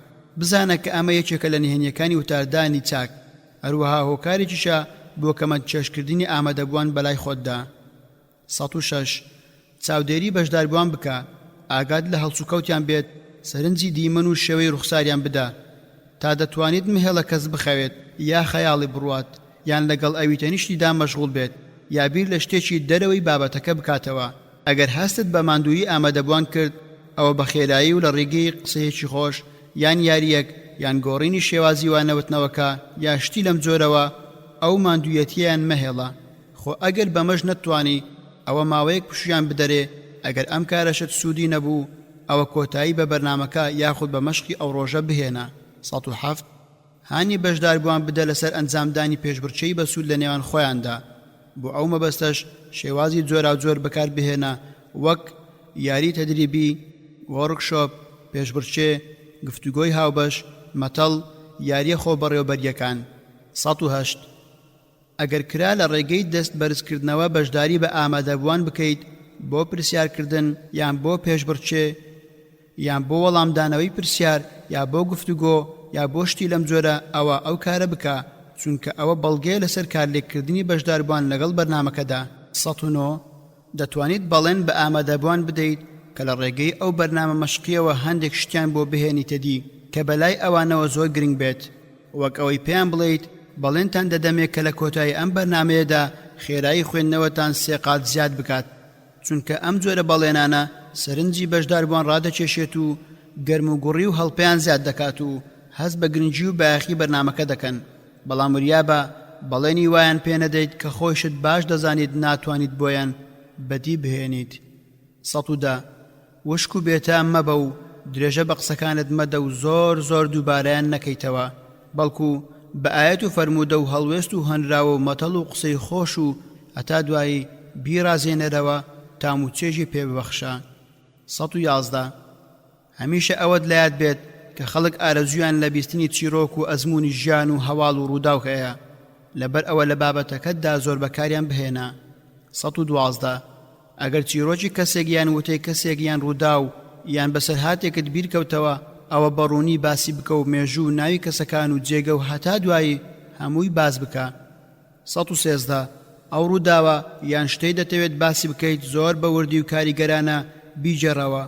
بزانە کە ئەمە یەکێکە لە نهێنیەکانی وتاردانی چاک، هەروەها هۆکارێکیشە بۆ کەمەند چێشکردنی ئامادەبووان بەلای خۆتدا. 106 چاودێری بەشداربووان بکە، ئاگاد لە هەڵسوکەوتیان بێت، سەرنجی دیمەن و شێوەی ڕوخساریان بدە تا دەتوانیت مهێڵە کەس بخەوێت یا خەیاڵی بڕوات یان لەگەڵ ئەوی تەنیشتیدا مەشغوڵ بێت یا بیر لە شتێکی دەرەوەی بابەتەکە بکاتەوە. ئەگەر هەستت بە ماندووی ئامادەبووان کرد ئەوە بە خێرایی و لە ڕێگەی قسەیەکی خۆش یان یاریەک یان گۆڕینی شێوازی وانەوتنەوەکە یا شتی لەم جۆرەوە ئەو ماندوویەتیان مەهێڵە. خۆ ئەگەر بەمەش نەتوانی ئەوە ماوەیەک پشویان بدەرێ، ئەگەر ئەم کارەشت سوودی نەبوو ئەوە کۆتایی بە بەرنامەکە یاخود بە مەشقی ئەو ڕۆژە بهێنە. 107 هانی بەشداربووان بدە لەسەر ئەنجامدانی پێشبڕکێی بەسوود لە نێوان خۆیاندا. بۆ ئەو مەبەستەش شێوازی جۆرا جۆر بەکار بهێنە، وەک یاری تەدریبی، وەرکشۆپ، پێشبڕکێ، گفتوگۆی هاوبەش، مەتەڵ، یاریە خۆبەڕێوەبەریەکان. 108 ئەگەر کرا لە ڕێگەی دەست بەرزکردنەوە بەشداری بە ئامادەبووان بکەیت بۆ پرسیارکردن یان بۆ پێشبڕکێ یان بۆ وەڵامدانەوەی پرسیار یا بۆ گفتوگۆ یا بۆ شتی لەم جۆرە، ئەوە ئەو کارە بکە، چونکە ئەوە بەڵگەیە لەسەر کارلێککردنی بەشداربووان لەگەڵ بەرنامەکەدا. 109 دەتوانیت بەڵێن بە ئامادەبووان بدەیت کە لە ڕێگەی ئەو بەرنامە مەشقیەوە هەندێک شتیان بۆ بهێنیتە دی کە بەلای ئەوانەوە زۆر گرنگ بێت، وەک ئەوەی پێیان بڵێیت بەڵێنتان دەدەمێت کە لە کۆتایی ئەم بەرنامەیەدا خێرایی خوێندنەوەتان 3 قات زیاد بکات، چونکە ئەم جۆرە بەڵێنانە سەرنجی بەشداربووان ڕادەکێشێت و گەرم و گوڕی و هەڵپەیان زیاد دەکات و هەست بە گرنگی و بایەخی بەرنامەکە دەکەن. بەڵام وریابە بەڵێنی وایان پێ نەدەیت کە خۆشت باش دەزانیت ناتوانیت بۆیان بەدی بهێنیت. 110 وشک و بێتام مەبە و درێژە بە قسەکانت مەدە و زۆر زۆر دووبارەیان نەکەیتەوە، بەڵکو بە ئاەت و فەرموودە و هەڵوێست و هەنراوە و مەتەڵ و قسەی خۆش و هەتا دوایی بیرازێنەرەوە تام و چێژی پێ ببەخشە. 111 هەمیشە ئەوەت لایەت بێت کە خەڵک ئارەزویان لە بیستنی چیرۆک و ئەزمموی ژیان و هەواڵ و ڕووداو هەیە، لەبەر ئەوە لە بابەتەکەتدا زۆر بەکاریان بهێنە. 112 ئەگەر چیرۆکی کەسێک یان وتەی کەسێک یان ڕووداو یان بەسەرهاتێکت بیرکەوتەوە ئەوە بەڕوونی باسی بکە و مێژوو و ناوی کەسەکان و جێگە و هەتا دوایی هەمووی باز بکە. 113 ئەو ڕووداوە یان شتەی دەتەوێت باسی بکەیت زۆر بە وردی و کاریگەرانە بیجێڕەوە،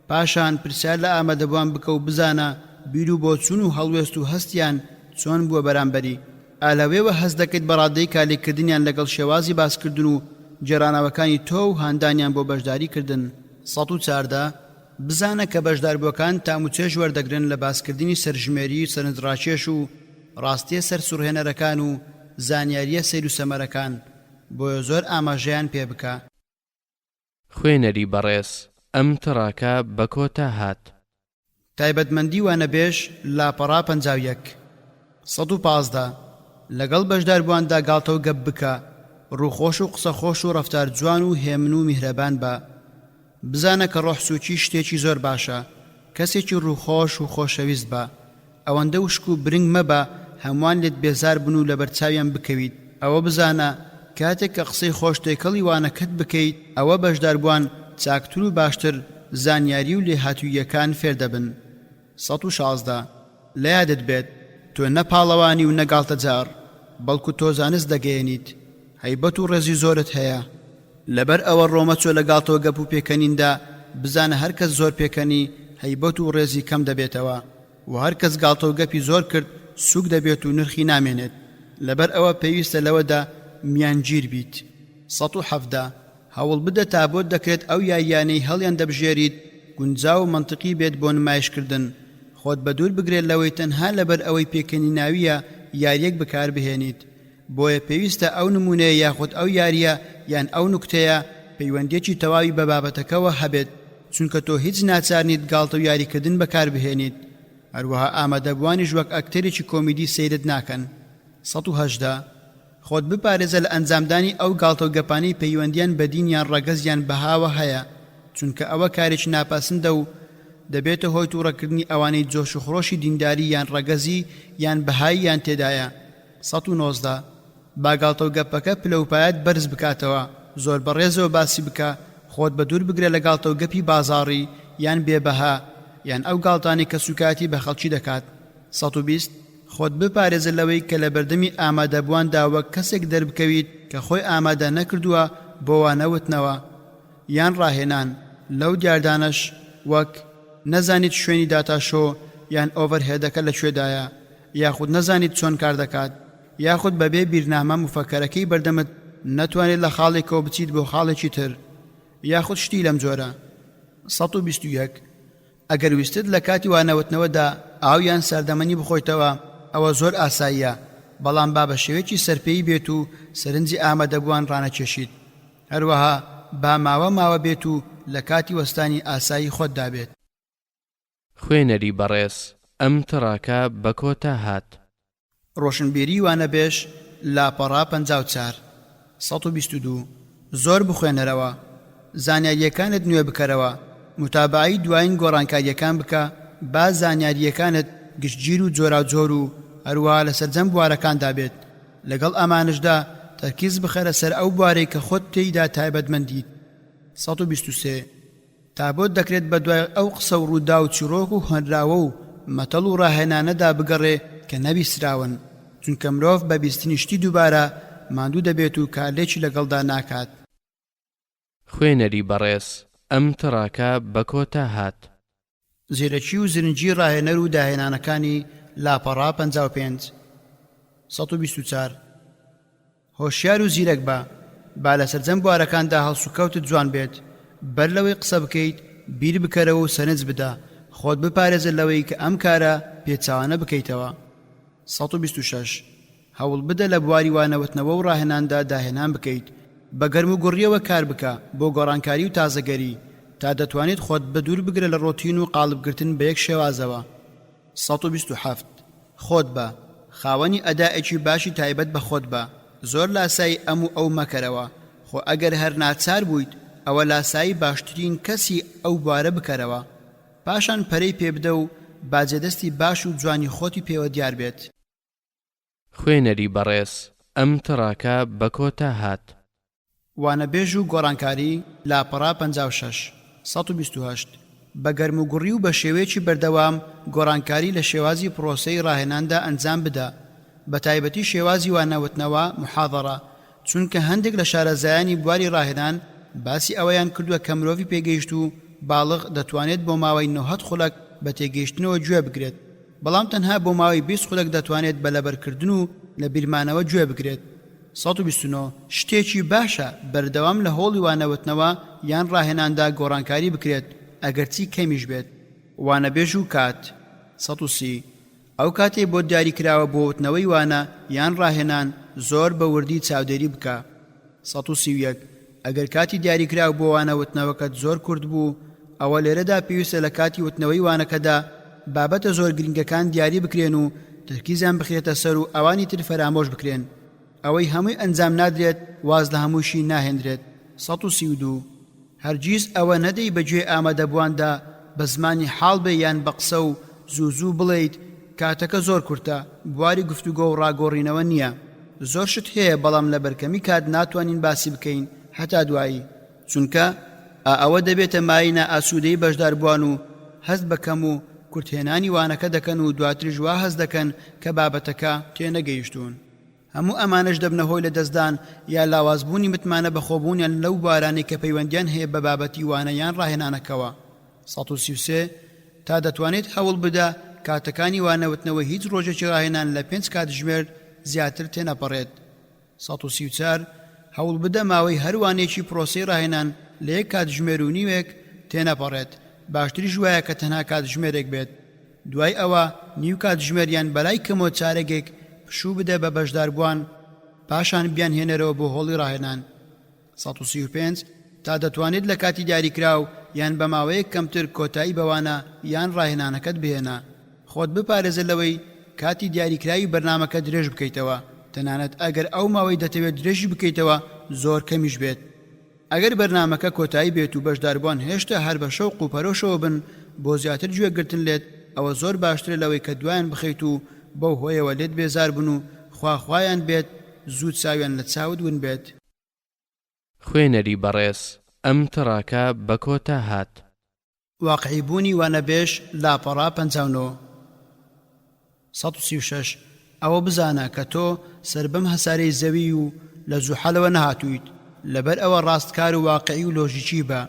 پاشان پرسیار لە ئامادەبووان بکە و بزانە بیر و بۆچوون و هەڵوێست و هەستیان چۆن بووە بەرامبەری، ئالەوێوە هەست دەکەیت بەڕادەی کارلێککردنیان لەگەڵ شێوازی باسکردن و جێرانەوەکانی تۆ و هاندانیان بۆ بەشداری کردن. 114 بزانە کە بەشداربووەکان تام و چێژ وەردەگرن لە باسکردنی سەرژمێری سەرنجڕاکێش و ڕاستیە سەر سوڕهێنەرەکان و زانیاریە سەیر و سەمەرەکان، بۆیە زۆر ئاماژەیان پێ بکە. خوێنەری بەڕێز ئەم تڕاکە بە کۆتا هات. تایبەتمەندی وانەبێژ لاپەڕا 51 115 لەگەڵ بەشداربوواندا گاڵتە و گەب بکە، ڕووخۆش و قسە خۆش و ڕەفتار جوان و هێمن و میهرەبان بە. بزانە کە ڕۆح سووکی شتێکی زۆر باشە، کەسێکی ڕووخۆش و خۆشەویست بە، ئەوەندە وشک و برنگ مەبە هەمووان لێت بێزار بن و لە بەرچاویان بکەویت ئەوە بزانە کاتێک کە قسەی خۆش تێکەڵی وانەکەت بکەیت ئەوە بەشداربووان چاکتر و باشتر زانیاری و لێهاتوویەکان فێر دەبن 116 لە یادت بێت تۆ نە پاڵەوانی و نەگاڵتە جار بەڵکو تۆ زانست دەگەیەنیت هەیبەت و ڕێزی زۆرت هەیە لەبەر ئەوە ڕۆمە چۆ لەگاڵتەوە گەپ و پێکەنیندا بزانە هەر کەس زۆر پێکەنی هەیبەت و ڕێزی کەم دەبێتەوە و هەر کەس گاڵتەوە گەپی زۆر کرد سوک دەبێت و نرخی نامێنێت لەبەر ئەوە پێویستە لەوەدا میانگیر بیت 117 هەوڵ بدە تا بۆت دەکرێت ئەو یاریانەی هەڵیان دەبژێریت گونجاو و منطقی بێت بۆ نمایشکردن خۆت بە دوور بگرێت لەوەی تەنها لەبەر ئەوەی پێکەنی ناویە یاریەک بەکار بهێنیت بۆیە پێویستە ئەو نمونەیە یاخود ئەو یاریە یان ئەو نوکتەیە پەیوەندێکی تەواوی بە بابەتەکەوە هەبێت چونکە تۆ هیچ ناچارنیت گاڵتە و یاریکردن بەکار بهێنیت هەروەها ئامادەبوانیش وەک ئەکتەرێکی کۆمیدی سەیرت ناکەن 118 خۆت بپارێزە لە ئەنجامدانی ئەو گاڵتە و گەپانەی پەیوەندیان بە دین یان ڕەگەز یان بەهاوە هەیە چونکە ئەوە کارێکی ناپاسندە و دەبێتە هۆی تووڕەکردنی ئەوانەی جۆش و خڕۆشی دینداری یان ڕەگەزی یان بەهایی یان تێدایە 119 باگاڵتە و گەپەکە پلەپایەت بەرز بکاتەوە زۆر بەڕێزەوە باسی بکە خۆت بە دوور بگرێت لە گاڵتە و گەپی بازاڕی یان بێبەها یان ئەو گاڵتانی کە سوکاتی بە خەڵکی دەکات 120 خۆت بپارێزە لەوەی کە لە بەردەمی ئامادەبواندا وەک کەسێک دەربکەویت کە خۆی ئامادە نەکردووە بۆ وانەوتنەوە یان ڕاهێنان لەو دیاردانەش وەک نەزانیت شوێنی داتاشۆ یان ئۆڤەرهێدەکە لەکوێدایە یاخود نەزانیت چۆن کار دەکات یاخود بەبێ بیرنامە مفەکەرەکەی بەردەمت نەتوانێت لە خاڵێکەوە بچیت بۆ خاڵێکی تر یاخود شتی لەم جۆرە 121 ئەگەر ویستت لە کاتی وانەوتنەوەدا ئاویان سەردەمەنی بخۆیتەوە ئەوە زۆر ئاساییە بەڵام با بە شێوەیەکی سەرپێی بێت و سەرنجی ئامادەبووان ڕانەکێشیت هەروەها با ماوە بێت و لە کاتی وەستانی ئاسایی خۆتدا بێت خوێنەری بەڕێز ئەم تڕاکە بە کۆتا هات ڕۆشنبیری وانەبێش لاپەڕا 54 122 زۆر بخوێنەرەوە زانیاریەکانت نوێ بکەرەوە متابعی دوایین گۆڕانکاریەکان بکە با زانیاریەکانت گشتگیر و جۆراوجۆر و هەروەها لە سەرجەم بوارەکاندا بێت لەگەڵ ئەمانشدا تەرکیز بخەرە سەر ئەو بوارەی کە خۆت تێیدا تایبەتمەندیت 123 تا بۆت دەکرێت بە دوای ئەو قسە و ڕوودا و چیرۆک و هەنراوە و مەتەڵ و ڕاهێنانەدا بگەڕێ کە نەبیستراون چونکە مرۆڤ بە بیستنی شتی دووبارە ماندوو دەبێت و کارلێکی لەگەڵدا ناکات خوێنەری بەڕێز ئەم تڕاکە بە کۆتا هات زیرەکی و زرنجی ڕاهێنەر و داهێنانەکانی لاپەڕا 55 124 هۆشیار و زیرەک با لە سەرجەم بوارەکاندا هەڵسوکەوتت جوان بێت بەر لەوەی قسە بکەیت بیر بکەرەوە و سەرنج بدە خۆت بپارێزە لەوەی کە ئەم کارە پێچاوانە بکەیتەوە 126 هەوڵ بدە لە بواری وانەوتنەوە و ڕاهێناندا داهێنان بکەیت بە گەرم و گوڕیەوە کار بکە بۆ گۆڕانکاری و تازەگەری تا دەتوانێت خۆت بە دوور بگرە لە ڕۆتین و قاڵبگرتن بە یەک شێوازەوە 127 خۆت بە خاوەنی ئەدائێکی باشی تایبەت بە خۆت بە زۆر لاسایی ئەم و ئەو مەکەرەوە خۆ ئەگەر هەر ناچار بوویت ئەوە لاسایی باشترین کەسی ئەو بوارە بکەرەوە پاشان پەرەی پێ بدە و باجێدەستی باش و جوانی خۆتی پێوە دیار بێت خوێنەری بەڕێز ئەم تڕاکە بە کۆتا هات وانەبێژ و گۆڕانکاری لاپەڕا 56 128 بە گەرم و گوڕی و بە شێوەیەکی بەردەوام گۆڕانکاری لە شێوازی پرۆسەی ڕاهێناندا ئەنجام بدە بە تایبەتی شێوازی وانەوتنەوە محاضەڕە چونکە هەندێک لە شارەزایانی بواری ڕاهێنان باسی ئەوەیان کردووە کە مرۆڤی پێگەیشت و باڵغ دەتوانێت بۆ ماوەی 90 خولەک بە تێگەیشتنەوە گوێ بگرێت بەڵام تەنها بۆ ماوەی 20 خولەک دەتوانێت بە لەبەرکردن و لە بیرمانەوە گوێ بگرێت 129 شتێکی باشە بەردەوام لە هۆڵی وانەوتنەوە یان ڕاهێناندا گۆڕانکاری بکرێت ئەگەرچی کەمیش بێت وانەبێژ و کات 130 ئەو کاتێ بۆ دیاریکراوە بۆ وتنەوەی وانە یان ڕاهێنان زۆر بە وردی چاودێری بکە 131 ئەگەر کاتی دیاریکراو بۆ وانەوتنەوەکەت زۆر کورت بوو ئەوە لێرەدا پێویستە لە کاتی وتنەوەی وانەکەدا بابەتە زۆر گرنگەکان دیاری بکرێن و ترکیزیان بخرێتە سەر و ئەوانی تر فەرامۆش بکرێن ئەوەی هەمووی ئەنجام نادرێت واز لە هەمووشی ناهێنرێت 132 هەرگیز ئەوە نەدەی بەگوێ ئامادەبواندا بە زمانی حاڵ بێ یان بە قسە و زوو بڵێیت کاتەکە زۆر کورتە بواری گفتوگۆ و ڕاگۆڕینەوە نییە زۆر شت هەیە بەڵام لە بەرکەمی کات ناتوانین باسی بکەین هەتا دوایی چونکە ئەوە دەبێتە ماینە ئاسوودەی بەشداربووان و هەست بەکەم و کورتهێنانی وانەکە دەکەن و دواتریش وا هەست دەکەن کە بابەتەکە تێنەگەیشتوون هەموو ئەمانەش دەبنە هۆی لە دەستدان یا لاوازبوونی متمانە بەخۆبوونیان لەو بارانەی کە پەیوەندیان هەیە بە بابەتی وانەیان ڕاهێنانەکەوە 133 تا دەتوانێت هەوڵ بدە کاتەکانی وانەوتنەوە هیچ ڕۆژێکی ڕاهێنان لە 5 کاتژمێر زیاتر تێنەپەڕێت 134 هەوڵ بدە ماوەی هەروانێکی پرۆسەی ڕاهێنان لە 1 کاتژمێر و نیوێک تێنەپەڕێت باشتریش وایە کە تەنها کاتژمێرێک بێت دوای ئەوە نیو کاتژمێریان بەلای کەمەوە چارەگێک پشوو بدە بە بەشداربووان پاشان بیان هێنەرەوە بۆ هۆڵی ڕاهێنان 135 تا دەتوانێت لە کاتی دیاریکراو یان بە ماوەیەک کەمتر کۆتایی بەوانە یان ڕاهێنانەکەت بهێنا خۆت بپارێزە لەوەی کاتی دیاریکراوی بەرنامەکە درێژ بکەیتەوە تەنانەت ئەگەر ئەو ماوەی دەتەوێت درێژی بکەیتەوە زۆر کەمیش بێت ئەگەر بەرنامەکە کۆتایی بێت و بەشداربووان هێشتا هەر بە شەوق و پەرۆشەوە بن بۆ زیاتر گوێگرتن لێت ئەوە زۆر باشترە لەوەی کە دوایان بخەیت و بەو هۆیەوە لێت بێزار بن و خواخوایان بێت زوو چاویان لە چاوت ون بێت خوێنەری بەڕێز ئەم تڕاکە بە کۆتا هات واقعی بوونی وانەبێژ لاپەڕا 59 136 ئەوە بزانە کە تۆ سەربەم هەسارەی زەوی و لە زوحەلەوە نەهاتوویت لەبەر ئەوە ڕاستکار و واقعی و لۆژیکی بە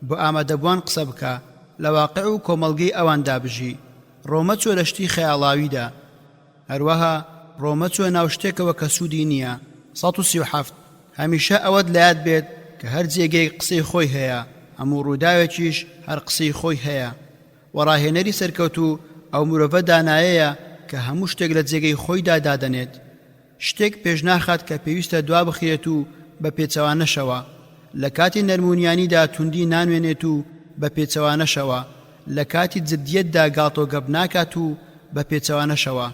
بۆ ئامادەبووان قسە بکە لە واقع و کۆمەڵگەی ئەوان دابژی ڕۆمە چۆ لە شتی خەیاڵاویدا هەروەها ڕۆمە چۆ ناو شتێکەوە کە سوودی نییە 137 هەمیشە ئەوەت لایەت بێت کە هەر جێگەی قسەی خۆی هەیە هەموو ڕووداوێکیش هەر قسەی خۆی هەیە وەڕاهێنەری سەرکەوتوو ئەو مرۆڤە دانایەیە کە هەموو شتێک لە جێگەی خۆیدا دادەنێت شتێک پێش ناخات کە پێویستە دوا بخرێت و بە پێچەوانەشەوە لە کاتی نەرمونیانیدا توندی نانوێنێت و بە پێچەوانەشەوە لە کاتی جدیەتدا گاڵتۆگەب ناکات و بە پێچەوانەشەوە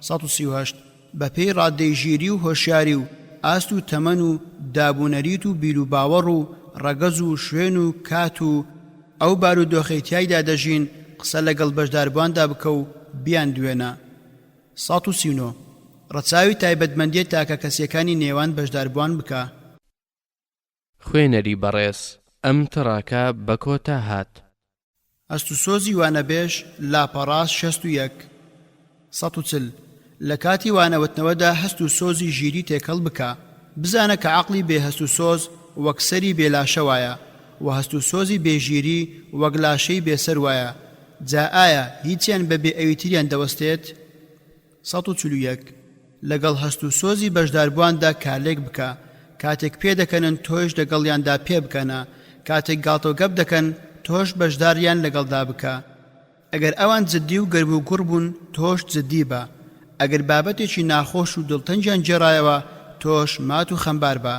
138 بە پێی ڕادەیژیری و هۆشیاری و ئاست و تەمەن و دابوونەریت و بیر و باوەڕ و ڕەگەز و شوێن و کات و ئەو بارودۆخەیتیایدا دەژین قسە لەگەڵ بەشداربواندا بکە و بیان دوێنە 139 ڕەچاوی تایبەتمەندیە تاکە کەسیەکانی نێوان بەشداربوان بکە خوێنەری بەڕێز ئەم تڕاکە بە کۆتا هات ئەست و سۆزی وانەبێژ لاپەڕاست 61 140 لە کاتی وانەوتنەوەدا هەست و سۆزی ژیری تێکەڵ بکە بزانە کە عەقڵی بێ هەست و سۆز وەک سەری بێلاشە وایە و هەست و سۆزی بێژیری وەک لاشەی بێسەر وایە جا ئایا هیچیان بەبێ ئەویتریان دەوەستێت 141 لەگەڵ هەست و سۆزی بەشداربواندا کارلێک بکە کاتێک پێ دەکەنن تۆش لەگەڵیاندا پێ بکەنە کاتێک گاڵتۆگەب دەکەن تۆش بەشداریان لەگەڵدا بکە ئەگەر ئەوان جددی و گەرم و گوڕ بوون تۆش جددی بە ئەگەر بابەتێکی ناخۆش و دڵتەنجیان جێڕایەوە تۆش مات و خەمبار بە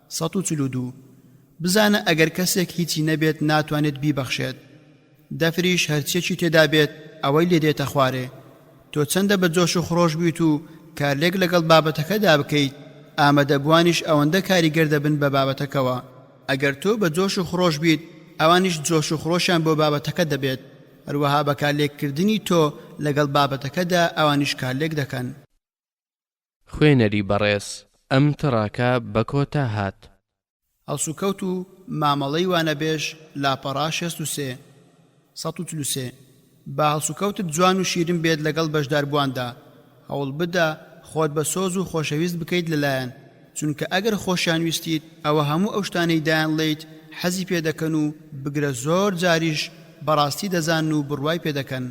142 بزانە ئەگەر کەسێک هیچی نەبێت ناتوانێت بیبەخشێت دەفریش هەرچێکی تێدا بێت ئەوەی لێ دێتە خوارێ تۆ چەندە بە جۆش و خڕۆش بیت و کارلێک لەگەڵ بابەتەکەدا بکەیت ئامادەبوانیش ئەوەندە کاریگەر دەبن بە بابەتەکەوە ئەگەر تۆ بە جۆش و خڕۆش بیت ئەوانیش جۆش و خڕۆشیان بۆ بابەتەکە دەبێت هەروەها بە کارلێککردنی تۆ لەگەڵ بابەتەکەدا ئەوانیش کارلێک دەکەن خوێنەری بەڕێز ئەم تڕاکە بە کۆتا هات هەڵسوکەوت و مامەڵەی وانەبێژ لاپەڕا 63 143 با هەڵسوکەوتت جوان و شیرین بێت لەگەڵ بەشداربواندا هەوڵ بدە خۆت بە سۆز و خۆشەویست بکەیت لەلایەن چونکە ئەگەر خۆشیان ویستیت ئەوە هەموو ئەو شتانەی دایان لێیت حەزی پێ دەکەن و بگرە زۆر جاریش بەڕاستی دەزان و بڕوای پێ دەکەن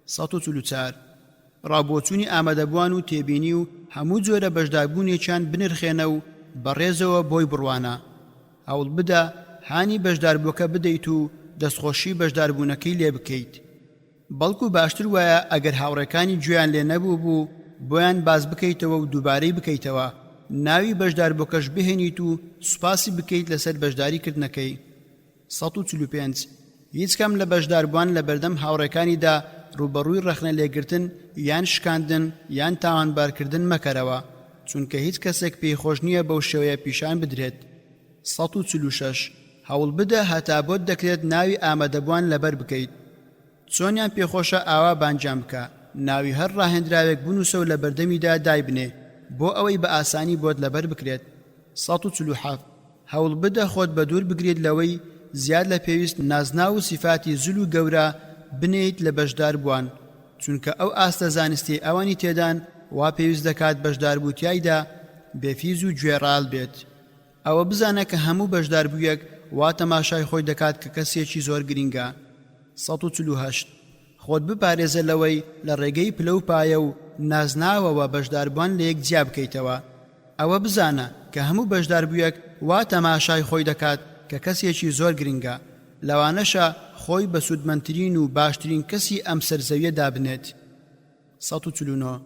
144 ڕابۆچوونی ئامادەبوان و تێبینی و هەموو جۆرە بەشداربوونێکیان بنرخێنە و بەڕێزەوە بۆی بڕوانە هەوڵ بدە هانی بەشداربووەکە بدەیت و دەستخۆشی بەشداربوونەکەی لێ بکەیت بەڵکو باشتر وایە ئەگەر هاوڕێکانی گوێیان لێ نەبوو بوو بۆیان باز بکەیتەوە و دووبارەی بکەیتەوە ناوی بەشداربووەکەش بهێنیت و سوپاسی بکەیت لەسەر بەشداریکردنەکەی 145 هیچ کەم لە بەشداربووان لە بەردەم هاوڕێکانیدا ڕوبەڕووی ڕەخنە لێگرتن یان شکاندن یان تاوانبارکردن مەکەرەوە چونکە هیچ کەسێک پێی خۆش نییە بەو شێوەیە پیشان بدرێت 146 هەوڵ بدە هەتا بۆت دەکرێت ناوی ئامادەبوان لەبەر بکەیت چۆنیان پێخۆشە ئاوا بانجام بکە ناوی هەر ڕاهێنراوێک بنووسە و لە بەردەمیدا دای بنێ بۆ ئەوەی بە ئاسانی بۆت لەبەر بکرێت. 147 هەوڵ بدە خۆت بە دوور بگرێت لەوەی زیاد لە پێویست نازنا و سیفاتی زول و گەورە بنیت لە بەشدار بووان، چونکە ئەو ئاستە زانستی ئەوانی تێدان وا پێویست دەکات بەشدار بووتیایدا بێفیز و گوێڕال بێت. ئەوە بزانە کە هەموو بەشدار بوویەک وا تەماشای خۆی دەکات کە کەسێکی زۆر گرینگە. 148 خۆت بپارێزە لەوەی لە ڕێگەی پلە و پایە و نازناوەوە بەشداربووان لە یەک جیا بکەیتەوە. ئەوە بزانە کە هەموو بەشدار بوویەک وا تەماشای خۆی دەکات کە کەسێکی زۆر گرینگە، لەوانەشە خۆی بە سودمەندترین و باشترین کەسی ئەم سەرزەویەدا بنێت. 149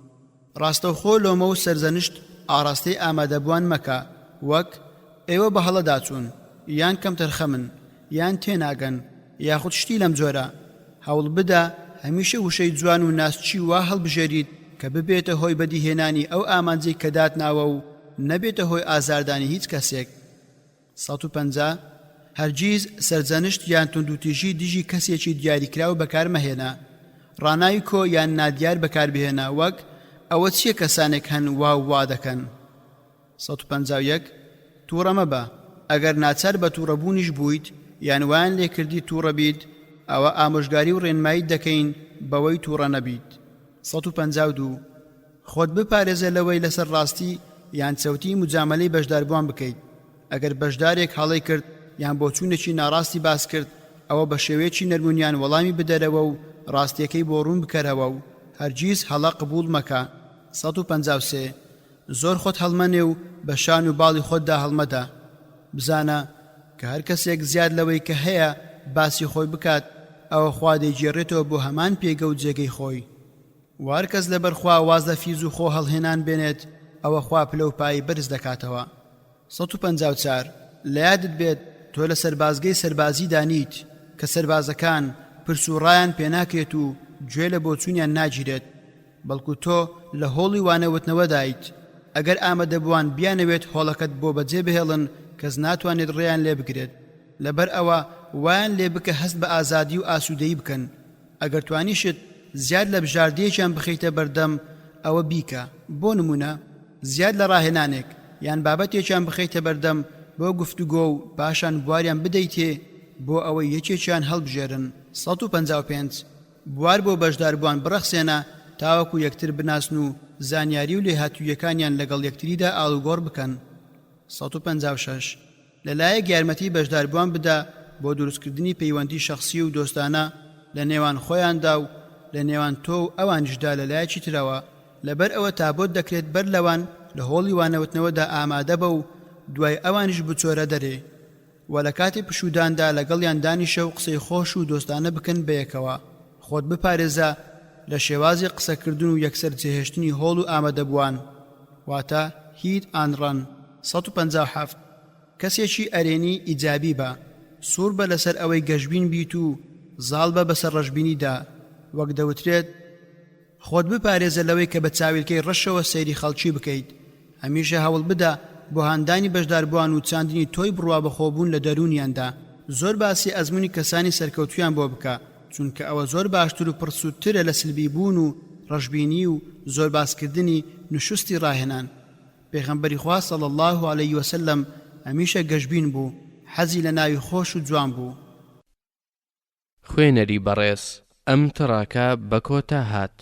ڕاستەوخۆ لۆمە و سەرزەنشت ئاراستەی ئامادەبووان مەکە، وەک ئێوە بە هەڵەداچوون یان کەم تەرخەمن یان تێناگەن یاخود شتی لەم جۆرە. هەوڵ بدە هەمیشە وشەی جوان و ناسچی وا هەڵبژێریت کە ببێتە هۆی بەدیهێنانی ئەو ئامانجەی کە داتناوە و نەبێتە هۆی ئازاردانی هیچ کەسێک. 150 هەرگیز سەرجەنشت یان توندوتیژی دژی کەسێکی دیاریکراو بەکار مەهێنا، ڕاناوی کۆ یان نادیار بەکاربهێنا، وەک ئەوە چیە کەسانێک هەن وا دەکەن. 151 تووڕە مەبە، ئەگەر ناچار بە تووڕەبوونیش بوویت یان وایان لێ کردی تووڕە بیت، ئەوە ئامۆژگاری و ڕێنمایی دەکەین بەوەی تووڕە نەبیت. 152 خۆت بپارێزە لەوەی لەسەر ڕاستی یان چەوتی مجامەلەی بەشداربووان بکەیت. ئەگەر بەشدارێک هەڵەی کرد یان بۆ چوونێکی ناڕاستی باس کرد، ئەوە بە شێوەیەکی نەرمونیان وەڵامی بدەرەوە و ڕاستیەکەی بۆ ڕوون بکەرەوە و هەرگیز هەڵە قبول مەکە. 153 زۆر خۆت هەڵمەنێ و بە شان و باڵی خۆتدا هەڵمەدا. بزانە کە هەر کەسێک زیاد لەوەی کە هەیە باسی خۆی بکات، ئەوە خوا دەیگێڕێتەوە بۆ هەمان پێگە و جێگەی خۆی. وار کەس لەبەر خوا واز لە فیز و خۆ هەڵهێنان بێنێت، ئەوە خوا پلە و پایی بەرز دەکاتەوە. 154 لە یادت بێت تۆ لە سەربازگەی سەربازی دانیت کە سەربازەکان پرس و ڕایان پێناکرێت و گوێ لە بۆچوونیان ناگیرێت، بەڵکو تۆ لە هۆڵی وانەوتنەوە دایت. ئەگەر ئامادەبووان بیانەوێت هۆڵەکەت بۆ بەجێ بهێڵن، کەس ناتوانێت ڕێیان لێ بگرێت. لەبەر ئەوە وایان لێ بکە هەست بە ئازادی و ئاسوودەیی بکەن. ئەگەر توانیشت زیاد لە بژاردەیەکیان بخەیتە بەردەم، ئەوە بیکە. بۆ نمونە زیاد لە ڕاهێنانێک یان بابەتێکیان بخەیتە بەردەم بۆ گفتوگۆ و پاشان بواریان بدەیتێ بۆ ئەوەی یەکێکیان هەڵبژێرن. 155 بوار بۆ بەشداربووان بڕەخسێنە تاوەکو یەکتر بناسن و زانیاری و لێهاتوویەکانیان لەگەڵ یەکتریدا ئاڵوگۆڕ بکەن. 156 لەلایەک یارمەتی بەشداربووان بدە بۆ دروستکردنی پەیوەندی شەخسی و دۆستانە لە نێوان خۆیاندا و لە نێوان تۆ و ئەوانیشدا لەلایەکی ترەوە. لەبەر ئەوە تابۆت دەکرێت بەر لەوان لە هۆڵی وانەوتنەوەدا ئامادە بە و دوای ئەوانیش بچۆرە دەرێ و لە کاتی پشوداندا لەگەڵیان دانیشە و قسەی خۆش و دۆستانە بکەن بەیەکەوە. خۆت بپارێزە لە شێوازی قسەکردن و یەکسەر جێهێشتنی هۆڵ و ئامادەبووان، واتە هیت ئانڕەن. 157 کەسێکی ئەرێنی ئیجابی بە، سوور بە لەسەر ئەوەی گەشبین بیت و زاڵ بە بەسەر ڕەشبینیدا، وەک دەوترێت خۆت بپارێزە لەوەی کە بە چاویلکەی ڕەشەوە سەیری خەڵکی بکەیت. هەمیشە هەوڵ بدە بۆ هاندانی بەشداربووان و چاندنی تۆی بڕوا بەخۆبوون لە دەرونیاندا. زۆر باسی ئەزموونی کەسانی سەرکەوتویان بۆ بکە، چونکە ئەوە زۆر باشتر و پرسوودترە لە سلبی بوون و ڕەشبینی و زۆر باسکردنی نشستی ڕاهێنان. پێغەمبەری خوا صلی الله علیه وسلم هەمیشە گەشبین بوو، حەزی لە ناوی خۆش و جوان بوو. خوێنەری بەڕێز ئەم تڕاکە بە کۆتا هات.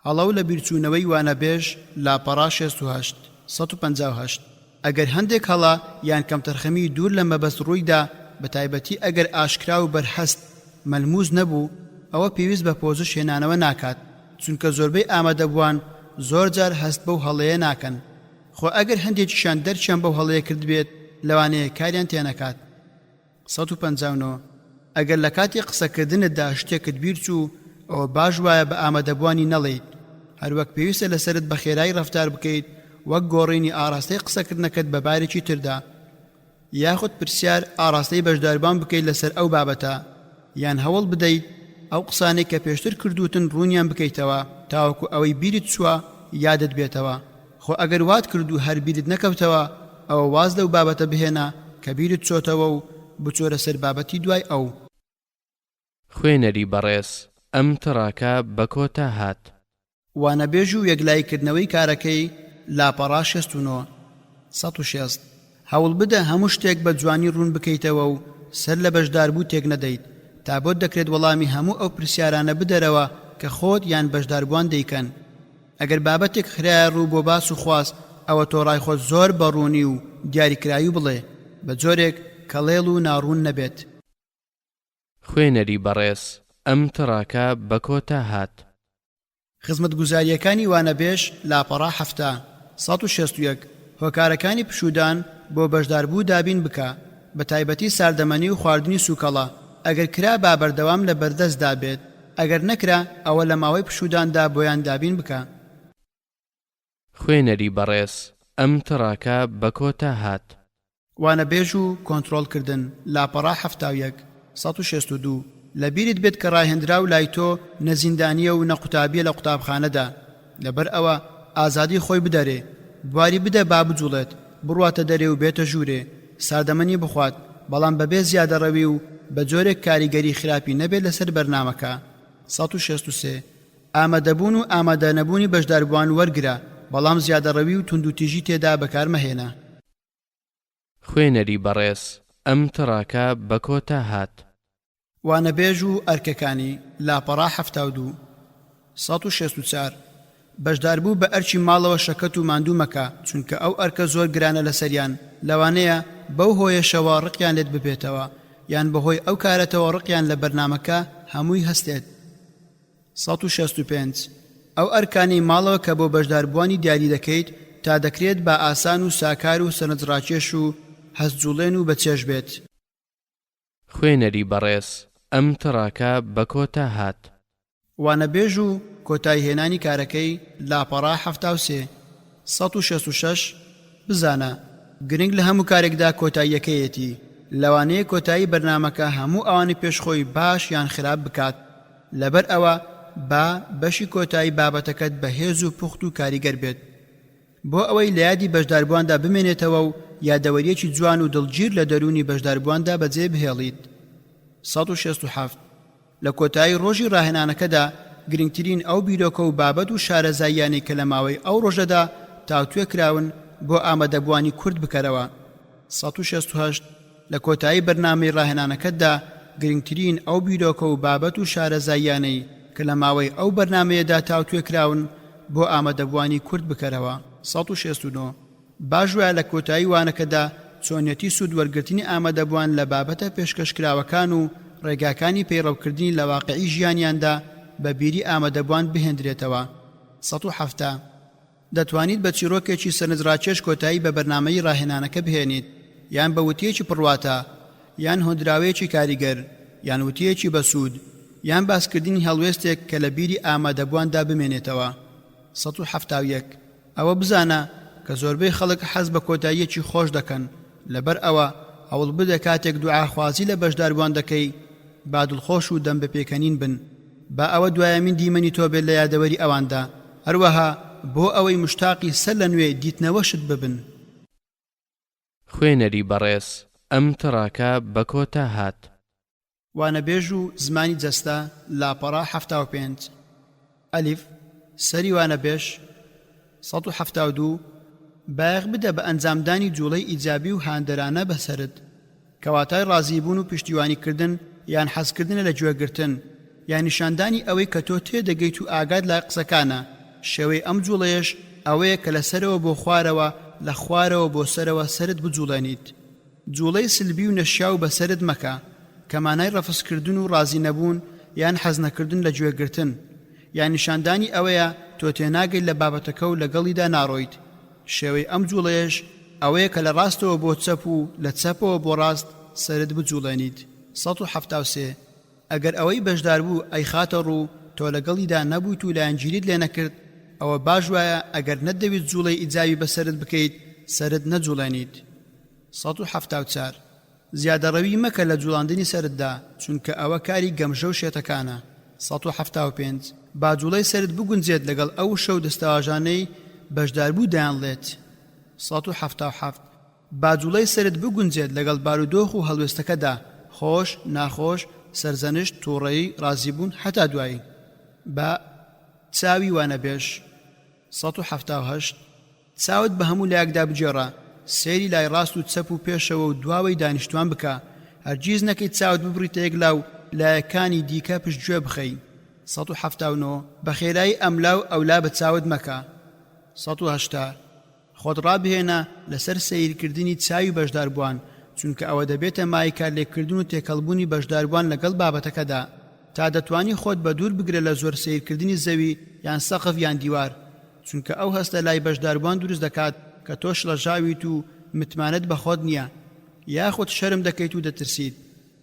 هەڵەو لە بیرچوونەوەی وانەبێژ لاپەڕا 68 158 ئەگەر هەندێک هەڵا یان کەم تەرخەمی دوور لە مەبەست ڕوویدا، بە تایبەتی ئەگەر ئاشکرا و بەرهەست مەلموس نەبوو، ئەوە پێویست بە پۆزش هێنانەوە ناکات، چونکە زۆربەی ئامادەبووان زۆر جار هەست بەو هەڵەیە ناکەن. خۆ ئەگەر هەندێکیشان دەرچیان بەو هەڵەیە کرد بێت، لەوانەیە کاریان تێنەکات. 159 ئەگەر لە کاتی قسەکردنتدا شتێکت بیرچوو، ئەوە باش وایە بە ئامادەبوانی نەڵێیت. هەروەک پێویستە لەسەرت بە خێرایی ڕەفتار بکەیت، وەک گۆڕینی ئاراستەی قسەکردنەکەت بە بارێکی تردا، یاخود پرسیار ئاراستەی بەشداربان بکەیت لەسەر ئەو بابەتە، یان هەوڵ بدەیت ئەو قسانەی کە پێشتر کردوتن ڕوونیان بکەیتەوە تاوەکو ئەوەی بیرت چووە یادت بێتەوە. خۆ ئەگەر وات کرد و هەر بیرت نەکەوتەوە، ئەوە واز لەو بابەتە بهێنە کە بیرت چۆتەوە و بچۆرە سەر بابەتی دوای ئەو. خوێنەری بەڕێز ئەم تڕاکە بە کۆتا هات. وانەبێژ و یەکلایکردنەوەی کارەکەی لاپەڕا 69. 160. هەوڵ بدە هەموو شتێک بە جوانی ڕوون بکەیتەوە و سەر لە بەشداربوو تێک نەدەیت تا بۆت دەکرێت وەڵامی هەموو ئەو پرسیارانە بدەرەوە کە خۆت یان بەشداربووان دەیکەن. ئەگەر بابەتێک خرایە ڕوو بۆ باس و خواست ئەوە تۆڕای خۆت زۆر بەڕوونی و دیاریکراوی بڵێ بە جۆرێک کەڵێڵ و ناڕوون نەبێت. خوێنەری بەڕێز ئەم تڕاکە بە کۆتا هات. خزمەتگوزاریەکانی وانەبێژ لاپەڕا 7. 161. هۆکارەکانی پشودان بۆ بەشداربوو دابین بکە بە تایبەتی ساردەمەنی و خواردنی سوکەڵە ئەگەر کرا با بەردەوام لە بەردەستدا بێت ئەگەر نەکرا ئەوە لە ماوەی پشوداندا بۆیان دابین بکە. خوێنەری بەڕێز ئەم تڕاکە بە کۆتا هات. وانەبێژ و کۆنتڕۆڵکردن لاپەڕا 71. 162. لەبیرت بێت کە ڕاهێنرا و لای تۆ نەزیندانیە و نەقوتابیە لە قوتابخانەدا لەبەر ئەوە ئازادی خۆی بدەرێ بواری بدە با بجوڵێت بڕواتە دەرێ و بێتە ژوورێ ساردەمەنی بخوات بەڵام بەبێ زیادەڕەوی و بە جۆرێک کاریگەری خراپی نەبێت لەسەر بەرنامەکە. 163. ئامادەبوون و ئامادە نەبوونی بەشداربووان وەرگرە بەڵام زیادەڕەوی و توندوتیژی تێدا بەکارمەهێنە. خوێنەری بەڕێز ئەم تڕاکە بە کۆتا هات. وانەبێژ و ئەرکەکانی لاپەڕا 72. 164. بەشداربوو بە ئەرکی ماڵەوە شەکەت و ماندوو مەکە چونکە ئەو ئەرکە زۆر گرانە لەسەریان لەوانەیە بەو هۆیەشەوە ڕقیان لێت ببێتەوە یان بەهۆی ئەو کارەتەوە ڕقیان لە بەرنامەکە هەمووی هەستێت. 165. ئەو ئەرکانی ماڵەوە کە بۆ بەشداربووانی دیاری دەکەیت تا دەکرێت بە ئاسان و ساکار و سەرنجڕاکێش و هەستجوڵێن و بەچێژ بێت. خوێنەری بەڕێز ئەم تڕاکە بە کۆتا هات. وانەبێژ و کۆتایهێنانی کارەکەی لاپەڕا 73. 166. بزانە گرنگ لە هەموو کارێکدا کۆتاییەکەیەتی لەوانەیە کۆتایی بەرنامەکە هەموو ئەوانی پێشخۆی باش یان خراپ بکات لەبەر ئەوە با بەشی کۆتایی بابەتەکەت بەهێز و پوخت و کاریگەر بێت بۆ ئەوەی لە یادی بەشداربوواندا بمێنێتەوە و یادەوەریەکی جوان و دڵگیر لە دەرونی بەشداربوواندا بەجێ بهێڵیت. 167. لە کۆتایی ڕۆژی ڕاهێنانەکەدا گرنگترین ئەو بیرۆکە و بابەت و شارەزاییانەی کە لە ماوەی ئەو ڕۆژەدا تاوتوێ کراون بۆ ئامادەبووانی کورد بکەرەوە. 168. لە کۆتایی بەرنامەی ڕاهێنانەکەتدا گرنگترین ئەو بیرۆکە و بابەت و شارەزاییانەی کە لە ماوەی ئەو بەرنامەیەدا تاوتوێ کراون بۆ ئامادەبووانی کورد بکەرەوە. 169. باشوایە لە کۆتایی وانەکەدا چۆنیەتی سوودوەرگرتنی ئامادەبووان لە بابەتە پێشکەشکراوەکان و ڕێگاکانی پەیڕەوکردنی لە واقعی ژیانیاندا بە بیری ئامادەبووان بهێنرێتەوە. 170. دەتوانیت بە چیرۆکێکی سەرنجڕاکێش کۆتایی بە بەرنامەی ڕاهێنانەکە بهێنیت یان بە وتیەکی پڕواتە یان هۆدراوەیەکی کاریگەر یان وتیەکی بەسوود یان باسکردنی هەڵوێستێک کە لە بیری ئامادەبوواندا بمێنێتەوە. 171. ئەوە بزانە کە زۆربەی خەڵک حەز بە کۆتاییەکی خۆش دەکەن لەبەر ئەوە هەوڵ بدە کاتێک دوعاخوازی لە بەشداربووان دەکەی با دڵخۆش و دەم بە پێکەنین بن با ئەوە دوایەمین دیمەنی تۆ بێت لە یادەوەری ئەواندا هەروەها بۆ ئەوەی مشتاقی سەر لە نوێ دیتنەوەشت ببن. خوێنەری بەڕێز ئەم تڕاکە بە کۆتا هات. وانەبێژ و زمانی جەستە لاپەڕا 75. ئەلیف سەری وانەبێژ. 172. باەخ بدە بە ئەنجامدانی جوڵەی ئیجابی و هاندەرانە بەسەرت کەواتای ڕازیبوون و پشتیوانیکردن یان حەزکردنە لە گوێگرتن یان نیشاندانی ئەوەی کە تۆ تێدەگەیت و ئاگاد لە قسەکانە. شێوەی ئەم جوڵەیەش ئەوەیە کە لە سەرەوە بۆ خوارەوە لە خوارەوە بۆ سەرەوە سرت بجوڵێنیت. جوڵەی سلبی و نەشیا و بەسرت مەکە کە مانای ڕەفزکردن و ڕازی نەبوون یان حەز نەکردن لە گوێگرتن یان نیشاندانی ئەوەیە تۆ تێناگەیت لە بابەتەکە و لەگەڵیدا ناڕۆیت. شێوەی ئەم جوڵەیەش ئەوەیە کە لە ڕاستەوە بۆ چەپ و لە چەپەوە بۆ ڕاست سرت بجوڵێنیت. 173. ئەگەر ئەوەی بەشدار بوو ئەی خاتە ڕوو تۆ لەگەڵیدا نەبوویت و لایەنگیریت لێ نەکرد ئەوە باش وایە ئەگەر نەدەویت جوڵەی ئیجابی بەسرت بکەیت سرت نەجوڵێنیت. 174. زیادەڕەوی مەکە لە جوڵاندنی سەرتدا چونکە ئەوە کاری گەمژە و شێتەکانە. 175. با جوڵەی سرت بگونجێت لەگەڵ ئەو شەو دەستەواژانەی بەشداربوو دەیانڵێت. 177. با جوڵەی سرت بگونجێت لەگەڵ بارودۆخ و هەڵوێستەکەدا خۆش ناخۆش سەرزەنشت تووڕەیی ڕازیبوون هەتا دوایی. با چاوی وانەبێژ 178 چاوت بە هەموو لایەکدا بجێڕە سێری لای ڕاست و چەپ و پێشەوە و دواوەی دانیشتوان بکە هەرگیز نەکەی چاوت ببڕیتە یەک لاو لایەکانی دیکە پشتگوێ بخەی 179 بە خێرایی ئەملاو ئەولا بە چاوت مەکە 180 خۆت ڕابهێنە لەسەر سەیرکردنی چاوی بەشداربووان چونکە ئەوە دەبێتە مایکار لێکردن و تێکەڵبوونی بەشداربووان لەگەڵ بابەتەکەدا تا دەتوانی خۆت بە دوور بگرە لە زۆر سیرکردنی زەوی یان سەقف یان دیوار چونکە ئەو هەستە لای بەشداربووان دروست دەکات کە تۆش لەژاویت و متمانەت بە خۆت نییە یاخود شەرم دەکەیت و دەترسیت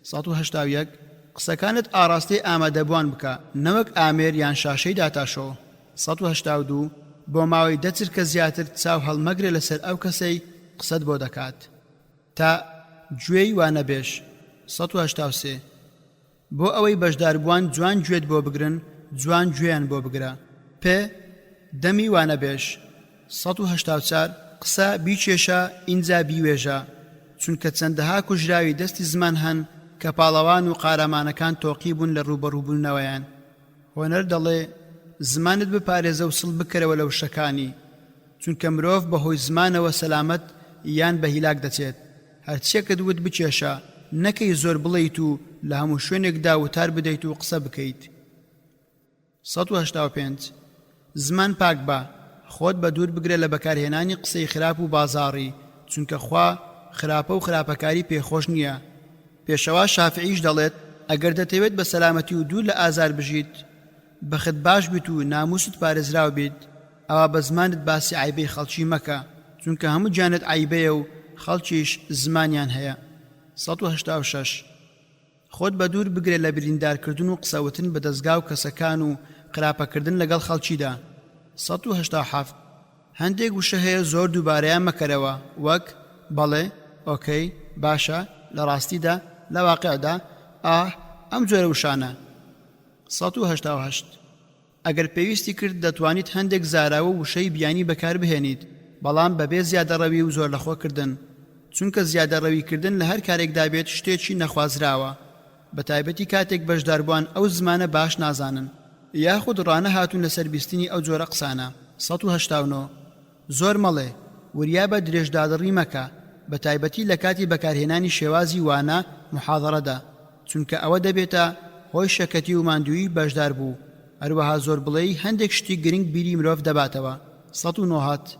181 قسەکانت ئاراستەی ئامادەبووان بکە نەوەک ئامێر یان شاشەی داتاشۆ 182 بۆ ماوەی دەچرکە زیاتر چاو هەڵمەگرە لەسەر ئەو کەسەی قسەت بۆ دەکات تا گوێی وانەبێژ 183 بۆ ئەوەی بەشداربووان جوان گوێت بۆ بگرن جوان گوێیان بۆ بگرە پێ دەمی وانەبێژ 184 قسە بیچێشە ئینجا بیوێژە چونکە چەندەها کوژراوی دەستی زمان هەن کە پاڵەوان و قارەمانەکان تۆقی بوون لە ڕوبەڕووبوونەوەیان هۆنەر دەڵێ زمانت بپارێزە و سڵ بکەرەوە لە وشەکانی چونکە مرۆڤ بەهۆی زمانەوە سەلامەت یان بە هیلاک دەچێت هەرچیەکە دوت بچێشە نەکەی زۆر بڵیت و لە هەموو شوێنێکدا وتار بدەیت و قسە بکەیت 185 زمان پاک بە خۆت بە دوور بگرێ لە بەکارهێنانی قسەی خراپ و بازاڕی چونکە خوا خراپە و خراپەکاری پێخۆش نییە پێشەوا شافعیش دەڵێت ئەگەر دەتەوێت بە سەلامەتی و دوور لە ئازار بژیت بەخت باش بیت و ناموست پارێزراو بیت ئەوە بە زمانت باسی عیبەی خەڵکی مەکە چونکە هەموو جانت عیبەیە و خەڵکیش زمانیان هەیە 186 خۆت بە دوور بگرێت لە بریندارکردن و قسەوتن بە دەستگا و کەسەکان و قراپەکردن لەگەڵ خەڵکیدا 187 هەندێک وشە هەیە زۆر دووبارەیان مەکەرەوە وەک بەڵێ ئۆکەی باشە لە ڕاستیدا لە واقعدا ئەم جۆرە وشانە 188 ئەگەر پێویستی کرد دەتوانیت هەندێک زاراوە وشەی بیانی بەکار بهێنیت بەڵام بەبێ زیادەڕەوی و زۆر لەخۆکردن چونکە زیادەڕەویکردن لە هەر کارێکدا بێت شتێکی نەخوازراوە بە تایبەتی کاتێک بەشداربووان ئەو زمانە باش نازانن یاخود ڕانە هاتوون لەسەر بیستنی ئەو جۆرە قسانە 189 زۆر مەڵێ وریا بە درێژدادڕی مەکە بە تایبەتی لە کاتی بەکارهێنانی شێوازی وانە محاضەڕەدا چونکە ئەوە دەبێتە هۆی شەکەتی و ماندووی بەشدار بوو هەروەها زۆر بڵێی هەندێک شتی گرنگ بیری مرۆڤ دەباتەوە 190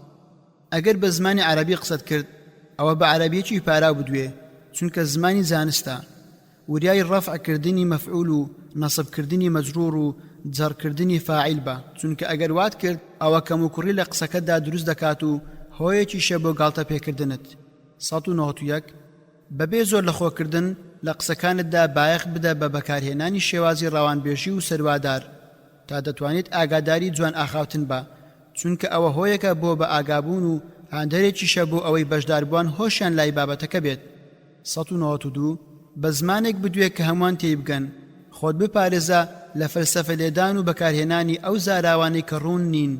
ئەگەر بە زمانی عەرەبی قسەت کرد ئەوە بە عەرەبیەکی پاراو بدوێ چونکە زمانی زانستە وریای ڕەفعکردنی مەفعول و نەسبکردنی مەجرور و جەڕکردنی فاعیل بە چونکە ئەگەر وات کرد ئەوە کەم و کوڕی لە قسەکەتدا دروست دەکات و هۆیەکی شە بۆ گاڵتە پێکردنت 191 بەبێ زۆر لەخۆکردن لە قسەکانتدا بایەخ بدە بە بەکارهێنانی شێوازی ڕاوانبێژی و سەروادار تا دەتوانێت ئاگاداری جوان ئاخاوتن بە چونکە ئەوە هۆیەکە بۆ بە ئاگابوون و هاندەرێکی شە بۆ ئەوەی بەشداربووان هۆشیان لای بابەتەکە بێت 192 بە زمانێک بدوێت کە هەمووان تێی بگەن خۆت بپارێزە لە فەلسەفە لێدان و بەکارهێنانی ئەو زاراوانەی کە ڕوون نین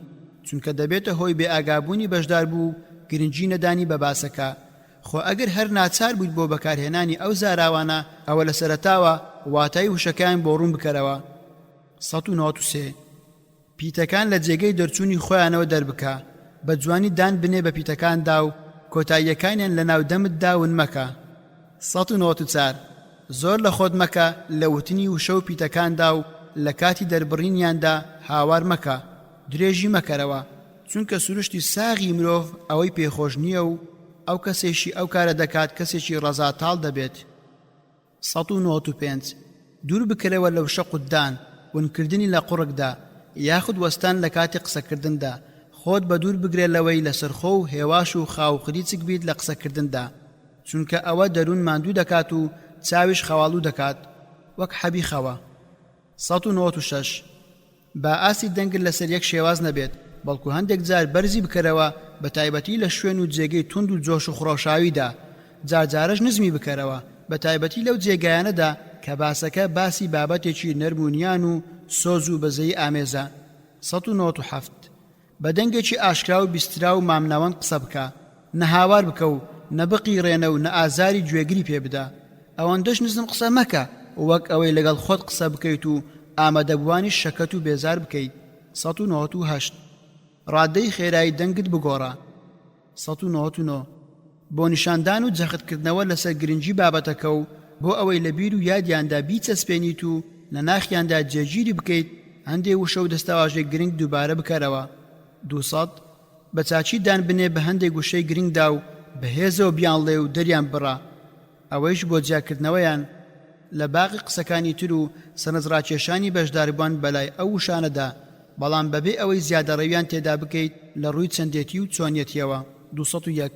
چونکە دەبێتە هۆی بێ ئاگابوونی بەشدار بوو گرنگی نەدانی بە باسەکە خۆ ئەگەر هەر ناچار بوویت بۆ بەکارهێنانی ئەو زاراوانە ئەوە لە سەرەتاوە واتای وشەکان بۆ ڕوون بکەرەوە 193 پیتەکان لە جێگەی دەرچوونی خۆیانەوە دەربکە بە جوانی دان بنێ بە پیتەکاندا و کۆتاییەکانیان لە ناو دەمتدا ون مەکە 194 زۆر لە خۆت مەکە لە وتنی وشە و پیتەکاندا و لە کاتی دەربڕینیاندا هاوار مەکە درێژی مەکەرەوە چونکە سروشتی ساغی مرۆڤ ئەوەی پێخۆش نییە و ئەو کەسێکی ئەو کارە دەکات کەسێکی ڕەزاتاڵ دەبێت 195 دوور بکرەوە لە وشە قوددان ونکردنی لە قوڕکدا یاخود وەستان لە کاتی قسەکردندا خۆت بە دوور بگرێت لەوەی لە سەرخۆ و هێواش و خاوخریچک بیت لە قسەکردندا چونکە ئەوە دەروون ماندوو دەکات و چاویش خەواڵوو دەکات وەک حەبی خەوە 196 با ئاسی دەنگل لەسەر یەک شێواز نەبێت بەڵکو هەندێک جار بەرزی بکەرەوە بە تایبەتی لە شوێن و جێگەی تند و جۆش و خڕۆشاویدا جارجارەش نزمی بکەرەوە بە تایبەتی لەو جێگایانەدا کە باسەکە باسی بابەتێکی نەرمونیان و سۆز و بەزەی ئامێزە 197 بە دەنگێکی ئاشکرا و بیسترا و مامناوەند قسە بکە نەهاوار بکە و نەبقی ڕێنە و نەئازاری گوێگری پێ بدە ئەوەندەش نزم قسە مەکە وەک ئەوەی لەگەڵ خۆت قسە بکەیت و ئامادەبوانی شەکەت و بێزار بکەیت 198 ڕادەی خێرایی دەنگت بگۆڕە 199 بۆ نیشاندان و جەختکردنەوە لەسەر گرنگی بابەتەکە و بۆ ئەوەی لە بیر و یادیاندا بیچەسپێنیت و لە ناخیاندا جێگیری بکەیت هەندێک وشە و دەستەواژێک گرنگ دووبارە بکەرەوە 200 بە چاچی دان بنێ بە هەندێک وشەی گرنگدا و بەهێزەوە بیانڵێ و دەریان بڕە ئەوەیش بۆ جیاکردنەوەیان لە باقی قسەکانی تر و سەرنجڕاکێشانی بەشداربووان بەلای ئەو وشانەدا بەڵام بەبێ ئەوەی زیادەڕەویان تێدا بکەیت لە ڕووی چەندێتی و چۆنیەتیەوە 201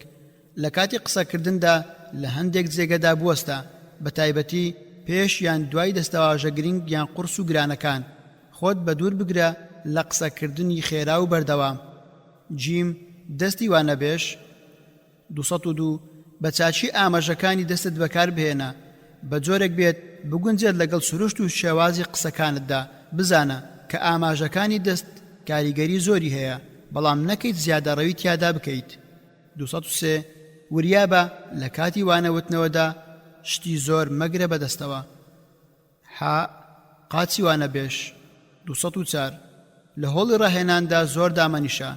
لە کاتی قسەکردندا لە هەندێک جێگەدا بوەستە بە تایبەتی پێش یان دوای دەستەواژە گرنگ یان قورس و گرانەکان خۆت بە دوور بگرە لە قسەکردنی خێرا و بەردەوام جیم دەستی وانەبێش 202 بە چاچی ئاماژەکانی دەستت بەکار بهێنە بە جۆرێک بێت بگونجێت لەگەڵ سروشت و شێوازی قسەکانتدا بزانە کە ئاماژەکانی دەست کاریگەری زۆری هەیە بەڵام نەکەیت زیادەڕەوی تیادا بکەیت 203 وریابە لە کاتی وانەوتنەوەدا شتی زۆر مەگرە بەدەستەوە قاچی وانەبێش 204 لە هۆڵی ڕاهێناندا زۆر دامەنیشە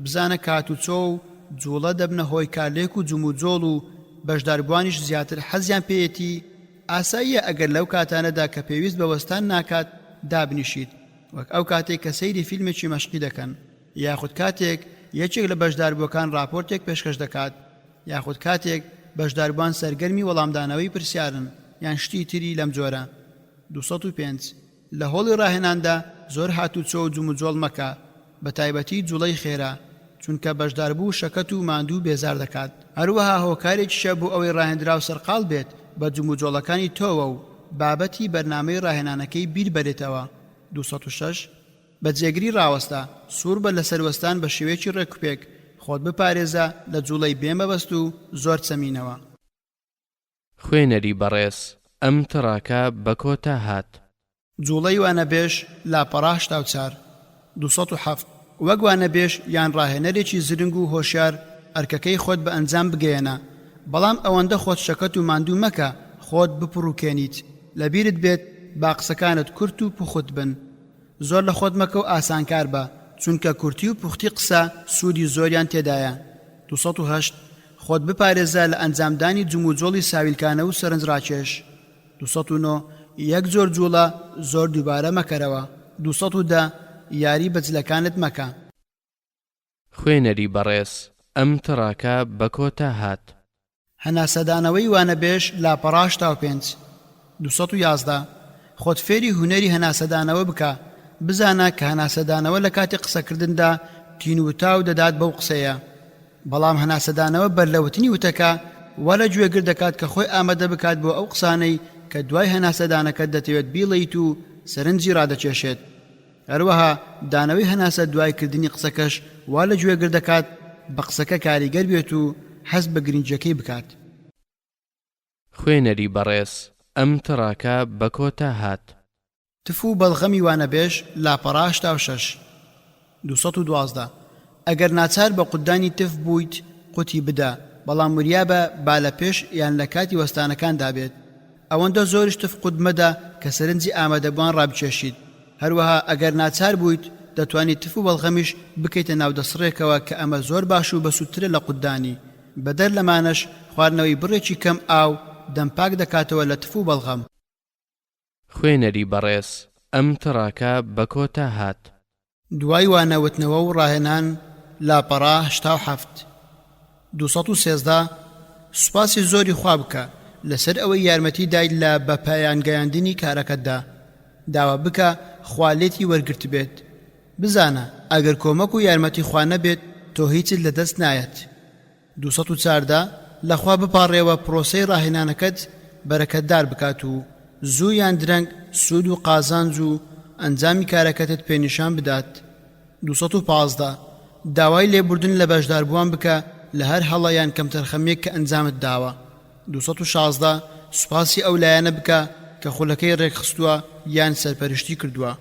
بزانە کاتوچۆ و جوڵە دەبنە هۆی کارلێک و جموجۆڵ و بەشداربوانیش زیاتر حەزیان پێیەتی ئاساییە ئەگەر لەو کاتانەدا کە پێویست بەوەستان ناکات دابنیشیت وەک ئەو کاتێک کە سەیری فیلمێکی مەشقی دەکەن یاخود کاتێک یەکێک لە بەشداربووەکان راپۆرتێک پێشکەش دەکات یاخود کاتێک بەشداربووان سەرگەرمی وەڵامدانەوەی پرسیارن یان شتی تری لەم جۆرە 205 لە هۆڵی ڕاهێناندا زۆر هاتوچۆ و جومجۆڵ مەکە بە تایبەتی جوڵەی خێرا چونکە بەشداربوو شەکەت و ماندوو بێزار دەکات هەروەها هۆکارێکی شە بۆ ئەوەی ڕاهێنرا و سەرقاڵ بێت بە جومجۆڵەکانی تۆوە و بابەتی بەرنامەی ڕاهێنانەکەی بیر بەرێتەوە 206 بە جێگری ڕاوەستە سوور بە لەسەروەستان بە شێوەیەکی ڕێکوپێک خۆت بپارێزە لە جوڵەی بێمەبەست و زۆر چەمینەوە خوێنەری بەڕێز ئەم تڕاکە بە کۆتا هات جوڵەی وانەبێش لاپەڕا 84 207 وەک وانەبێش یان ڕاهێنەرێکی زرنگ و هۆشیار ئەرکەکەی خۆت بە ئەنجام بگەێنە بەڵام ئەوەندە خۆت شەکەت و ماندوو مەکە خۆت بپڕوکێنیت لەبیرت بێت باقسەکانت کورت و پوخت بن زۆر لە خۆت مەکە و ئاسانکار بە چونکە کورتی و پوختی قسە سوودی زۆریان تێدایە 208 خۆت بپارێزە لە ئەنجامدانی جموجۆڵی ساویلکانە و سەرنجڕاکێش 209 یەک جۆر جوڵە زۆر دووبارە مەکەرەوە 210 یاری بەجلەکانت مەکە خوێنەری بەڕێز ئەم تڕاکە بە کۆتا هات هەناسەدانەوەی وانەبێش لاپەڕا 85 211 خۆت فێری هونەری هەناسەدانەوە بکە بزانە کە هەناسەدانەوە لە کاتی قسەکردندا تینوتاو دەدات بەو قسەیە بەڵام هەناسەدانەوە بەرلەوتنی وتەکە وەرە گوێگر دەکات کە خۆی ئامادە بکات بۆ ئەو قسانەی کە دوای هەناسەدانەکەت دەتەوێت بیڵیت و سەرنجی ڕادەکێشێت هەروەها دانەوەی هەناسە دوایکردنی قسەکەش وا لە گوێگر دەکات بە قسەکە کاریگەر بێت و حەز بە گرنگەکەی بکات خوێنەری بەڕێز ئەم تڕاکە بە کۆتا هات تف و بەڵغەمی وانەبێش لاپەڕا 86 212 ئەگەر ناچار بە قودانی تف بوویت قوتی بدە بەڵام وریابە با لە پێش یان لە کاتی وەستانەکاندا بێت ئەوەندە زۆرش تف قودمەدا کە سەرنجی ئامادەبووان ڕابچێشیت هەروەها ئەگەر ناچار بوویت دەتوانیت تف و بەڵغەمیش بکەیتە ناو دەسڕێکەوە کە ئەمە زۆر باش و بەسووترە لە قودانی بەدەر لەمانەش خواردنەوەی بڕێکی کەم ئاو دەمپاک دەکاتەوە لە تف و بەڵغەم خوێنەری بەڕێز ئەم تڕاکە بە کۆتا هات دوای وانەوتنەوە و ڕاهێنان لاپەڕا 87 213 سوپاسی زۆری خوا بکە لەسەر ئەوەی یارمەتی دایت لە بەپایان گەیاندنی کارەکەتدا داوا بکە خوا لێتی وەرگرت بێت بزانە ئەگەر کۆمەک و یارمەتی خوا نەبێت تۆ هیچت لەدەست نایەت 214 لەخوا بپاڕێەوە پرۆسەی ڕاهێنانەکەت بەرەکەتدار بکات و زوو یان درەنگ سوود و قازانج و ئەنجامی کارەکەتت پێنیشان بدات 215 داوای لێبوردن لە بەشداربووان بکە لە هەر هەڵەیان کەم تەرخەمێک کە ئەنجامت داوە 216 سوپاسی ئەو لایەنە بکە کە خولەکەی ڕێکخستووە یان سەرپەرشتی کردووە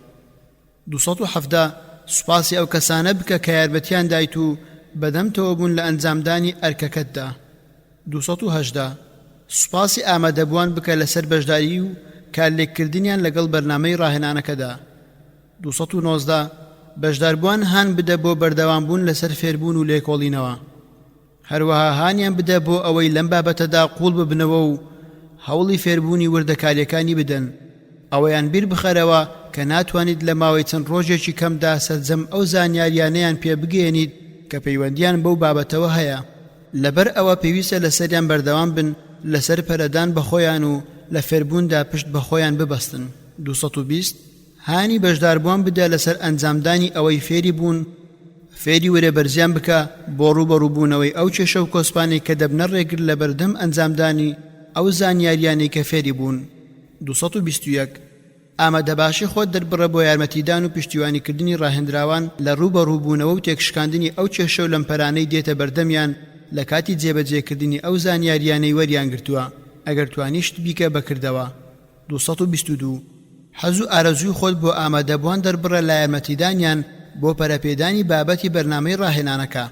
217 سوپاسی ئەو کەسانە بکە کە یارمەتیان دایت و بەدەمتەوە بوون لە ئەنجامدانی ئەرکەکەتدا 218 سوپاسی ئامادەبووان بکە لەسەر بەشداری و کارلێککردنیان لەگەڵ بەرنامەی ڕاهێنانەکەدا 219 بەشداربووان هان بدە بۆ بەردەوامبوون لەسەر فێربوون و لێکۆڵینەوە. هەروەها هانیان بدە بۆ ئەوەی لەم بابەتەدا قوڵ ببنەوە و هەوڵی فێربوونی وردەکاریەکانی بدەن. ئەوەیان بیر بخەرەوە کە ناتوانیت لە ماوەی چەند ڕۆژێکی کەمدا سەرجەم ئەو زانیاریانەیان پێ بگەێنیت کە پەیوەندیان بەو بابەتەوە هەیە. لەبەر ئەوە پێویستە لەسەریان بەردەوام بن لەسەر پەرەدان بەخۆیان و لە فێربووندا پشت بەخۆیان ببەستن. 220 هانی بەشداربووان بدە لەسەر ئەنجامدانی ئەوەی فێری بوون، فێری وەرە بەرزیان بکە بۆ ڕوبەڕووبوونەوەی ئەو کێشە و کۆسپانێک کە دەبنە ڕێگر لە بەردەم ئەنجامدانی ئەو زانیاریانەی کە فێری بوون. 221 ئامادەباشی خۆت دەربڕە بۆ یارمەتیدان و پشتیوانیکردنی ڕاهێنراوان لە ڕوبەڕووبوونەوە و تێکشکاندنی ئەو کێشە و لەمپەرانەی دێتە بەردەمیان لە کاتی جێبەجێکردنی ئەو زانیاریانەی وەریان گرتووە ئەگەر توانیشت بیکە بەکردەوە. 222 حەز و ئارەزووی خۆت بۆ ئامادەبووان دەربڕە لە یارمەتیدانیان بۆ پەرەپێدانی بابەتی بەرنامەی ڕاهێنانەکە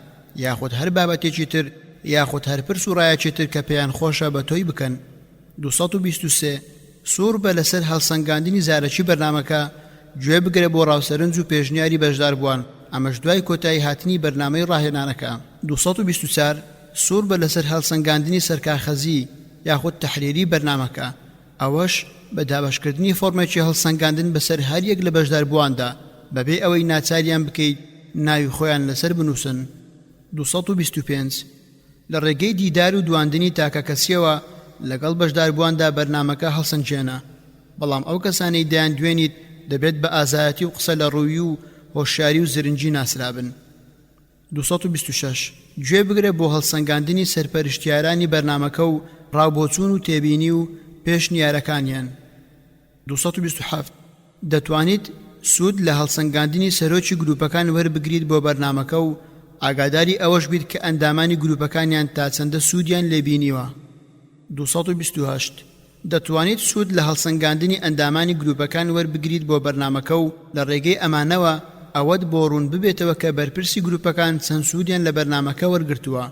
یاخود هەر بابەتێکی تر یاخود هەر پرس و ڕایەکی تر کە پێیان خۆشە بە تۆی بکەن. 223 سوور بە لەسەر هەڵسەنگاندنی زارەکی بەرنامەکە گوێ بگرە بۆ ڕاوسەرنج و پێشنیاری بەشداربووان ئەمەش دوای کۆتایی هاتنی بەرنامەی ڕاهێنانەکە. 224 سوور بە لەسەر هەڵسەنگاندنی سەرکارخەزی یاخود تەحریری بەرنامەکە ئەوەش بە دابەشکردنی فۆرمێکی هەڵسەنگاندن بەسەر هەر یەک لە بەشداربوواندا بەبێ ئەوەی ناچاریان بکەیت ناوی خۆیان لەسەر بنووسن. 225 لە ڕێگەی دیدار و دواندنی تاکە کەسیەوە لەگەڵ بەشداربوواندا بەرنامەکە هەڵسەنگێنە، بەڵام ئەو کەسانەی دایان دوێنیت دەبێت بە ئازایەتی و قسە لە ڕووی و هۆشیاری و زرنجی ناسرابن. 226 گوێ بگرە بۆ هەڵسەنگاندنی سەرپەرشتیارانی بەرنامەکە و ڕاوبۆچوون و تێبینی و پێشنیارەکانیان. 227 دەتوانیت سوود لە هەڵسەنگاندنی سەرۆکی گروپەکان وەربگریت بۆ بەرنامەکە و ئاگاداری ئەوەش بیت کە ئەندامانی گروپەکانیان تا چەندە سوودیان لێبینیوە. 228 دەتوانیت سوود لە هەڵسەنگاندنی ئەندامانی گروپەکان وەربگریت بۆ بەرنامەکە و لە ڕێگەی ئەمانەوە ئەوەت بۆ ڕوون ببێتەوە کە بەرپرسی گروپەکان چەند سوودیان لە بەرنامەکە وەرگرتووە.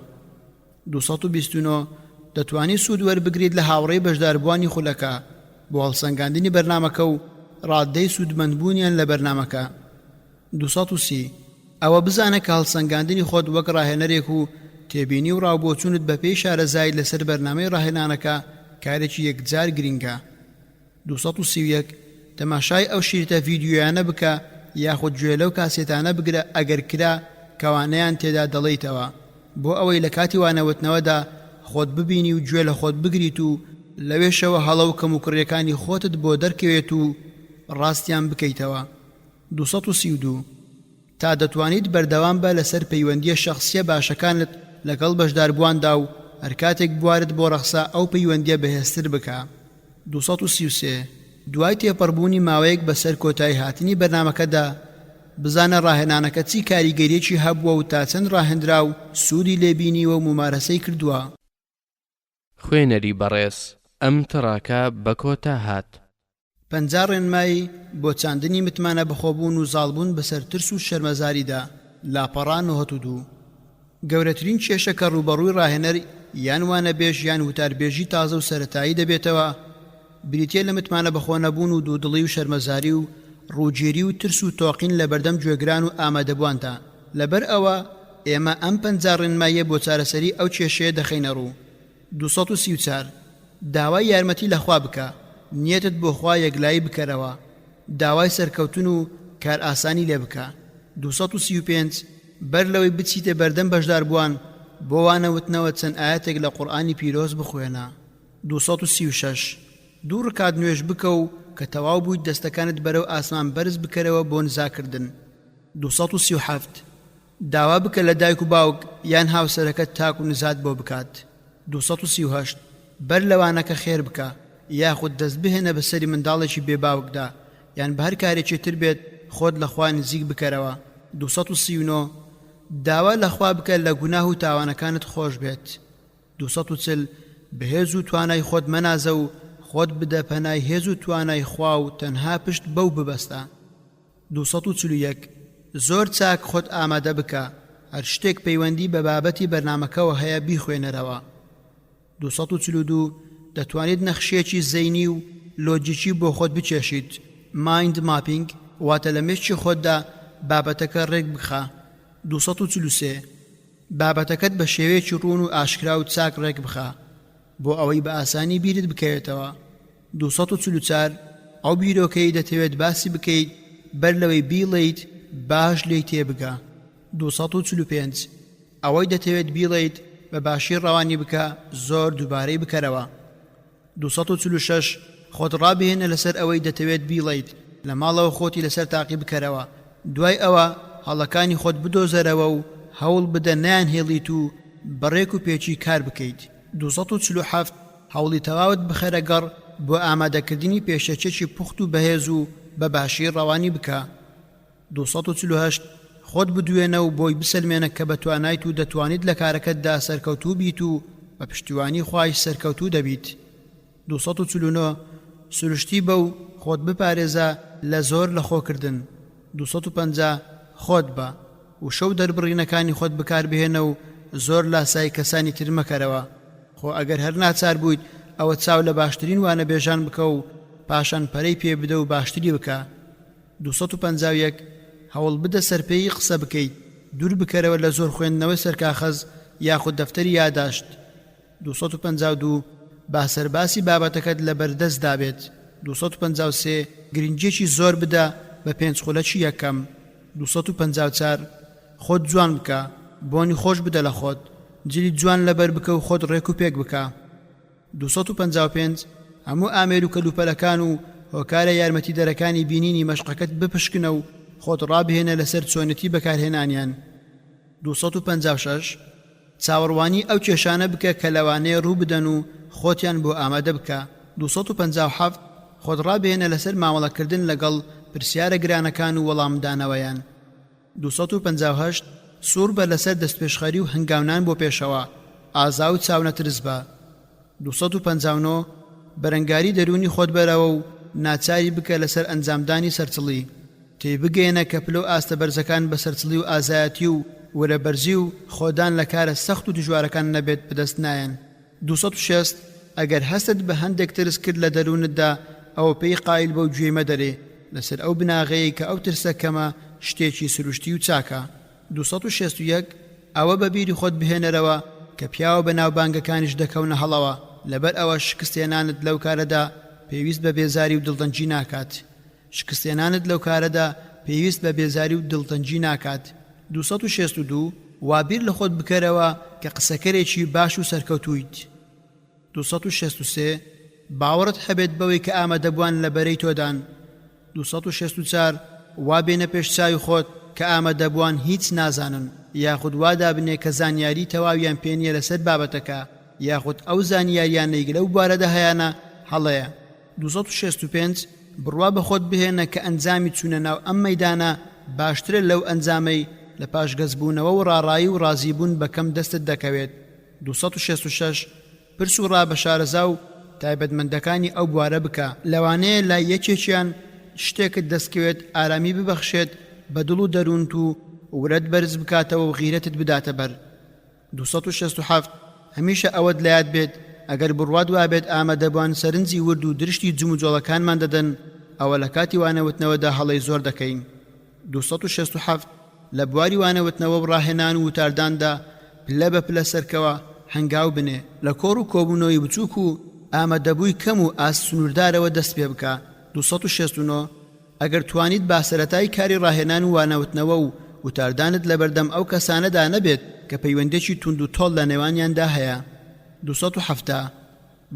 229 دەتوانیت سوود وەربگریت لە هاوڕێی بەشداربووانی خولەکە بۆ هەڵسەنگاندنی بەرنامەکە و ڕاددەی سوودمەندبوونیان لە بەرنامەکە. 230 ئەوە بزانە کە هەڵسەنگاندنی خۆت وەک ڕاهێنەرێک و تێبینی و ڕاوبۆچوونت بە پێی شارەزای لەسەر بەرنامەی ڕاهێنانەکە کارێکی یەکجار گرینگە. 231 تەماشای ئەو شیرتە ڤیدیۆیانە بکە یاخود گوێ لەو کاسێتانە بگرە ئەگەر کرا کەوانەیان تێدا دەڵێیتەوە بۆ ئەوەی لە کاتی وانەوتنەوەدا خۆت ببینی و گوێ لە خۆت بگریت و لەوێشەوە هەڵە و کەم و کڕیەکانی خۆتت بۆ دەرکەوێت و ڕاستیان بکەیتەوە. 232 تا دەتوانیت بەردەوام بە لەسەر پەیوەندیە شەخسیە باشەکانت لەگەڵ بەشداربوواندا و هەر کاتێک بوارت بۆ ڕەخسا ئەو پەیوەندیە بەهێزتر بکە. 233 دوای تێپەڕبوونی ماوەیەک بەسەر کۆتایی هاتنی بەرنامەکەدا بزانە ڕاهێنانەکە چی کاریگەریەکی هەبووە و تا چەند ڕاهێنرا و سوودی لێبینیوە و ممارەسەی کردووە. خوێنەری بەڕێز ئەم تڕاکە بە کۆتا هات. 50 ڕێنمایی بۆ چاندنی متمانە بەخۆبوون و زاڵبوون بەسەر ترس و شەرمەزاریدا لاپەڕان و هەتودوو. گەورەترین کێشە کە ڕوبەڕووی ڕاهێنەر یان وانە بێژ یان وتاربێژی تازە و سەرەتایی دەبێتەوە بریتێ لە متمانە بەخۆنەبوون و دوودڵی و شەرمەزاری و ڕووگیری و ترس و تۆقین لە بەردەم گوێگران و ئامادەبوواندا. لەبەر ئەوە ئێمە ئەم 50 ڕێنماییە بۆ چارەسەری ئەو کێشەیە دەخەینە ڕوو. 234 داوای یارمەتی لەخوا بکە، نیەتت بۆ خوا یەکلایی بکەرەوە، داوای سەرکەوتن و کار ئاسانی لێ بکە. 235 بەر لەوەی بچیتە بەردەم بەشداربووان بۆ وانەوتنەوە چەند ئاەتێک لە قورئانی پیرۆز بخوێنە. 236 دوو ڕکات نوێژ بکە و کە تەواو بوویت دەستەکانت بەرەو ئاسمان بەرز بکەرەوە بۆ نزاکردن. 237 داوا بکە لە دایک و باوک یان هاوسەرەکەت تاک و نزات بۆ بکات. 238 بەر لەوانەکە خێر بکە یاخود دەست بهێنە بەسەری منداڵێکی بێباوکدا یان بە هەر کارێکی تر بێت خۆت لە خوا نزیک بکەرەوە. 239 داوا لەخوا بکە لە گوناه و تاوانەکانت خۆش بێت. 240 بەهێز و توانای خۆت مەنازە و خۆت بدە پەنای هێز و توانای خوا و تەنها پشت بەو ببەستە. 241 زۆر چاک خۆت ئامادە بکە هەر شتێک پەیوەندی بە بابەتی بەرنامەکەەوە هەیە بیخوێنەرەوە. 242 دەتوانیت نەخشێکی زەینی و لۆجیکی بۆ خۆت بچێشیت. مایند ماپینگ واتە لە مێشکی خۆتدا بابەتەکە ڕێک بخە. 243 بابەتەکەت بە شێوەیەکی ڕوون و ئاشکرا و چاک ڕێک بخە بۆ ئەوەی بە ئاسانی بیرت بکەوێتەوە. 244 ئەو بیرۆکەی دەتەوێت باسی بکەیت بەر لەوەی بیڵێیت باش لێی تێبگە. 245 ئەوەی دەتەوێت بیڵێیت بە باشی ڕەوانی بکە زۆر دووبارەی بکەرەوە. 246 خۆت ڕابهێنە لەسەر ئەوەی دەتەوێت بیڵێیت لە ماڵەوە خۆتی لەسەر تاقی بکەرەوە. دوای ئەوە هەڵەکانی خۆت بدۆزەرەوە و هەوڵ بدە نیان هێڵیت و بەڕێک و پێچی کار بکەیت. 247 هەوڵی تەواوت بخەرەگەڕ بۆ ئامادەکردنی پێشەچێکی پوخت و بەهێز و بە باشی ڕەوانی بکە. 248 خۆت بدوێنە و بۆی بسلمێنە کە بەتوانیت و دەتوانیت لە کارەکەتدا سەرکەوتوو بیت و بە پشتیوانی خوای سەرکەوتوو دەبیت. 249 سروشتی بە و خۆت بپارێزە لە زۆر لە خۆکردن. 250 خۆت بە و شەو دەربڕینەکانی خۆت بکاربهێنە و زۆر لاسای کەسانی تر مەکەرەوە. خۆ ئەگەر هەر ناچار بوویت ئەوە چاو لە باشترین وانە بێژان بکە و پاشان پەرەی پێ بدە و باشتری بکە. 251 هەوڵ بدە سەرپێی قسە بکەیت دوور بکەرەوە لە زۆر خوێندنەوەی سەرکاخەز یاخود دەفتەری یاداشت. 252 با سەرباسی بابەتەکەت لە بەردەستدا بێت. 253 گرنگێکی زۆر بدە بە پێنجخولەکی یەکەم. 254 خۆت جوان بکە بۆنی خۆش بدە لە خۆت جلی جوان لەبەر بکە و خۆت ڕێک و پێک بکە. 255 هەموو ئامێر و کەلوپەلەکان و هۆکارە یارمەتی دەرەکانی بینینی مەشقەکەت بپشکنە و خۆت ڕابهێنە لەسەر چۆنەتی بەکارهێنانیان. 256 چاوەڕوانی ئەو کێشانە بکە کە لەوانەیە ڕوو بدەن و خۆتیان بۆ ئامادە بکە. 257 خۆت ڕابهێنە لەسەر مامەڵەکردن لەگەڵ پرسیارە گرانەکان و وەڵامدانەوەیان. 258 سوور بە لەسەر دەستپێشخەری و هەنگاونان بۆ پێشەوە ئازا و چاو نەترس بە. 259 بەرەنگاری دەرونی خۆت بەرەوە و ناچاری بکە لەسەر ئەنجامدانی سەرچڵی تێبگەێنە کە پلە و ئاستە بەرزەکان بە سەرچڵی و ئازایەتی و وەرەبەرزی و خۆدان لە کارە سەخت و دژوارەکان نەبێت بەدەست نایەن. 260 ئەگەر هەستت بە هەندێک ترس کرد لە دەروونتدا ئەوە پێی قایل بە و گوێمە دەرێ لەسەر ئەو بناغەیە کە ئەو ترسە کەمە شتێکی سروشتی و چاکە. 261 ئەوە بە بیری خۆت بهێنەرەوە کە پیاوە بە ناوبانگەکانیش دەکەونە هەڵەوە لەبەر ئەوە شکستێنانت لەو کارەدا پێویست بە بێزاری و دڵتەنجی ناکات. شکستێنانت لەو کارەدا پێویست بە بێزاری و دڵتەنجی ناکات. 262 وابیر لە خۆت بکەرەوە کە قسەکەرێکی باش و سەرکەوتویت. 263 باوەڕت هەبێت بەوەی کە ئامادەبوان لە بەرەی تۆدان. 264 وابێنە پێش چاوی خۆت کە ئامادەبوان هیچ نازانن یاخود وادا بنێ کە زانیاری تەواویان پێنیە لەسەر بابەتەکە یاخود ئەو زانیاریانەی لەو بارەدا هەیەە هەڵەیە. 265 بڕوا بە خۆت بهێنە کە ئەنجامی چوونە ناو ئەم مەیدانە باشترە لەو ئەنجامەی لە پاشگەزبوونەوە و ڕاڕایی و ڕازیبوون بەکەم دەستت دەکەوێت. 266 پرس و ڕابەشارەزا و تایبەتمەندەکانی ئەو بوارە بکە لەوانەیە لای یەکێکیان شتێکت دەستکەوێت ئارامی ببەخشێت بە دڵ و دەروونت و ورەت بەرز بکاتەوە و غیرەتت بداتە بەر. 267 هەمیشە ئەوەت لایات بێت ئەگەر بڕوات وابێت ئامادەبوان سەرنجی ورد و درشتی جم و جۆڵەکانمان دەدەن ئەوە لە کاتی وانەوتنەوەدا هەڵەی زۆر دەکەین. 267 لە بواری وانەوتنەوە و ڕاهێنان و وتارداندا پلە بە پلە سەرکەوە هەنگاو بنێ لە کۆڕ و کۆبوونەوەی بچووک و ئامادەبووی کەم و ئاس سنووردارەوە دەست پێ بکە. 269 ئەگەر توانیت باسەرەتای کاری ڕاهێنان و وانەوتنەوە و وتاردانت لە بەردەم ئەو کەسانەدا نەبێت کە پەیوەندێکی تونند و تۆڵ لە نێوانیاندا هەیە. 270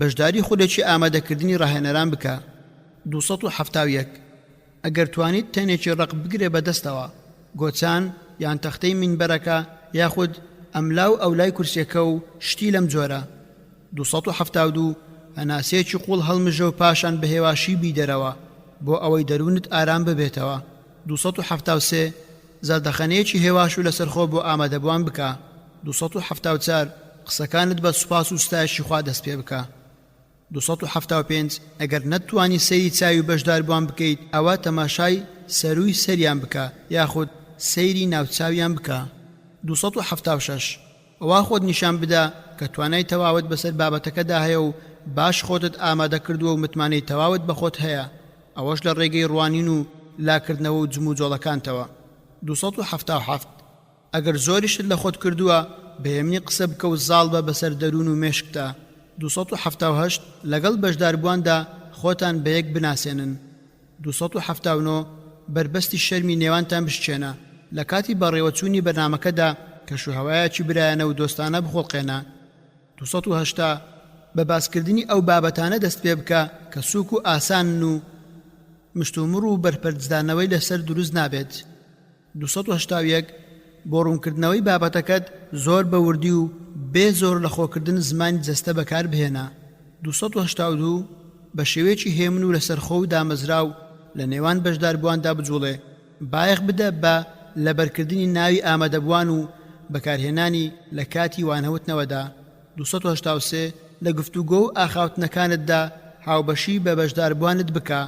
بەشداری خودێکی ئامادەکردنی ڕاهێنەران بکە. 271 ئەگەر توانیت تەنێکی ڕق بگرێ بەدەستەوە گۆچان یان تەختەی مینبەرەکە یاخود ئەملاو ئەولای کورسێکە و شتی لەم جۆرە. 272 هەناسەیەکی قوڵ هەڵمژە و پاشان بە هێواشی بیدەرەوە بۆ ئەوەی دەروونت ئارام ببێتەوە. 273 زەردەخەنەیەکی هێواش و لەسەرخۆ بۆ ئامادەبوان بکە. 274 قسەکانت بە سوپاس و ستایشی خوا دەست پێ بکە. 275 ئەگەر نەتوانی سەیری چاوی بەشدار بوان بکەیت ئەوە تەماشای سەروی سەریان بکە یاخود سەیری ناوچاویان بکە. 276 ئەوە خۆت نیشان بدە کە توانای تەواوت بەسەر بابەتەکەدا هەیە و باش خۆتت ئامادە کردووە و متمانەی تەواوت بە خۆت هەیە ئەوەش لە ڕێگەی ڕوانین و لاکردنەوە و جم و جۆڵەکانتەوە. 277 ئەگەر زۆریشت لە خۆت کردووە بەهێمنی قسە بکە و زاڵ بە بەسەر دەروون و مێشکتە. 278 لەگەڵ بەشداربوواندا خۆتان بە یەک بناسێنن. 279 بربەستی شەرمی نێوانتان بشچێنە. لە کاتی بەڕێوەچوونی بەرنامەکەدا کەشوهەوایەکی برایەنە و دۆستانە بخۆڵقێنە. 280 بە باسکردنی ئەو بابەتانە دەست پێ بکە کە سووک و ئاسانن و مشتومڕ و بەرپەرزدانەوەی لەسەر دروست نابێت. 281 بۆ ڕوونکردنەوەی بابەتەکەت زۆر بە وردی و بێ زۆر لە خۆکردن زمانی جەستە بەکار بهێنە. 282 بە شێوەیەکی هێمن و لەسەرخۆ و دامەزراو لە نێوان بەشداربوواندا بجوڵێ. بایەخ بدە بە لەبەرکردنی ناوی ئامادەبووان و بەکارهێنانی لە کاتی وانەوتنەوەدا. 283 لە گفتوگۆ و ئاخاوتنەکانتدا هاوبەشی بە بەشداربوانت بکە.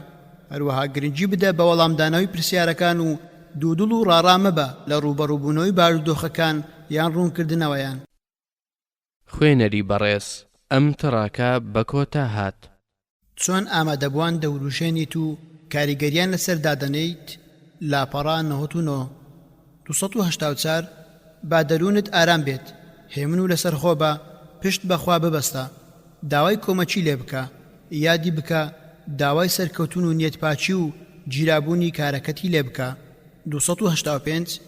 هەروەها گرنگی بدە بە وەڵامدانەوەی پرسیارەکان و دوودڵ و ڕاڕامەبە لە ڕوبەڕووبوونەوەی بارودۆخەکان یان ڕوونکردنەوەیان. خوێنەری بەڕێز ئەم تڕاکە بە کۆتا هات. چۆن ئامادەبووان دەوروژێنیت و کاریگەریان لەسەر دادەنیت. لاپەڕا 99 284 با دەروونت ئارام بێت، هێمن و لەسەرخۆ بە، پشت بەخوا ببەستە، داوای کۆمەچی لێ بکە، یادی بکە داوای سەرکەوتون و نیەتپاچی و گیرابوونی کارەکەتی لێ بکە. 285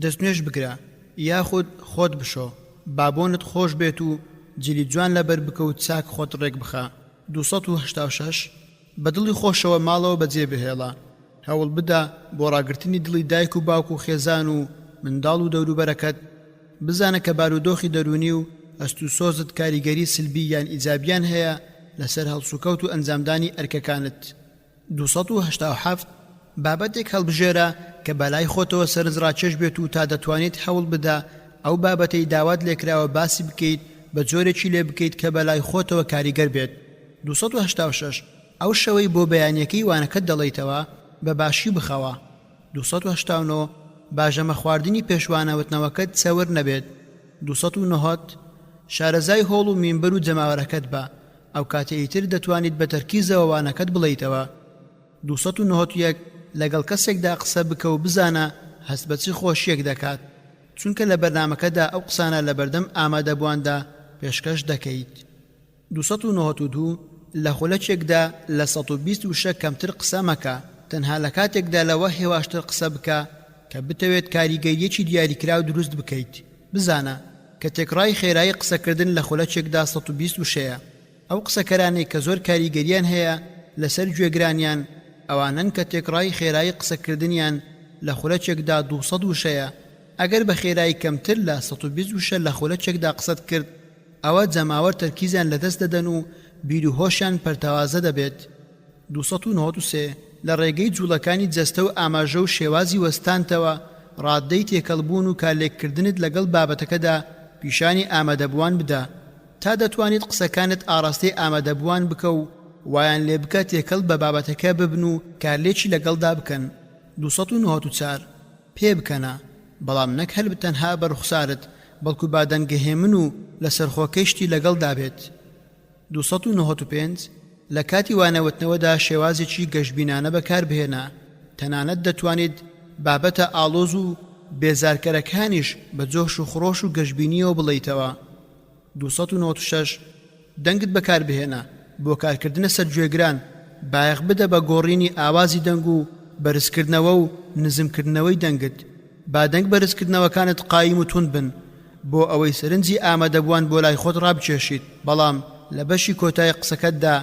دەستنوێژ بگرە یاخود خۆت بشۆ، بابۆنت خۆش بێت و جلی جوان لەبەر بکە و چاک خۆت ڕێک بخە. 286 بەدڵی خۆشەوە ماڵەوە بەجێ بهێڵە، هەوڵ بدە بۆ ڕاگرتنی دڵی دایک و باوک و خێزان و منداڵ و دەوروبەرەکەت. بزانە کە بارودۆخی دەرونی و ئەست و سۆزت کاریگەری سلبی یان ئیجابیان هەیە لەسەر هەڵسوکەوت و ئەنجامدانی ئەرکەکانت. 287 بابەتێک هەڵبژێرە کە بەلای خۆتەوە سەرنجڕاکێش بێت و تا دەتوانێت هەوڵ بدە ئەو بابەتەی داوات لێکراوە باسی بکەیت بە جۆرێکی لێ بکەیت کە بەلای خۆتەوە کاریگەر بێت. 286 ئەو شەوەی بۆ بەیانیەکەی وانەکەت دەڵێیتەوە بە باشی بخەوە. 289 باژەمە خواردنی پێشوانەوتنەوەکەت چەور نەبێت. 290 شارەزای هۆڵ و مینبەر و جەماوەرەکەت بە، ئەو کاتێئیتر دەتوانیت بە تەرکیزەوە وانەکەت بڵێیتەوە. 291 لەگەڵ کەسێکدا قسە بکە و بزانە هەست بە چی خۆشیەک دەکات، چونکە لە بەرنامەکەدا ئەو قسانە لە بەردەم ئامادەبوواندا پێشکەش دەکەیت. 292 لە خولەکێکدا لە 120 کەمتر قسە مەکە، تەنها لە کاتێکدا لەوە هێواشتر قسە بکە کە بتەوێت کاریگەریەکی دیاریکراو دروست بکەیت. بزانە کە تێکڕای خێرایی قسەکردن لە خولەکێکدا 120 ئەو قسەکەرانەی کە زۆر کاریگەریان هەیە لەسەر گوێگرانیان ئەوانن کە تێکڕای خێرایی قسەکردنیان لە خولەکێکدا 200 ئەگەر بە خێرایی کەمتر لە 120 لە خولەکێکدا قسەت کرد ئەوە جەماوەر تەرکیزیان لەدەست دەدەن و بیر و هۆشیان پەرتەوازە دەبێت. 293 لە ڕێگەی جوڵەکانی جەستە و ئاماژە و شێوازی وەستانتەوە ڕاددەی تێکەڵبوون و کارلێککردنت لەگەڵ بابەتەکەدا پیشانی ئامادەبووان بدە تا دەتوانیت قسەکانت ئاڕاستەی ئامادەبووان بکە و وایان لێ بکە تێکەڵ بە بابەتەکە ببن و کارلێکی لەگەڵدا بکەن. 294 پێ بکەنە، بەڵام نەک هەر بتەنها بەرخسارت بەڵکو بادەنگەهێمن و لە سەرخۆکەیشتی لەگەڵدا بێت. 295 لە کاتی وانەوتنەوەدا شێوازێکی گەشتبینانە بەکار بهێنە، تەنانەت دەتوانێت بابەتە ئاڵۆز و بێزارکەرەکانیش بە جۆش و خڕۆش و گەشتبینیەوە بڵێیتەوە. 296 دەنگت بەکار بهێنە بۆ کارکردنە سەر گوێگران، بایەخ بدە بە گۆڕینی ئاوازی دەنگ و بەرزکردنەوە و نزمکردنەوەی دەنگت. با دەنگ بەرزکردنەوەکانت قایم و تون بن بۆ ئەوەی سەرنجی ئامادەبووان بۆ لای خۆت ڕابچێشیت، بەڵام لە بەشی کۆتای قسەکەتدا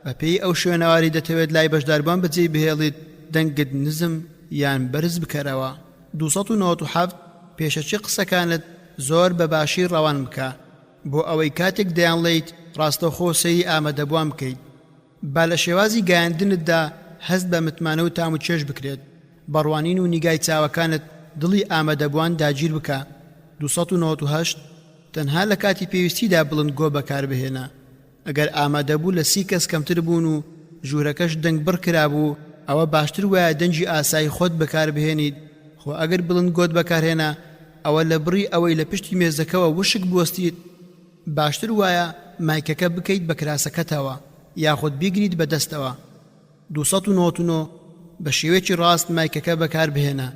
بە پێی ئەو شوێنەواری دەتەوێت لای بەشداربووان بەجێ بهێڵیت دەنگت نزم یان بەرز بکەرەوە. 297 پێشەچی قسەکانت زۆر بە باشی ڕەوان بکە بۆ ئەوەی کاتێک دەیانڵێیت ڕاستەوخۆسەی ئامادەبووان بکەیت. با لە شێوازی گایاندنتدا هەست بە متمانە و تام و چێش بکرێت، بەڕوانین و نیگای چاوەکانت دڵی ئامادەبووان داگیر بکە. 298 تەنها لە کاتی پێویستیدا بڵند گۆ بەکار بهێنە، ئەگەر ئامادەبوو لە 30 کەس کەمتر بوون و ژوورەکەش دەنگ بڕکرابوو ئەوە باشتر وایە دەنجی ئاسایی خۆت بەکار بهێنیت، خۆ ئەگەر بڵند گۆت بەکارهێنا ئەوە لە بڕی ئەوەی لە پشتی مێزەکەەوە وشک بوەستیت باشتر وایە مایکەکە بکەیت بە کراسەکەتەوە یاخود بیگریت بەدەستەوە. 299 بە شێوەیەکی ڕاست مایکەکە بەکار بهێنە،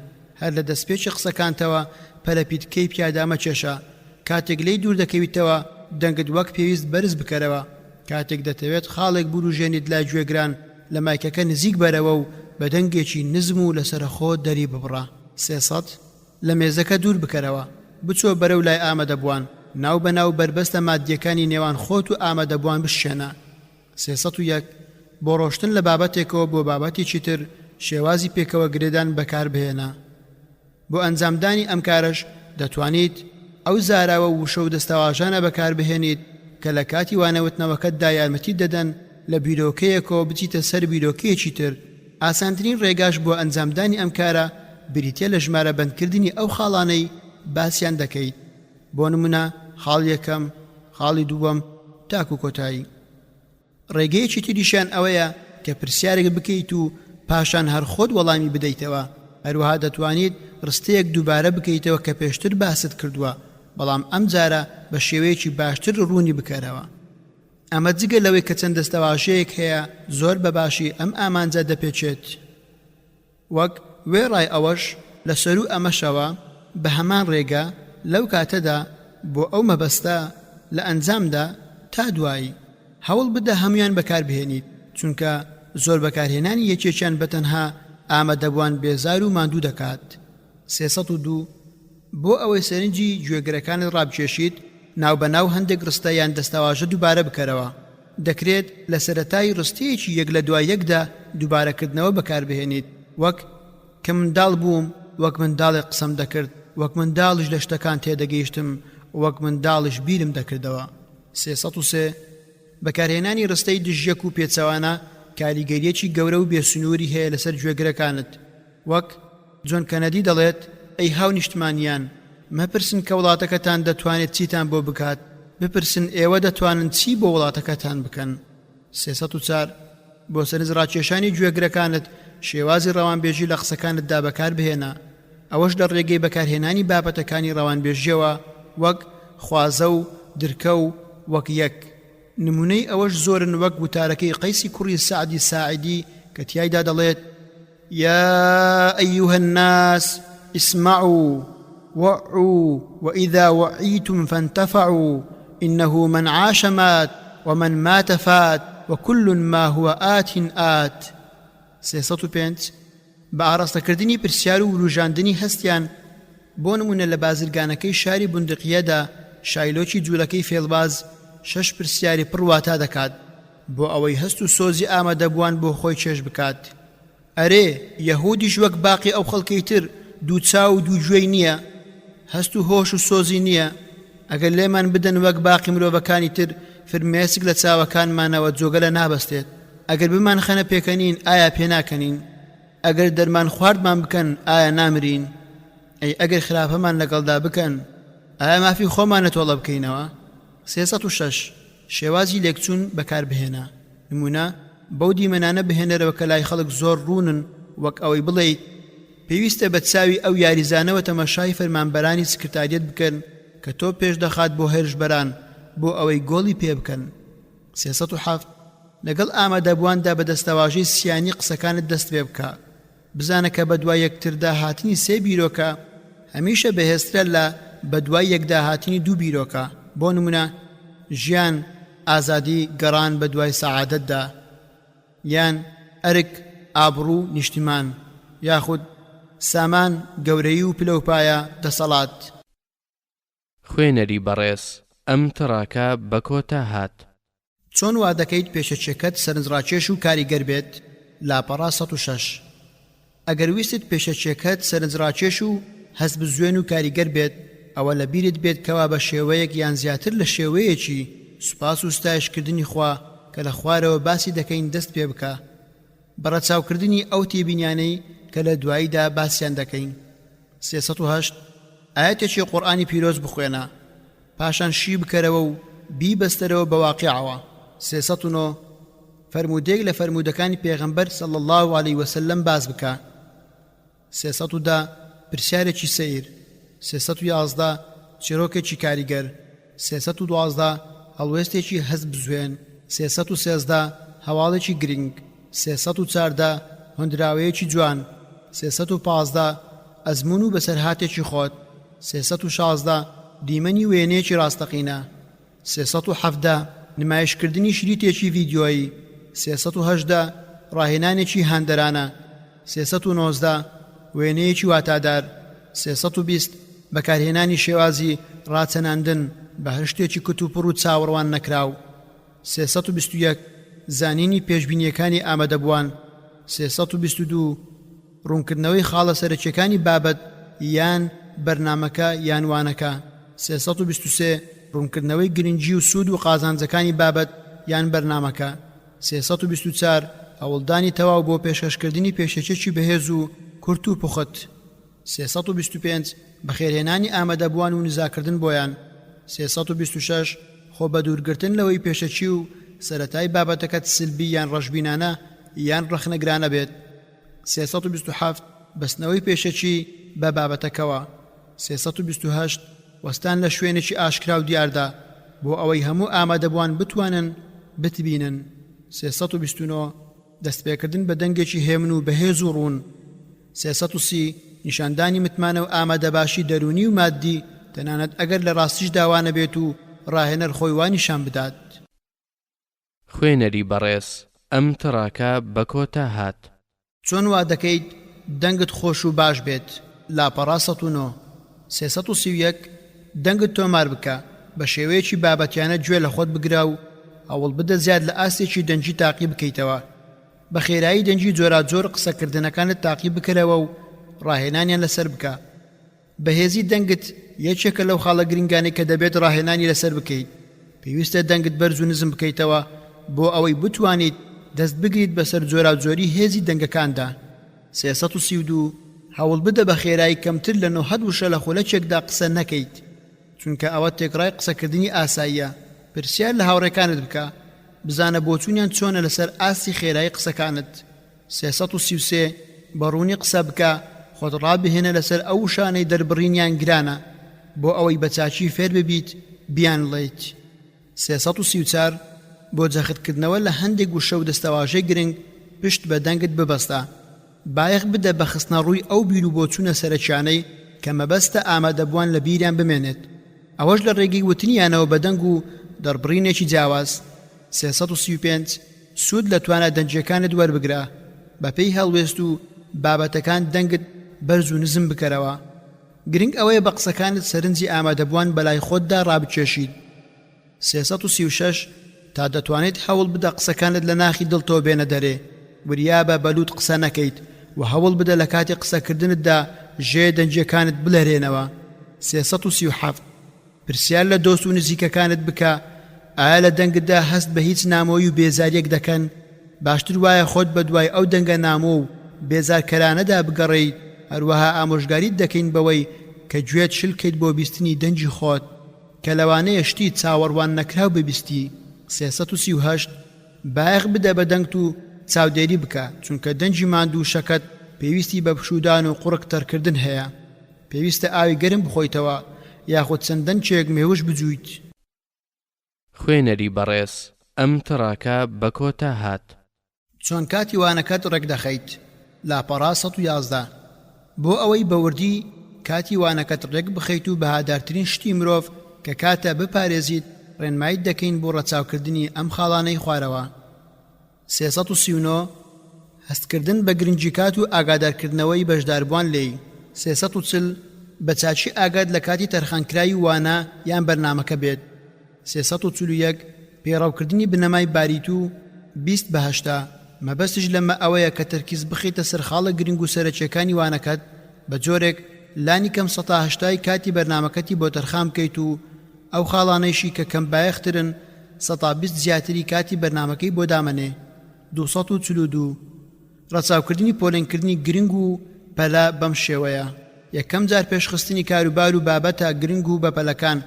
هەر لە دەستپێکی قسەکانتەوە پەلەپیتکەی پیادامە کێشە کاتێک لێی دوور دەکەویتەوە دەنگت وەک پێویست بەرز بکەرەوە کاتێک دەتەوێت خاڵێک بروژێنیت لای گوێگران لە مایکەکە نزیک بەرەوە و بە دەنگێکی نزم و لەسرە خۆت دەری ببڕە 300 لە مێزەکە دوور بکەرەوە بچۆ بەرەو لای ئامادەبوان ناو بەناو بربەستە مادیەکانی نێوان خۆت و ئامادەبوان بشێنە 301 بۆ ڕۆشتن لە بابەتێکەوە بۆ بابەتێکی تر شێوازی پێکەوە گرێدان بەکاربهێنە بۆ ئەنجامدانی ئەم کارەش دەتوانیت ئەو زاراوە وشە و دەستەواژانە بەکاربهێنیت کە لە کاتی وانەوتنەوەکەتدا یارمەتی دەدەن لە بیرۆکەیەکەوە بچیتە سەر بیرۆکەیەکی تر ئاسانترین ڕێگاش بۆ ئەنجامدانی ئەم کارە بریتە لە ژمارە بەندکردنی ئەو خاڵانەی باسییان دەکەیت بۆ نمونە خاڵ یەکەم خاڵی دووەم تاکو کۆتایی ڕێگەیەکی تریشیان ئەوەیە کە پرسیارێک بکەیت و پاشان هەر خۆت وەڵامی بدەیتەوە هەروەها دەتوانیت ڕستەیەک دووبارە بکەیتەوە کە پێشتر باست کردووە بەڵام ئەم جارە بە شێوەیەکی باشتر ڕوونی بکەرەوە ئەمە جگە لەوەی کە چەند دەستەواشەیەک هەیە زۆر بەباشی ئەم ئامانجە دەپێچێت وەک وێڕای ئەوەش لە سەرو ئەمەشەوە بە هەمان ڕێگە لەو کاتەدا بۆ ئەو مەبەستە لە ئەنجامدا تا دوایی هەوڵ بدە هەمویان بەکاربهێنیت چونکە زۆر بەکارهێنانی یەکێکیان بەتەنها ئامادەبوان بێزار و ماندوو دەکات 302 بۆ ئەوەی سەرنجی گوێگرەکانت ڕابکێشیت ناو بەناو هەندێک ڕستە یان دەستەواژە دووبارە بکەرەوە دەکرێت لە سەرەتای ڕستەیەکی یەک لە دوای یەکدا دووبارەکردنەوە بەکاربهێنیت وەک کە منداڵ بووم وەک منداڵی قسەم دەکرد وەک منداڵش لە شتەکان تێدەگەیشتم وەک منداڵش بیرم دەکردەوە 303 بەکارهێنانی ڕستەی دژیەک و پێچەوانە کاریگەریەکی گەورە و بێسنووری هەیە لەسەر گوێگرەکانت وەک جۆن کەنەدی دەڵێت ئەی هاو نیشتمانیان مەپرسن کە وڵاتەکەتان دەتوانێت چیتان بۆ بکات بپرسن ئێوە دەتوانن چی بۆ وڵاتەکەتان بکەن 304 بۆ سەرنج ڕاکێشانی گوێگرەکانت شێوازی ڕەوانبێژی لە قسەکانتدا بەکار بهێنە ئەوەش لە ڕێگەی بەکارهێنانی بابەتەکانی ڕەوانبێژیەوە وەک خوازە و درکە و وەک یەک نمونەی ئەوەش زۆرن وەک وتارەکەی قەیسی کوڕی سعدی ساعدی کە تیایدا دەڵێت يا أيها الناس اسمعوا وعوا وإذا وعيتم فانتفعوا إنه من عاش مات ومن مات فات وكل ما هو آت 305 بە ئاراستەکردنی پرسیار و وروژاندنی هەستیان بۆ نمونە لە بازرگانەکەی شاری بوندقیەدا شایلۆکی جوولەکەی فێڵباز 6 پرسیاری پڕواتا دەکات بۆ ئەوەی هەست و سۆزی ئامادەبووان بۆ خۆی چێژ بکات ئەرێ یەهودیش وەک باقی ئەو خەڵکەی تر دوو چاو و دوو گوێی نییە هەست و هۆش و سۆزی نییە ئەگەر لێمان بدەن وەک باقی مرۆڤەکانی تر فرمێسک لە چاوەکانمانەوە جۆگە لە نابەستێت ئەگەر بمان خەنە پێکەنین ئایا پێناکەنین ئەگەر دەرمان خواردمان بکەن ئایا نامرین ئەی ئەگەر خراپەمان لەگەڵدا بکەن ئایا مافی خۆمان نەتۆڵە بکەینەوە 306 شێوازی لێکچوون بەکاربهێنە نمونە بەو دیمەنانە بهێنەرەوە کە لای خەڵک زۆر ڕوونن وەک ئەوەی بڵێیت پێویستە بە چاوی ئەو یاریزانەوە تەماشای فەرمانبەرانی سکرتاریەت بکەن کە تۆ پێش دەخات بۆ هێرشبەران بۆ ئەوەی گۆڵی پێ بکەن 307 لەگەڵ ئامادەبوواندا بە دەستەواژەی سیانی قسەکانت دەست پێ بکە بزانە کە بە دوای یەکتردا هاتنی سێ بیرۆکە هەمیشە بەهێزترە لە بە دوای یەکدا هاتنی دوو بیرۆکە بۆ نمونە ژیان ئازادی گەڕان بە دوای سەعادەتدا یان ئەرک ئابڕوو نیشتیمان یاخود سامان گەورەی و پلەپایە دەسەڵات خوێنەری بەڕێز ئەم تڕاکە بە کۆتا هات چۆن وا دەکەیت پێشەچێکەت سەرنجڕاکێش و کاریگەر بێت لاپەڕا 106 ئەگەر ویستت پێشەچێکەت سەرنجڕاکێش و هەست بزوێن و کاریگەر بێت ئەوە لە بیرت بێت کەوا بە شێوەیەک یان زیاتر لە شێوەیەکی سوپاس و ستایشکردنی خوا کە لە خوارەوە باسی دەکەین دەست پێ بکە بەڕەچاوکردنی ئەو تێبینیانەی کە لە دواییدا باسییان دەکەین 308 ئاەتێکی قورئانی پیرۆز بخوێنە پاشان شی بکەرەوە و بیبەستەرەوە بە واقیعەوە 309 فەرمودێک لە فەرمودەکانی پێغەمبەر صلی الله علیه وسلم باز بکە 310 پرسیارێکی سەیر 311 چیرۆکێکی کاریگەر 312 هەڵوێستێکی هەست بزوێن 313 هەواڵێکی گرنگ 314 هۆندراوەیەکی جوان 315 ئەزمون و بەسەرهاتێکی خۆت 316 دیمەنی وێنەیەکی ڕاستەقینە 317 نمایشکردنی شریتێکی ڤیدیۆیی 318 ڕاهێنانێکی هاندەرانە 319 وێنەیەکی واتادار 320 بەکارهێنانی شێوازی ڕاچەناندن بە هەشتێکی کتوپڕ و چاوەڕوان نەکراو 321 زانینی پێشبینیەکانی ئامادەبووان 322 ڕوونکردنەوەی خاڵە سەرەکیەکانی بابەت یان بەرنامەکە یان وانەکە 323 ڕوونکردنەوەی گرنگی و سوود و قازانجەکانی بابەت یان بەرنامەکە 324 هەوڵدانی تەواو بۆ پێشکەشکردنی پێشەکێکی بەهێز و کورت و پوخت 325 بەخێرهێنانی ئامادەبووان و نزاکردن بۆیان 326 خۆ بە دوورگرتن لەوەی پێشەکی و سەرەتای بابەتەکەت سلبی یان ڕەشبینانە یان ڕەخنەگرانە بێت 327 بەستنەوەی پێشەکی بە بابەتەکەوە 328 وەستان لە شوێنێکی ئاشکرا و دیاردا بۆ ئەوەی هەموو ئامادەبووان بتوانن بتبینن 329 دەستپێکردن بە دەنگێکی هێمن و بەهێز و ڕوون 330 نیشاندانی متمانە و ئامادەباشی دەرونی و مادی تەنانەت ئەگەر لە ڕاستیش داوانە بێت و ڕاهێنەر خۆی وانیشان بدات خوێنەری بەڕێز ئەم تڕاکە بە کۆتا هات چۆن وا دەکەیت دەنگت خۆش و باش بێت لاپەڕا 109 331 دەنگت تۆمار بکە بە شێوەیەکی بابەتیانە گوێ لە خۆت بگرا و هەوڵ بدە زیاد لە ئاستێکی دەنجی تاقی بکەیتەوە بە خێرایی دەنجی جۆرا-جۆر قسەکردنەکانت تاقی بکەرەوە و ڕاهێنانیان لەسەر بکە بەهێزی دەنگت یەکێکە لەو خاڵە گرنگانەی کە دەبێت ڕاهێنانی لەسەر بکەیت پێویستە دەنگت بەرز و نزم بکەیتەوە بۆ ئەوەی بتوانیت دەست بگریت بەسەر جۆرا-جۆری هێزی دەنگەکاندا 332 هەوڵ بدە بە خێرایی کەمتر لە 90 وشە لە خولەکێکدا قسە نەکەیت چونکە ئەوە تێکڕای قسەکردنی ئاساییە پرسیار لە هاوڕێکانت بکە بزانە بۆچوونیان چۆنە لەسەر ئاستی خێرایی قسەکانت 333 بەڕوونی قسە بکە خۆت ڕابهێنە لەسەر ئەو شانەی دەربڕینیان گرانە بۆ ئەوەی بەچاچی فێر ببیت بیان لێیت 334 بۆ جەختکردنەوە لە هەندێک وشە و دەستەواژەی گرنگ پشت بە دەنگت ببەستە بایەخ بدە بە خستنە ڕووی ئەو بیر و بۆچوونە سەرەکیانەی کە مەبەستە ئامادەبووان لە بیریان بمێنێت ئەوەش لە ڕێگەی وتنیانەوە بە دەنگ و دەربڕینێکی جیاواز 335 سوود لە توانە دەنجەکانت وەربگرە بەپێی هەڵوێست و بابەتەکان دەنگت بەرز و نزم بکەرەوە گرنگ ئەوەیە بە قسەکانت سەرنجی ئامادەبووان بەلای خۆتدا ڕابچێشیت 336 تا دەتوانێت هەوڵ بدە قسەکانت لە ناخی دڵتەوە بێنە دەرێ وریا بە بەلوت قسە نەکەیت و هەوڵ بدە لە کاتی قسەکردنتدا ژێ دەنجەکانت بلەرێنەوە 337 پرسیار لە دۆست و نزیکەکانت بکە ئایا لە دەنگتدا هەست بە هیچ نامۆی و بێزاریەک دەکەن باشتر وایە خۆت بە دوای ئەو دەنگە نامۆ و بێزارکەرانەدا بگەڕێیت هەروەها ئامۆژگاریت دەکەین بەوەی کە گوێت شلکەیت بۆ بیستنی دەنجی خۆت کە لەوانەیە شتی چاوەڕوان نەکراو ببیستی 338 بایەخ بدە بە دەنگت و چاودێری بکە چونکە دەنجی ماندوو شەکەت پێویستی بە پشودان و قوڕک تەرکردن هەیە پێویستە ئاوی گەرم بخۆیتەوە یاخود چەندەن چێک مێوش بجویت خوێنەری بەڕێز ئەم تڕاکە بە کۆتا هات چۆن کاتی وانەکەت ڕێک دەخەیت لاپەڕا 111 بۆ ئەوەی بەوردی کاتی وانەکەت ڕێک بخەیت و بەهادارترین شتی مرۆڤ کە کاتە بپارێزیت ڕێنمایت دەکەین بۆ ڕەچاوکردنی ئەم خاڵانەی خوارەوە 339 هەستکردن بە گرنگی کات و ئاگادارکردنەوەی بەشداربووان لێی 340 بەچاچی ئاگاد لە کاتی تەرخانکراوی وانە یان بەرنامەکە بێت 341 پێڕاوکردنی بنەمای باریت و 20 بەهەشتا مەبەستش لەمە ئەوەیە کە تەرکیز بخیتە سەر خاڵە گرنگ و سەرەکیەکانی وانەکەت بە جۆرێک لانی کەم 180 کاتی بەرنامەکەتی بۆ تەرخام بکەیت و ئەو خاڵانەیشی کە کەم بایەخترن 120 زیاتری کاتی بەرنامەکەی بۆ دامەنێ 242 ڕەچاوکردنی پۆلێنکردنی گرنگ و پەلا بەم شێوەیە یەکەم جار پێشخستنی کاروبار و بابەتە گرنگ و بەپەلەکان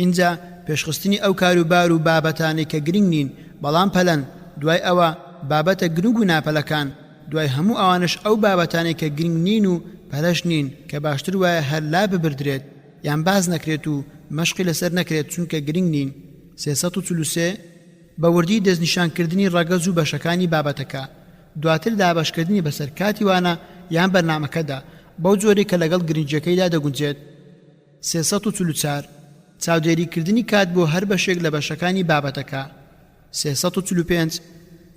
اینجا پێشخستنی ئەو کاروبار و بابەتانەی کە گرنگ نین بەڵام پەلەن دوای ئەوە بابەتە گرنگ و ناپەلەکان دوای هەموو ئەوانش ئەو بابەتانەی کە گرنگ نین و پەلەش نین کە باشتر وایە هەر لا ببردرێت یان باز نەکرێت و مەشقی لەسەر نەکرێت چونکە گرنگ نین 343 بەوردی دەستنیشانکردنی ڕەگەز و بەشەکانی بابەتەکە دواتر دابەشکردنی بەسەر کاتی وانە یان بەرنامەکەدا بەو جۆرەی کە لەگەڵ گرنجەکەیدا دەگونجێت. 344 چاودێریکردنی کات بۆ هەر بەشێک لە بەشەکانی بابەتەکە. 345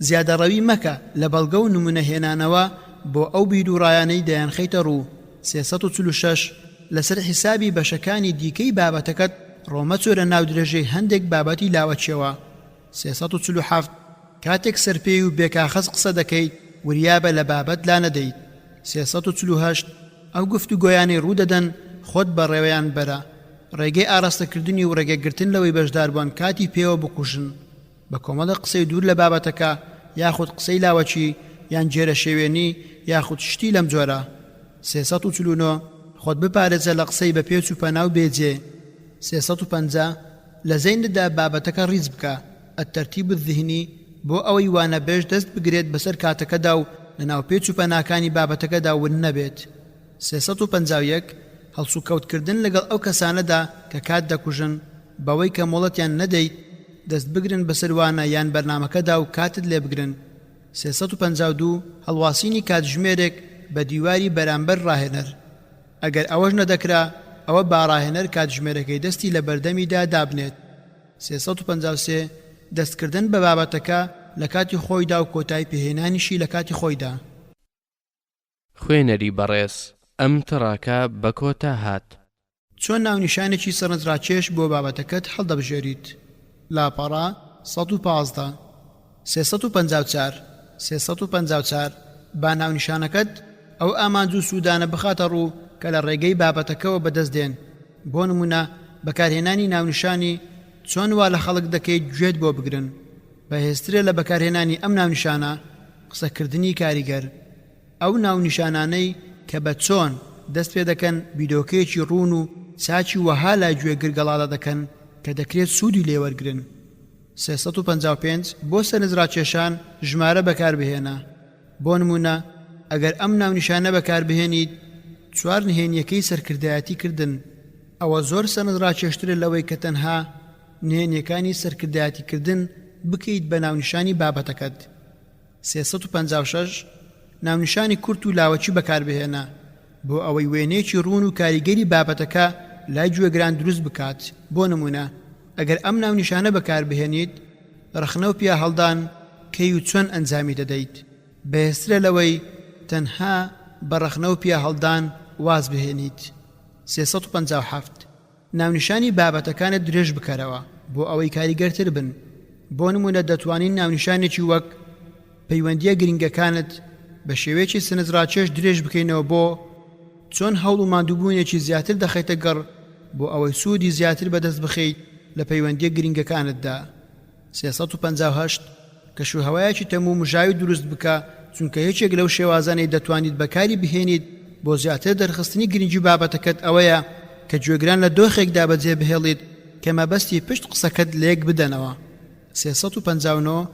زیادەڕەوی مەکە لە بەڵگە و نمونەهێنانەوە بۆ ئەو بیرروڕایانەی دەیان خەیتە ڕوو. 346 لەسەر حیسابی بەشەکانی دیکەی بابەتەکەت ڕۆمەچۆرە ناو درێژەی هەندێک بابەتی لاوەچێوە. 347 کاتێک سەرپێی و بێکاخەز قسە دەکەیت وریابە لە بابەت لا نەدەیت. 348 ئەو گفتوگۆیانەی ڕوودەدەن خۆت بە ڕێوەیان بەرە، ڕێگەی ئاراستەکردنی و ڕێگەگرتن لەوەی بەشداربوون کاتی پێوە بکوژن بە کۆمەڵە قسەی دوور لە بابەتەکە یاخود قسەی لاوەچی یان جێرە شێوێنی یاخود شتی لەم جۆرە. 349 خۆت بپارێزە لە قسەی بە پێچ و پەناو بێجێ. 350 لە زەیندا بابەتەکە ڕیز بکە التەرتیب الذهنی بۆ ئەوەی وانە بێژ دەست بگرێت بەسەر کاتەکەدا و لەناو پێچ و پەناکانی بابەتەکەدا ون نەبێت. 351 هەڵسو کەوتکردن لەگەڵ ئەو کەسانەدا کە کات دەکوژن بەوەی کە مۆڵەتیان نەدەیت دەست بگرن بەسەروانە یان بەرنامەکەدا و کاتت لێ بگرن. 352 هەڵواسینی کاتژمێرێک بە دیواری بەرامبەر ڕاهێنەر. ئەگەر ئەوەش نەدەکرا ئەوە باڕاهێنەر کاتژمێرەکەی دەستی لە بەردەمیدا دابنێت. 353 دەستکردن بە بابەتەکە لە کاتی خۆیدا و کۆتایی پێهێنانیشی لە کاتی خۆیدا. خوێنەری بەڕێز ئەم تڕاکە بە کۆتا هات. چۆن ناونیشانێکی سەرنجڕاکێش بۆ بابەتەکەت هەڵدەبژێریت. لاپەڕا 115 354 با ناونیشانەکەت ئەو ئامانج و سوودانە بخاتە ڕوو کە لە ڕێگەی بابەتەکەەوە بەدەستدێن. بۆ نمونە بەکارهێنانی ناونیشانی چۆن وا لە خەڵک دەکەیت گوێت بۆ بگرن. بەهێزترە لە بەکارهێنانی ئەم ناونیشانە قسەکردنی کاریگەر. ئەو ناونیشانانەی کە بە چۆن دەست پێ دەکەن بیدۆکەیەکی ڕوون و چاچی وەها لای گوێ گرگەڵاڵە دەکەن کە دەکرێت سوودی لێوەرگرن. 355 بۆ سەرنجڕاکێشان ژمارە بەکاربهێنە. بۆ نمونە ئەگەر ئەم ناونیشانە بەکاربهێنیت 4 نهێنیەکەی سەرکردایەتی کردن، ئەوە زۆر سەرنجڕاکێشترە لەوەی کە تەنها نهێنیەکانی سەرکردایەتی کردن بکەیت بە ناونیشانی بابەتەکەت. 356 ناونیشانی کورت و لاوەچی بەکاربهێنە بۆ ئەوەی وێنەیەکی ڕوون و کاریگەری بابەتەکە لای گوێگران دروست بکات. بۆ نمونە ئەگەر ئەم ناونیشانە بەکاربهێنیت ڕخنە و پیا هەڵدان کەی و چۆن ئەنجامی دەدەیت. بەهێزترە لەوەی تەنها بە ڕخنە و پیا هەڵدان واز بهێنیت. 357 ناونیشانی بابەتەکانت درێژ بکەرەوە بۆ ئەوەی کاریگەرتر بن. بۆ نمونە دەتوانین ناونیشانێکی وەک پەیوەندیە گرنگەکانت بە شێوەیەکی سەرنجڕاکێش درێژ بکەینەوە بۆ چۆن هەوڵ و ماندووبوونێکی زیاتر دەخەیتە گەڕ بۆ ئەوەی سوودی زیاتر بەدەست بخەیت لە پەیوەندیە گرنگەکانتدا. 358 کەشوهەوایەکی تەموو مژاوی دروست بکە چونکە یەکێک لەو شێوازانەی دەتوانیت بەکاری بهێنیت بۆ زیاتر دەرخستنی گرنگی بابەتەکەت ئەوەیە کە گوێگران لە دۆخێکدا بەجێ بهێڵیت کە مەبەستی پشت قسەکەت لێک بدەنەوە. 359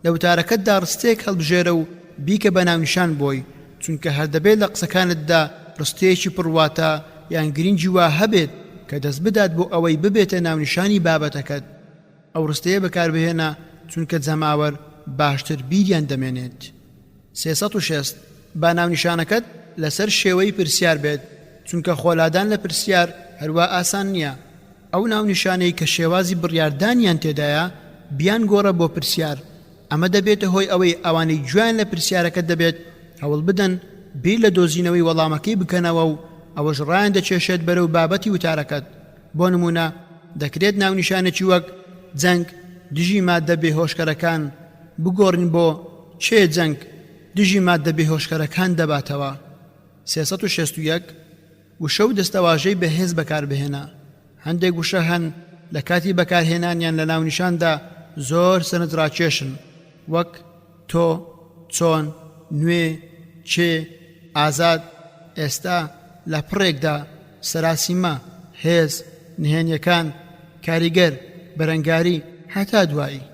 لە وتارەکەتدا ڕستەیەک هەڵبژێرە و بیکە بە ناونیشان بۆی چونکە هەردەبێت لە قسەکانتدا ڕستەیەکی پڕواتە یان گرنگی وا هەبێت کە دەست بدات بۆ ئەوەی ببێتە ناونیشانی بابەتەکەت. ئەو ڕستەیە بەکاربهێنە چونکە جەماوەر باشتر بیریان دەمێنێت. 360 با ناونیشانەکەت لەسەر شێوەی پرسیار بێت چونکە خۆلادان لە پرسیار هەروە ئاسان نییە. ئەو ناونیشانەی کە شێوازی بڕیاردانیان تێدایە بیان گۆڕە بۆ پرسیار. ئەمە دەبێتە هۆی ئەوەی ئەوانەی گوێیان لە پرسیارەکەت دەبێت هەوڵ بدەن بیر لە دۆزینەوەی وەڵامەکەی بکەنەوە و ئەوەش ڕایان دەچێشێت بەرەو بابەتی وتارەکەت. بۆ نمونە دەکرێت ناونیشانێکی وەک جەنگ دژی ماددە بێهۆشکەرەکان بگۆڕین بۆ چێ جەنگ دژی ماددە بێهۆشکەرەکان دەباتەوە. 361 وشە و دەستەواژەی بەهێز بەکاربهێنە. هەندێک وشە هەن لە کاتی بەکارهێنانیان لە ناونیشاندا زۆر سەرنجڕاکێشن وەک تۆ، چۆن، نوێ، چێ، ئازاد، ئێستا، لە پڕێکدا، سەراسیمە، هێز، نهێنیەکان، کاریگەر، بەرەنگاری هەتا دوایی.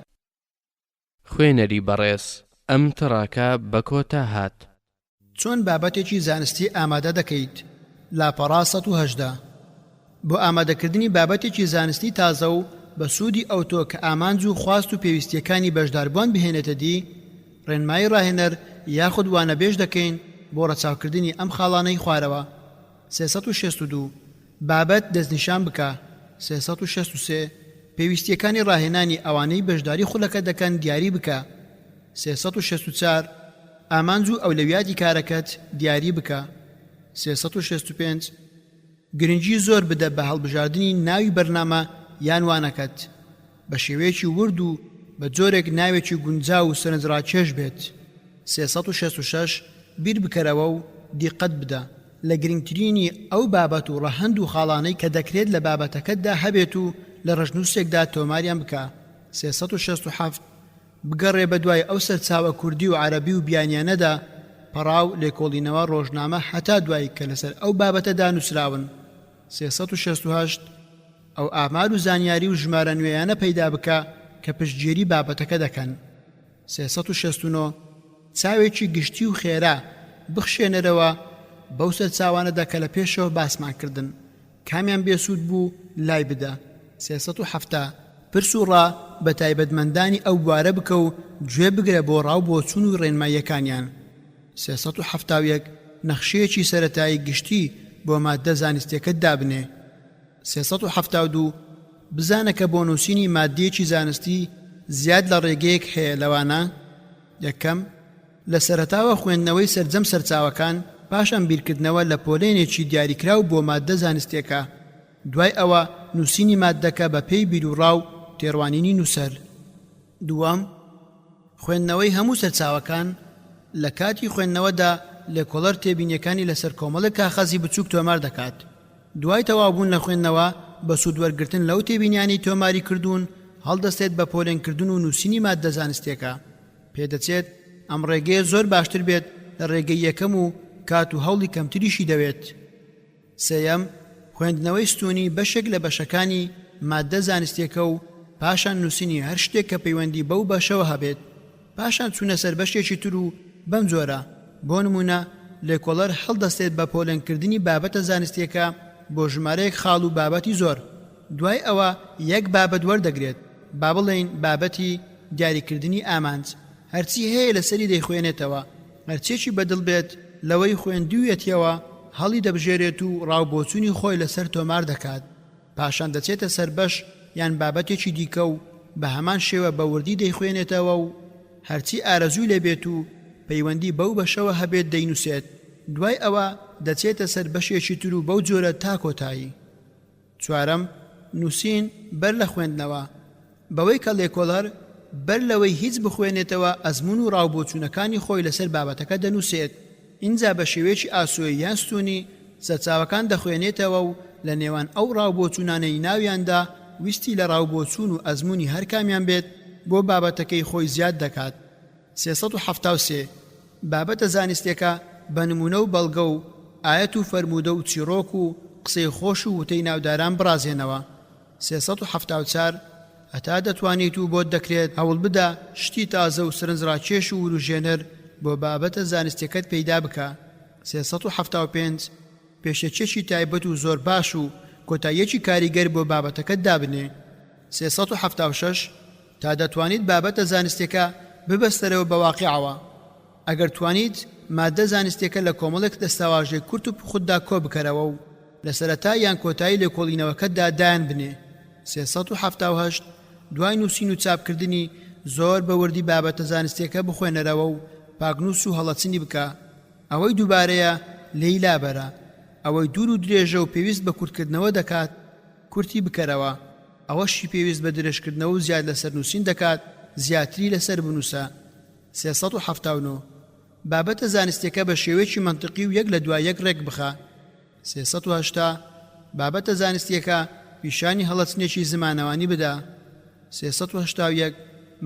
خوێنەری بەڕێز ئەم تڕاکە بە کۆتا هات. چۆن بابەتێکی زانستی ئامادە دەکەیت. لاپەڕا 118 بۆ ئامادەکردنی بابەتێکی زانستی تازە و بە سوودی ئەوتۆ کە ئامانج و خواست و پێویستیەکانی بەشداربوون بهێنێتە دی ڕێنمایی ڕاهێنەر یاخود وانە بێژ دەکەین بۆ ڕەچاوکردنی ئەم خاڵانەی خوارەوە. 362 بابەت دەستنیشان بکە. 363 پێویستیەکانی ڕاهێنانی ئەوانەی بەشداری خولەکە دەکەن دیاری بکە. 364 ئامانج و ئەولەویاتی کارەکەت دیاری بکە. 365 گرنگی زۆر بدە بە هەڵبژاردننی ناوی بەرنامە یان وانەکەت بە شێوەیەکی ورد و بە جۆرێک ناوێکی گونجاو و سەرنجڕاکێش بێت. 366 بیر بکەرەوە و دیقەت بدە لە گرنگترینی ئەو بابەت و ڕەهەند و خاڵانەی کە دەکرێت لە بابەتەکەتدا هەبێت و لە ڕژنووسێکدا تۆماریان بکە. 367 بگەڕێ بە دوای ئەو سەرچاوە کوردی و عەرەبی و بیانیانەدا پەڕاو لێکۆڵینەوە ڕۆژنامە هەتا دوای کە لەسەر ئەو بابەتەدا نووسراون. 368 ئەو ئامار و زانیاری و ژمارە نوێیانە پەیدا بکە کە پشتگیری بابەتەکە دەکەن. 369 چاوێکی گشتی و خێرا بخشێنەرەوە بەو سەرچاوانەدا کە لە پێشەوە باسمان کردن، کامیان بێسوود بوو لای بدە. 370 پرس و ڕا بە تایبەتمەندانی ئەو بوارە بکە و گوێ بگرە بۆ ڕاو بۆ چوون و ڕێنماییەکانیان. 371 نەخشەیەکی سەرەتایی گشتی بۆ ماددە زانستیەکەت دابنێ. 372 بزانە کە بۆ نووسینی ماددەیەکی زانستی زیاد لە ڕێگەیەک هەیە لەوانە: یەکەم لە سەرەتاوە خوێندنەوەی سەرجەم سەرچاوەکان، پاشان بیرکردنەوە لە پۆلێنێکی دیاریکراو بۆ ماددە زانستیەکە، دوای ئەوە نووسینی ماددەکە بە پێی بیرروڕاو تێڕوانینی نووسەر. دووەم خوێندنەوەی هەموو سەرچاوەکان لە کاتی خوێندنەوەدا لێکۆڵەر تێبینیەکانی لەسەر کۆمەڵی کاغەزی بچووک تۆمار دەکات. دوای تەوابوون لە خوێندنەوە بە سوودوەرگرتن لەو تێبینیانی تۆماری کردوون هەڵدەستێت بە پۆلێنکردن و نووسینی ماددە زانستیەکە. پێدەچێت ئەم ڕێگەیە زۆر باشتر بێت لە ڕێگەی یەکەم و کات و هەوڵی کەمتریشی دەوێت. سێیەم خوێندنەوەی ستونی بەشێک لە بەشەکانی ماددە زانستیەکە و پاشان نووسینی هەر شتێک کە پەیوەندی بەو بەشەوە هەبێت، پاشان چوونە سەر بەشێکی تر و بەم جۆرە بۆ نمونە لێکۆڵەر هەڵدەستێت بە پۆلێنکردنی بابەتە زانستیەکە بۆ ژمارەیەک خاڵ و بابەتی زۆر. دوای ئەوە یەک بابەت وەردەگرێت، با بڵێین بابەتی دیاریکردنی ئامانج، هەرچی هەیە لەسەری دەیخوێنێتەوە، هەرچێکی بەدڵ بێت لەوەی خوێندوویەتیەوە هەڵی دەبژێرێت و ڕاوبۆچوونی خۆی لەسەر تۆمار دەکات. پاشان دەچێتە سەر بەش یان بابەتێکی دیکە و بە هەمان شێوە بە وردی دەیخوێنێتەوە و هەرچی ئارەزووی لێبێت و پەیوەندی بەو بەشەوە هەبێت دەینووسێت. دوای ئەوە دەچێتە سەر بەشێکی تر و بەو جۆرە تا کۆتایی. چوارەم نووسین بەر لە خوێندنەوە، بەوەی کە لێکۆڵەر بەر لەوەی هیچ بخوێنێتەوە ئەزمون و ڕاوبۆچوونەکانی خۆی لەسەر بابەتەکە دەنووسێت. اینجا بە شێوەیەکی ئاسۆیی یان ستونی سەرچاوەکان دەخوێنێتەوە و لە نێوان ئەو ڕاوبۆچوونانەی ناویاندا ویستی لە ڕاوبۆچوون و ئەزمونی هەر کامیان بێت بۆ بابەتەکەی خۆی زیاد دەکات. 373 بابەتە زانستیەکە بە نمونە و بەڵگە و ئاەت و فەرموودە و چیرۆک و قسەی خۆش و وتەی ناوداران بڕازێنەوە. 374 هەتا دەتوانیت و بۆت دەکرێت هەوڵ بدە شتی تازە و سرنجڕاکێش و وروژێنەر بۆ بابەتە زانستیەکەت پەیدا بکە. 375 پێشەچێکی تایبەت و زۆر باش و کۆتاییەکی کاریگەر بۆ بابەتەکەت دابنێ. 376 تا دەتوانیت بابەتە زانستیەکە ببەستەرەوە بە واقعەوە. ئەگەر توانیت ماددە زانستیەکە لە کۆمەڵێک دەستاواژەی کورت و خوددا کۆ بکەرەوە و لە سەرەتا یان کۆتایی لێکۆڵینەوەکەتدا دایان بنێ. 378 دوای نووسین و چاپکردنی زۆر بە وردی بابەتە زانستیەکە بخوێنەرەوە و پاکنووس و هەڵەچنی بکە. ئەوەی دووبارەیە لێی لابەرە، ئەوەی دوور و درێژە و پێویست بە کورتکردنەوە دەکات کورتی بکەرەوە، ئەوەشی پێویست بە درێژکردنەوە و زیاد لەسەر نووسین دەکات زیاتری لەسەر بنووسە. 379 بابەتە زانستیەکە بە شێوەیەکی منطقی و یەک لە دوای یەک ڕێک بخە. 380 بابەتە زانستیەکە پیشانی هەڵەچنێکی زمانەوانی بدە. 381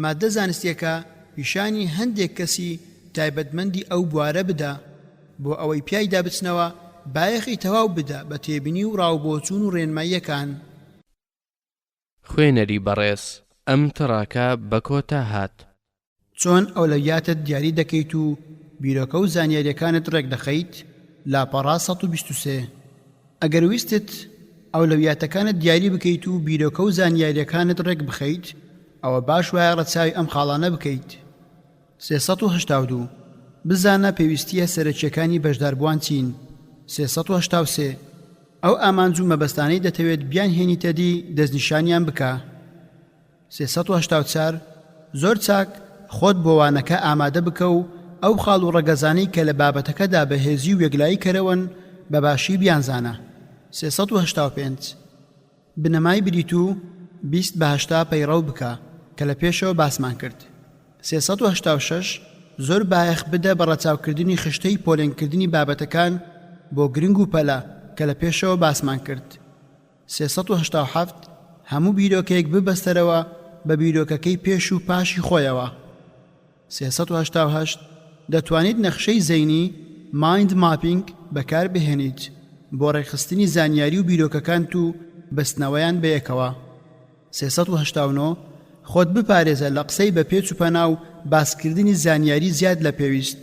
ماددە زانستیەکە پیشانی هەندێک کەسی تایبەتمەندی ئەو بوارە بدە بۆ ئەوەی پیایدا بچنەوە بایەخی تەواو بدە بە تێبینی و ڕاوبۆچوون و ڕێنماییەکان. خوێنەری بەڕێز ئەم تڕاکە بە کۆتا هات. چۆن ئەولەویاتت دیاری دەکەیت و بیرۆکە و زانیاریەکانت ڕێک دەخەیت. لاپەڕا 123 ئەگەر ویستت ئەولەویاتەکانت دیاری بکەیت و بیرۆکە و زانیاریەکانت ڕێک بخەیت، ئەوە باش وایە ڕەچاوی ئەم خاڵانە بکەیت. 382 بزانە پێویستیە سەرەکیەکانی بەشداربووان چین. 383 ئەو ئامانج و مەبەستانەی دەتەوێت بیان هێنیتە دی دەستنیشانیان بکە. 384 زۆر چاک خۆت بۆ وانەکە ئامادە بکە و ئەو خاڵ و ڕەگەزانەی کە لە بابەتەکەدا بەهێزی و یەکلایی کەرەوەن بەباشی بیانزانە. 385 بنەمای بریت و 20 بە 80 پەیڕەو بکە کە لە پێشەوە باسمان کرد. 386 زۆر بایەخ بدە بە ڕەچاوکردنی خشتەی پۆلێنکردنی بابەتەکان بۆ گرنگ و پەلە کە لە پێشەوە باسمان کرد. 387 هەموو بیرۆکەیەک ببەستەرەوە بە بیرۆکەکەی پێش و پاشی خۆیەوە. 388 دەتوانیت نەخشەی زەینی مایند ماپینگ بەکار بهێنیت بۆ ڕێکخستنی زانیاری و بیرۆکەکان و بەستنەوەیان بەیەکەوە. 389 خۆت بپارێزە لە قسەی بە پێچ و پەنا و باسکردنی زانیاری زیاد لە پێویست.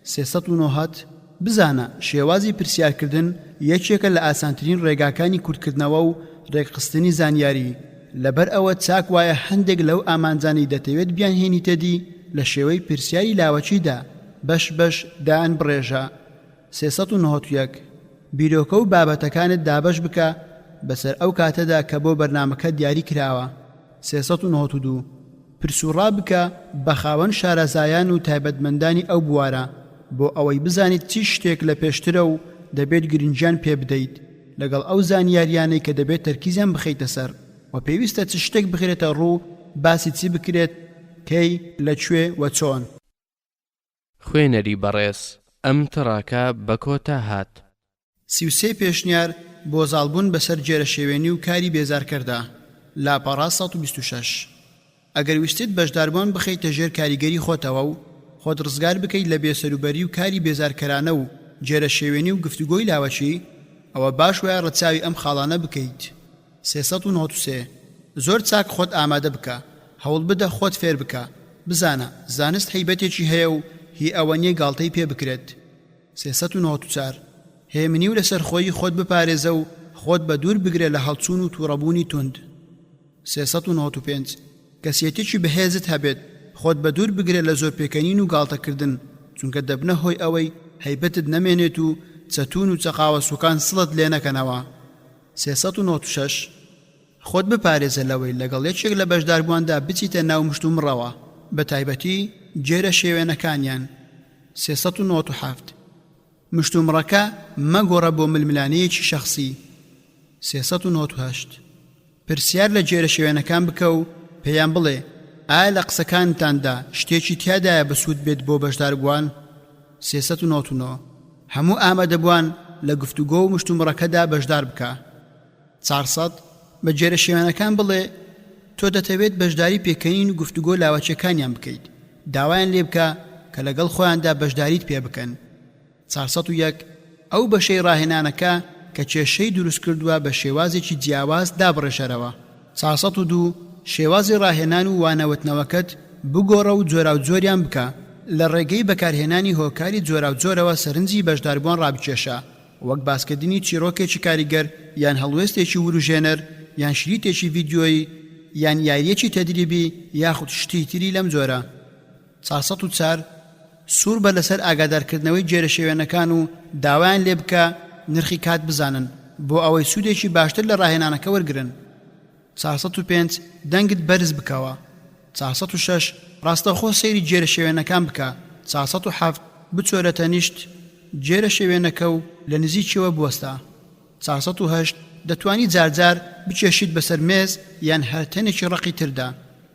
390 بزانە شێوازی پرسیارکردن یەکێکە لە ئاسانترین ڕێگاکانی کورتکردنەوە و ڕێکخستنی زانیاری، لەبەر ئەوە چاک وایە هەندێک لەو ئامانجانی دەتەوێت بیان هێنیتە دی لە شێوەی پرسیاری لاوەچیدا بەش بەش دایان بڕێژە. 391 بیرۆکە و بابەتەکانت دابەش بکە بەسەر ئەو کاتەدا کە بۆ بەرنامەکە دیاری کراوە. 392 پرسوڕا بکە بە خاوەن شارەزایان و تایبەتمەندانی ئەو بوارە بۆ ئەوەی بزانیت چی شتێک لە پێشترە و دەبێت گرنگیان پێ بدەیت لەگەڵ ئەو زانیاریانەی کە دەبێت تەرکیزیان بخەیتە سەر و پێویستە چ شتێک بخرێتە ڕوو باسی چی بکرێت کەی لەکوێ و چۆن. خوێنەری بەڕێز ئەم تڕاکە بە کۆتا هات. 33 پێشنیار بۆ زاڵبوون بەسەر جێرەشێوێنی و کاری بێزارکەردا. لاپەڕا 126 ئەگەر ویستیت بەشداربوون بخەیتە ژێر کاریگەری خۆتەوە و خۆت ڕزگار بکەیت لە بێسەروبەری و کاری بێزارکەرانە و جێرەشێوێنی و گفتوگۆی لاوەچی، ئەوە باش وایە ڕەچاوی ئەم خاڵانە بکەیت. 393 زۆر چاک خۆت ئامادە بکە، هەوڵ بدە خۆت فێر بکە، بزانە زانست هەیبەتێکی هەیە و هی ئەوە نییە گاڵتەی پێ بکرێت. 394 هێمنی و لەسەر خۆی خۆت بپارێزە و خۆت بە دوور بگرێت لە هەڵچوون و تووڕەبوونی تند. 395 کەسیەتێکی بەهێزت هەبێت خۆت بە دوور بگرێت لە زۆر پێکەنین و گاڵتەکردن، چونکە دەبنە هۆی ئەوەی هەیبەتت نەمێنێت و چەتون و چەقاوە سوکان سڵت لێ نەکەنەوە. 396 خۆت بپارێزە لەوەی لەگەڵ یەکێک لە بەشداربوواندا بچیتە ناو مشت و مڕەوە، بە تایبەتی جێرە شێوێنەکانیان. 397 مشت و مڕەکە مەگۆڕە بۆ ململانەیەکی شەخصی. 398 پرسیار لە جێرە شێوێنەکان بکە و پێیان بڵێ ئایا لە قسەکانتاندا شتێکی تیادایە بەسوود بێت بۆ بەشداربووان. 399 هەموو ئامادەبووان لە گفتوگۆ و مشت و مڕەکەدا بەشدار بکە. 400 بە جێرە شێوێنەکان بڵێ تۆ دەتەوێت بەشداری پێکەنین و گفتوگۆ لاوەچیەکانیان بکەیت، داوایان لێ بکە کە لەگەڵ خۆیاندا بەشداریت پێ بکەن. 401 ئەو بەشەی ڕاهێنانەکە کە کێشەی دروست کردووە بە شێوازێکی جیاواز دابڕێژەرەوە. 402 شێوازی ڕاهێنان و وانەوتنەوەکەت بگۆڕە و جۆرا و جۆریان بکە، لە ڕێگەی بەکارهێنانی هۆکاری جۆرا و جۆرەوە سەرنجی بەشداربووان ڕابکێشە، وەک باسکردنی چیرۆکێکی کاریگەر یان هەڵوێستێکی وروژێنەر یان شریتێکی ڤیدیۆیی یان یاریەکی تەدریبی یاخود شتی تری لەم جۆرە. 404 سوور بە لەسەر ئاگادارکردنەوەی جێرە شێوێنەکان و داوایان لێ بکە نرخی کات بزانن بۆ ئەوەی سوودێکی باشتر لە ڕاهێنانەکە وەرگرن. 405 دەنگت بەرز بکەوە. 406 ڕاستەخۆ سەیری جێرە شێوێنەکان بکە. 407 بچۆرە تەنیشت جێرە شێوێنەکە و لە نزیکیەوە بوەستە. 408 دەتوانی جارجار بچێشیت بەسەر مێز یان هەر تەنێکی ڕقی تردا.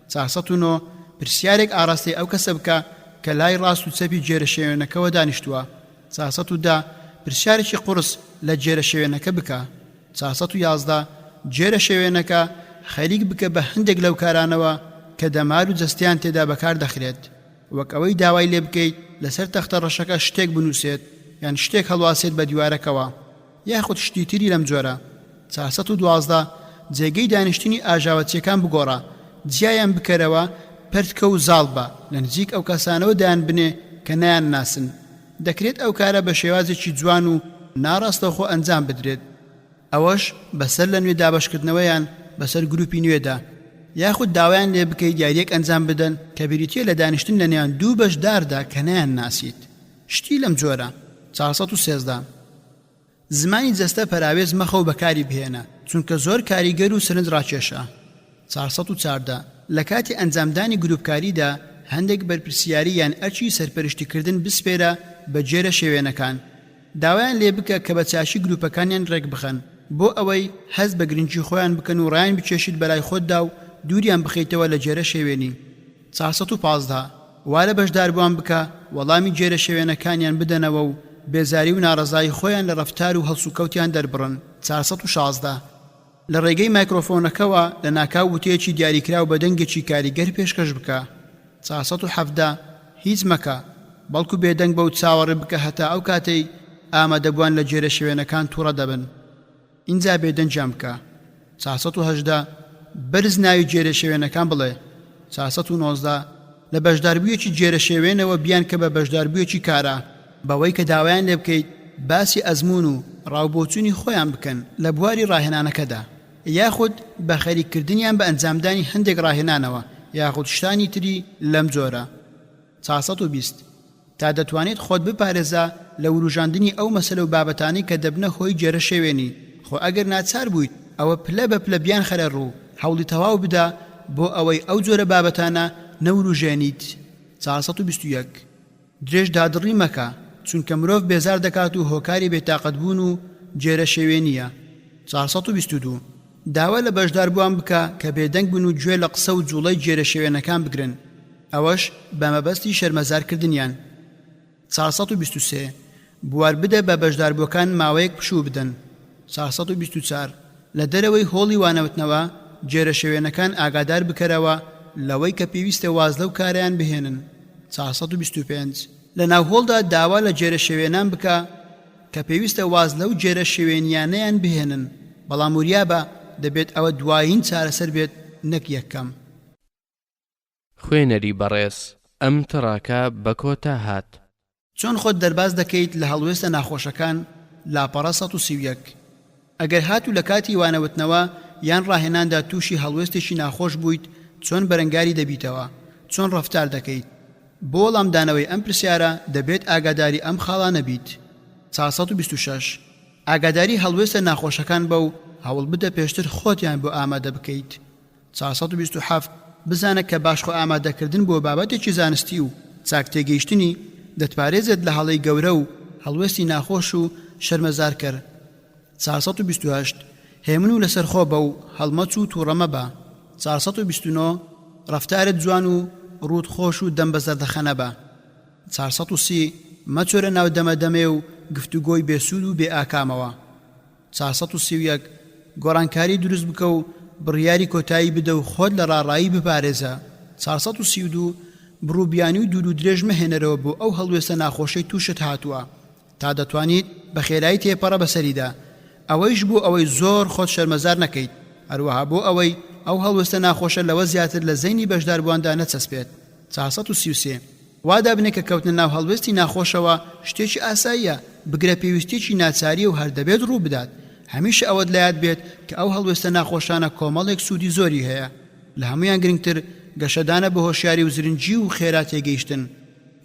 409 پرسیارێک ئاڕاستی ئەو کەسە بکە کە لای ڕاست و چەپی جێرە شێوێنەکەوە دانیشتووە. 410 پرسیارێکی قورس لە جێرە شێوێنەکە بکە. 411 جێرە شێوێنەکە خەریک بکە بە هەندێک لەو کارانەوە کە دەمار و جەستیان تێدا بەکار دەخرێت، وەک ئەوەی داوای لێ بکەیت لەسەر تەختە ڕەشەکە شتێک بنووسێت یان شتێک هەڵواسێت بە دیوارەکەوە یاخود شتی تری لەم جۆرە. 412 جێگەی دانیشتنی ئاژاوەچیەکان بگۆڕە، جیایان بکەرەوە پەرتکە و زاڵ بە لە نزیک ئەو کەسانەوە دایان بنێ کە نایان ناسن. دەکرێت ئەو کارە بە شێوازێکی جوان و ناڕاستەوخۆ ئەنجام بدرێت، ئەوەش بەسەر لە نوێ دابەشکردنەوەیان بەسەر گروپی نوێدا، یاخود داوایان لێ بکەیت یاریەک ئەنجام بدەن کە بریتیە لە دانیشتن لە نێوان دوو بەشداردا کە نایان ناسیت. شتی لەم جۆرە. 413 زمانی جەستە پەراوێز مەخە و بەکاری بهێنە چونکە زۆر کاریگەر و سرنج ڕاکێشە. 414 لە کاتی ئەنجامدانی گروپکاریدا هەندێک بەرپرسیاری یان ئەرچی سەرپەرشتیکردن بسپێرە بە جێرە شێوێنەکان. داوایان لێ بکە کە بە چاشی گروپەکانیان ڕێک بخەن بۆ ئەوەی هەست بە گرنگی خۆیان بکەن و ڕایان بچێشیت بەلای خۆتدا و دووریان بخەیتەوە لە جێرە شێوێنی. 415 وارە بەشداربووان بکە وەڵامی جێرە شێوێنەکانیان بدەنەوە و بێزاری و ناڕەزایی خۆیان لە ڕەفتار و هەڵسوکەوتیان دەربڕن. 416 لە ڕێگەی مایکرۆفۆنەکەوە لە ناکاو وتەیەکی دیاریکرا و بە دەنگێکی کاریگەر پێشکەش بکە. 417 هیچ مەکە بەڵکو بێدەنگ بە و چاوەڕێ بکە هەتا ئەو کاتەی ئامادەبووان لە جێرە شێوێنەکان تووڕە دەبن. ئینجا بێدەنجیان بکە. 418 بەرز ناوی جێرە شێوێنەکان بڵێ. 419 لە بەشداربوویەکی جێرە شێوێنەوە بیان کە بە بەشداربوویەکی کارە بەوەی کە داوایان لێ بکەیت باسی ئەزمون و ڕاوبۆچوونی خۆیان بکەن لە بواری ڕاهێنانەکەدا یاخود بە خەریککردنیان بە ئەنجامدانی هەندێک ڕاهێنانەوە یاخود شتانی تری لەم جۆرە. 420 تا دەتوانێت خۆت بپارێزە لە وروژاندنی ئەو مەسەلە و بابەتانی کە دەبنە هۆی جێرە شێوێنی خۆ ئەگەر ناچار بوویت ئەوە پلە بە پلە بیان خەرە ڕوو هەوڵی تەواو بدە بۆ ئەوەی ئەو جۆرە بابەتانە نەوروژێنیت. 421 درێژ دادڕی مەکە چونکە مرۆڤ بێزار دەکات و هۆکاری بێتاقەت بوون و جێرە شێوێنیە. 422 داوا لە بەشداربووان بکە کە بێدەنگ بن و گوێ لە قسە و جوڵەی جێرە شێوێنەکان بگرن ئەوەش بە مەبەستی شەرمەزارکردنیان. 423 بوار بدە بە بەشداربووەکان ماوەیەک پشوو بدەن. 424 لە دەرەوەی هۆڵی وانەوتنەوە جێرە شێوێنەکان ئاگادار بکەرەوە لەوەی کە پێویستە واز لەو کاریان بهێنن. 425 لە ناوهۆڵدا داوا لە جێرە شێوێنان بکە کە پێویستە واز لەو جێرە شێوێنیانەیان بهێنن بەڵام وریابە دەبێت ئەوە دوایین چارەسەر بێت نەک یەکەم. خوێنەری بەڕێز ئەم تڕاکە بە کۆتا هات. چۆن خۆت دەرباز دەکەیت لە هەڵوێستە ناخۆشەکان لاپەڕە 131 ئەگەر هاتوو لە کاتی وانەوتنەوە یان ڕاهێناندا تووشی هەڵوێستێکی ناخۆش بوویت چۆن بەرەنگاری دەبیتەوە چۆن ڕەفتار دەکەیت. بۆ وەڵامدانەوەی ئەم پرسیارە دەبێت ئاگاداری ئەم خاڵانە بیت. 426 ئاگاداری هەڵوێستە ناخۆشەکان بە و هەوڵ بدە پێشتر خۆتیان بۆ ئامادە بکەیت. 427 بزانە کە باشخۆ ئامادەکردن بۆ بابەتێکی زانستی و چاک تێگەیشتنی دەتپارێزێت لە هەڵەی گەورە و هەڵوێستی ناخۆش و شەرمەزار کرد. 428 هێمن و لەسەر خۆ بە و هەڵمەچ و تووڕەمە بە. 429 ڕەفتارت جوان و ڕوود خۆش و دەم بە زەردەخەنە بە. 430 مەچۆرە ناو دەمەدەمێ و گفتوگۆی بێسوود و بێ ئاکامەوە. 431 گۆڕانکاری دروست بکە و بڕیاری کۆتایی بدە و خۆت لە ڕاڕایی بپارێزە. 432 بڕووبیانی و دوور و درێژ مەهێنەرەوە بۆ ئەو هەڵوێستە ناخۆشەی تووشت هاتووە تا دەتوانیت بە خێرایی تێپەڕە بەسەریدا ئەوەیش بۆ ئەوەی زۆر خۆت شەرمەزار نەکەیت هەروەها بۆ ئەوەی ئەو هەڵوێستە ناخۆشە لەوە زیاتر لە زەینی بەشداربوواندا نەچەسپێت. 433 وادا بنێ کە کەوتنە ناو هەڵوێستی ناخۆشەوە شتێکی ئاساییە بگرە پێویستێکی ناچاری و هەر دەبێت ڕوو بدات. هەمیشە ئەوەت لایەت بێت کە ئەو هەڵوێستە ناخۆشانە کۆمەڵێک سوودی زۆری هەیە لە هەمویان گرنگتر گەشەدانە بە هۆشیاری و زرنجی و خێرا تێگەیشتن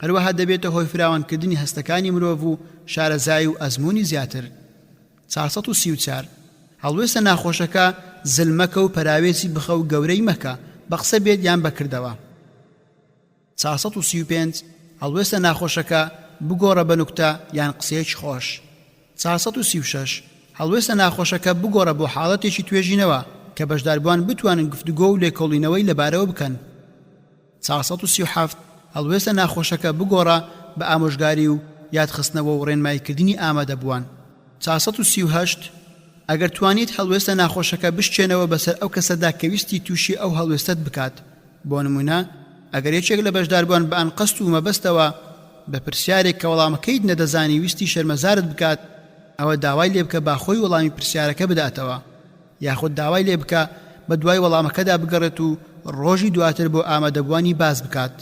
هەروەها دەبێتە هۆی فراوانکردنی هەستەکانی مرۆڤ و شارەزای و ئەزموونی زیاتر. 434 هەڵوێستە ناخۆشەکە زلمەکە و پەراوێزی بخە و گەورەی مەکە بە قسە بێت یان بەکردەوە. 435 هەڵوێستە ناخۆشەکە بگۆڕە بە نوکتە یان قسەیەکی خۆش. 436 هەڵوێستە ناخۆشەکە بگۆڕە بۆ حاڵەتێکی توێژینەوە کە بەشداربووان بتوانن گفتوگۆ و لێکۆڵینەوەی لەبارەوە بکەن. 437 هەڵوێستە ناخۆشەکە بگۆڕە بە ئامۆژگاری و یادخستنەوە و ڕێنماییکردنی ئامادەبووان. 438 ئەگەر توانیت هەڵوێستە ناخۆشەکە بشتێنەوە بەسەر ئەو کەسەدا کە ویستی تووشی ئەو هەڵوێستەت بکات. بۆ نمونە ئەگەر یەکێک لە بەشداربووان بە ئەن قەست و مەبەستەوە بە پرسیارێک کە وەڵامەکەیت نەدەزانی ویستی شەرمەزارت بکات ئەوە داوای لێ بکە با خۆی وەڵامی پرسیارەکە بداتەوە یاخود داوای لێ بکە بە دوای وەڵامەکەدا بگەڕێت و ڕۆژی دواتر بۆ ئامادەبووانی باز بکات.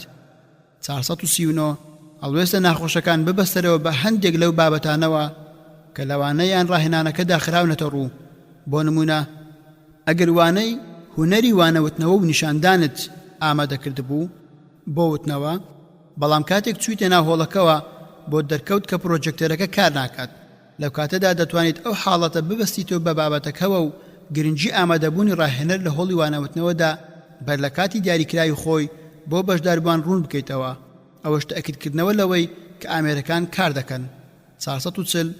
439 هەڵوێستە ناخۆشەکان ببەستەرەوە بە هەندێک لەو بابەتانەوە کە لەوانەیان ڕاهێنانەکەدا خراونەتە ڕوو. بۆ نمونە ئەگەر وانەی هونەری وانەوتنەوە و نیشاندانت ئامادەکرد بوو بۆ وتنەوە بەڵام کاتێک چوویتە ناو هۆڵەکەوە بۆ دەرکەوت کە پرۆجێکتەرەکە کار ناکات لەو کاتەدا دەتوانیت ئەو حاڵەتە ببەستیتەوە بە بابەتەکەوە و گرنگی ئامادەبوونی ڕاهێنەر لە هۆڵی وانەوتنەوەدا بەر لە کاتی دیاریکراوی خۆی بۆ بەشداربووان ڕوون بکەیتەوە ئەوەش تەئەکیدکردنەوە لەوەی کە ئامێرەکان کار دەکەن. 440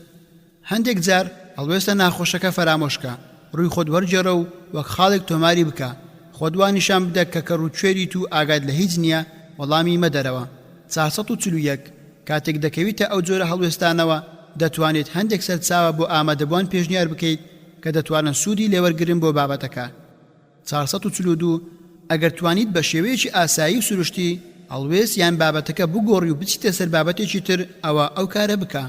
هەندێک جار هەڵوێستە ناخۆشەکە فەرامۆشکە ڕووی خۆت وەرجێڕە و وەک خاڵێک تۆماری بکە خۆت وانیشان بدە کە کەڕووچێریت و ئاگاد لە هیچ نییە وەڵامی مەدەرەوە. 441 کاتێک دەکەویتە ئەو جۆرە هەڵوێستانەوە دەتوانێت هەندێک سەرچاوە بۆ ئامادەبووان پێشنیار بکەیت کە دەتوانن سوودی لێوەرگرن بۆ بابەتەکە. 442 ئەگەر توانیت بە شێوەیەکی ئاسایی و سروشتی هەڵوێست یان بابەتەکە بگۆڕی و بچیتە سەر بابەتێکی تر ئەوە ئەو کارە بکە.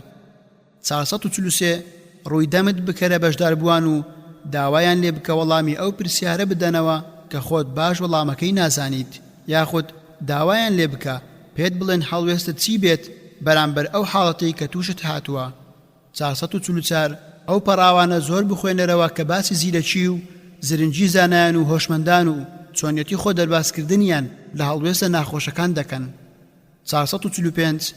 443 ڕووی دەمت بکەرە بەشداربووان و داوایان لێ بکە وەڵامی ئەو پرسیارە بدەنەوە کە خۆت باش وەڵامەکەی نازانیت یاخود داوایان لێ بکە پێت بڵێن هەڵوێستت چی بێت بەرامبەر ئەو حاڵەتەی کە تووشت هاتووە. 444 ئەو پەڕاوانە زۆر بخوێنەرەوە کە باسی زیرەکی و زرنجی زانایان و هۆشمەندان و چۆنیەتی خۆ دەرباسکردنیان لە هەڵوێستە ناخۆشەکان دەکەن. 445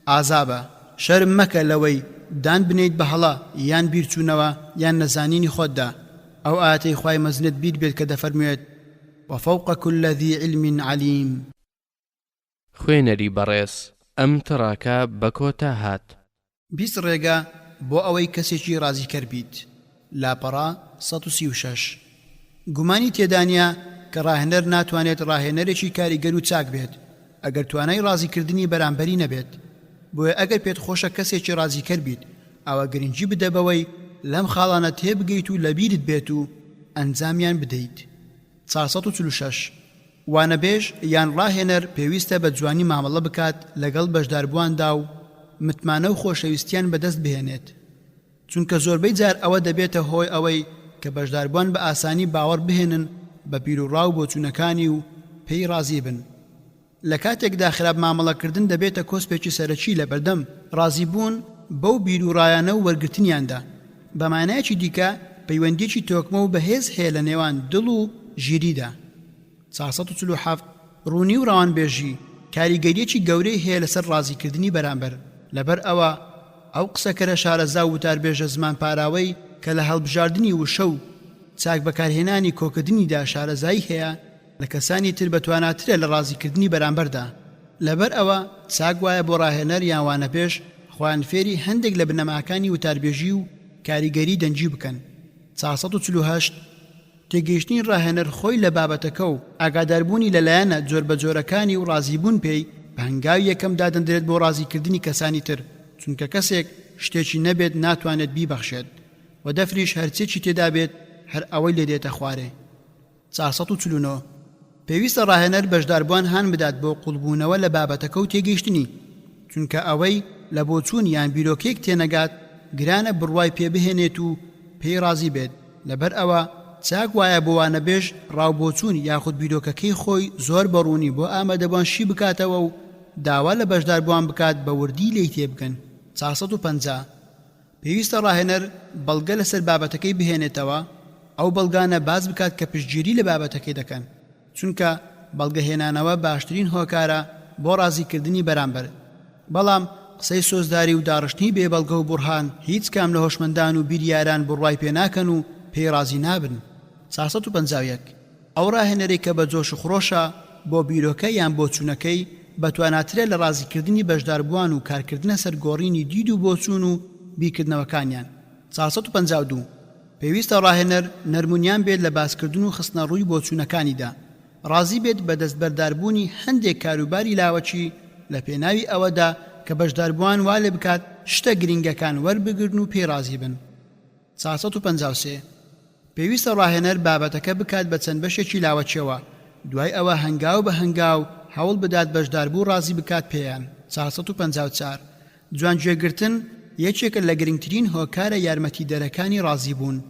ئازابە شەرم مەکە لەوەی دان بنیت بە هەڵا یان بیرچوونەوە یان نەزانینی خۆتدا. ئەو ئاەتەی خوای مەزنت بیر بێت کە دەفەرموێت وفوق كل ذي علم عليم. خوێنەری بەڕێز ئەم تڕاکە بە کۆتا هات. 20 ڕێگە بۆ ئەوەی کەسێکی ڕازیکەر بیت. لاپەڕا 136 گومانی تێدانە کە ڕاهێنەر ناتوانێت ڕاهێنەرێکی کاریگەر و چاک بێت ئەگەر توانای ڕازیکردنی بەرامبەری نەبێت. بۆیە ئەگەر پێت خۆشە کەسێکی ڕازیکەر بیت ئەوە گرنگی بدە بەوەی لەم خاڵانە تێبگەیت و لەبیرت بێت و ئەنجامیان بدەیت. 446 وانەبێژ یان ڕاهێنەر پێویستە بە جوانی مامەڵە بکات لەگەڵ بەشداربوواندا و متمانە و خۆشەویستیان بەدەست بهێنێت چونکە زۆربەی جار ئەوە دەبێتە هۆی ئەوەی کە بەشداربووان بە ئاسانی باوەڕ بهێنن بە پیرۆڕاو بۆچوونەکانی و پێی ڕازی بن. لە کاتێکدا خراپ مامەڵەکردن دەبێتە کۆسپێکی سەرەکی لە بەردەم ڕازیبوون بەو بیرروڕایانە و وەرگرتنیاندا. بەمانایەکی دیکە پەیوەندیەکی تۆکمە و بەهێز هەیە لە نێوان دڵ و ژیریدا. 447 ڕوونی و ڕەوانبێژی کاریگەریەکی گەورەی هەیە لەسەر ڕازیکردنی بەرامبەر لەبەر ئەو قسەکەرە شارەزا و وتاربێژە زمان پاراوەی کە لە هەڵبژاردننی وشە و چاک بەکارهێنانی کۆکردنیدا شارەزایی هەیە لە کەسانی تر بەتواناترە لە ڕازیکردنی بەرامبەردا. لەبەر ئەوە چاک وایە بۆ ڕاهێنەر یان وانەپێش خۆیان فێری هەندێک لە بنەماکانی وتاربێژی و کاریگەری دەنجی بکەن. 448 تێگەیشتنی ڕاهێنەر خۆی لە بابەتەکە و ئاگاداربوونی لەلایەنە جۆر بە جۆرەکانی و ڕازیبوون پێی بە هەنگاوی یەکەمدا دەندرێت بۆ ڕازیکردنی کەسانی تر چونکە کەسێک شتێکی نەبێت ناتوانێت بیبەخشێت و دەفریش هەرچێکی تێدا بێت هەر ئەوەی لێ دێتە خوارێ. 449 پێویستە ڕاهێنەر بەشداربووان هان بدات بۆ قوڵبوونەوە لە بابەتەکە و تێگەیشتنی چونکە ئەوەی لە بۆچوون یان بیرۆکێک تێنەگات گرانە بڕوای پێبهێنێت و پێی ڕازی بێت. لەبەر ئەوە چاک وایە بۆ وانەبێژ ڕاوبۆچوون یاخود بیرۆکەکەی خۆی زۆر بەڕوونی بۆ ئامادەبووان شی بکاتەوە و داوا لە بەشداربووان بکات بە وردی لێی تێبکەن. 450 پێویستە ڕاهێنەر بەڵگە لەسەر بابەتەکەی بهێنێتەوە ئەو بەڵگانە باز بکات کە پشتگیری لە بابەتەکەی دەکەن چونکە بەڵگەهێنانەوە باشترین هۆکارە بۆ ڕازیکردنی بەرامبەر. بەڵام قسەی سۆزداری و داڕشتنی بێ بەڵگە و بورهان هیچ کام لە هۆشمەندان و بیریاران بڕوای پێ ناکەن و پێی ڕازی نابن. 451 ئەو ڕاهێنەرێک کە بە جۆش و خڕۆشە بۆ بیرۆکە یان بۆ چوونەکەی بەتواناترە لە ڕازیکردنی بەشداربووان و کارکردنە سەر گۆڕینی دید و بۆچوون و بیرکردنەوەکانیان. 452 پێویستە ڕاهێنەر نەرمونیان بێت لە باسکردن و خستنە ڕووی بۆچوونەکانیدا ڕازی بێت بە دەستبەرداربوونی هەندێک کاروباری لاوەچی لە پێناوی ئەوەدا کە بەشداربووان وا لێ بکات شتە گرنگەکان وەربگرن و پێی ڕازی بن. 453 پێویستە ڕاهێنەر بابەتەکە بکات بە چەند بەشێکی لاوەچەوە دوای ئەوە هەنگاو بە هەنگاو هەوڵ بدات بەشداربوو ڕازی بکات پێیان. 454 جوانگوێگرتن یەکێکە لە گرنگترین هۆکارە یارمەتیدەرەکانی ڕازی بوون.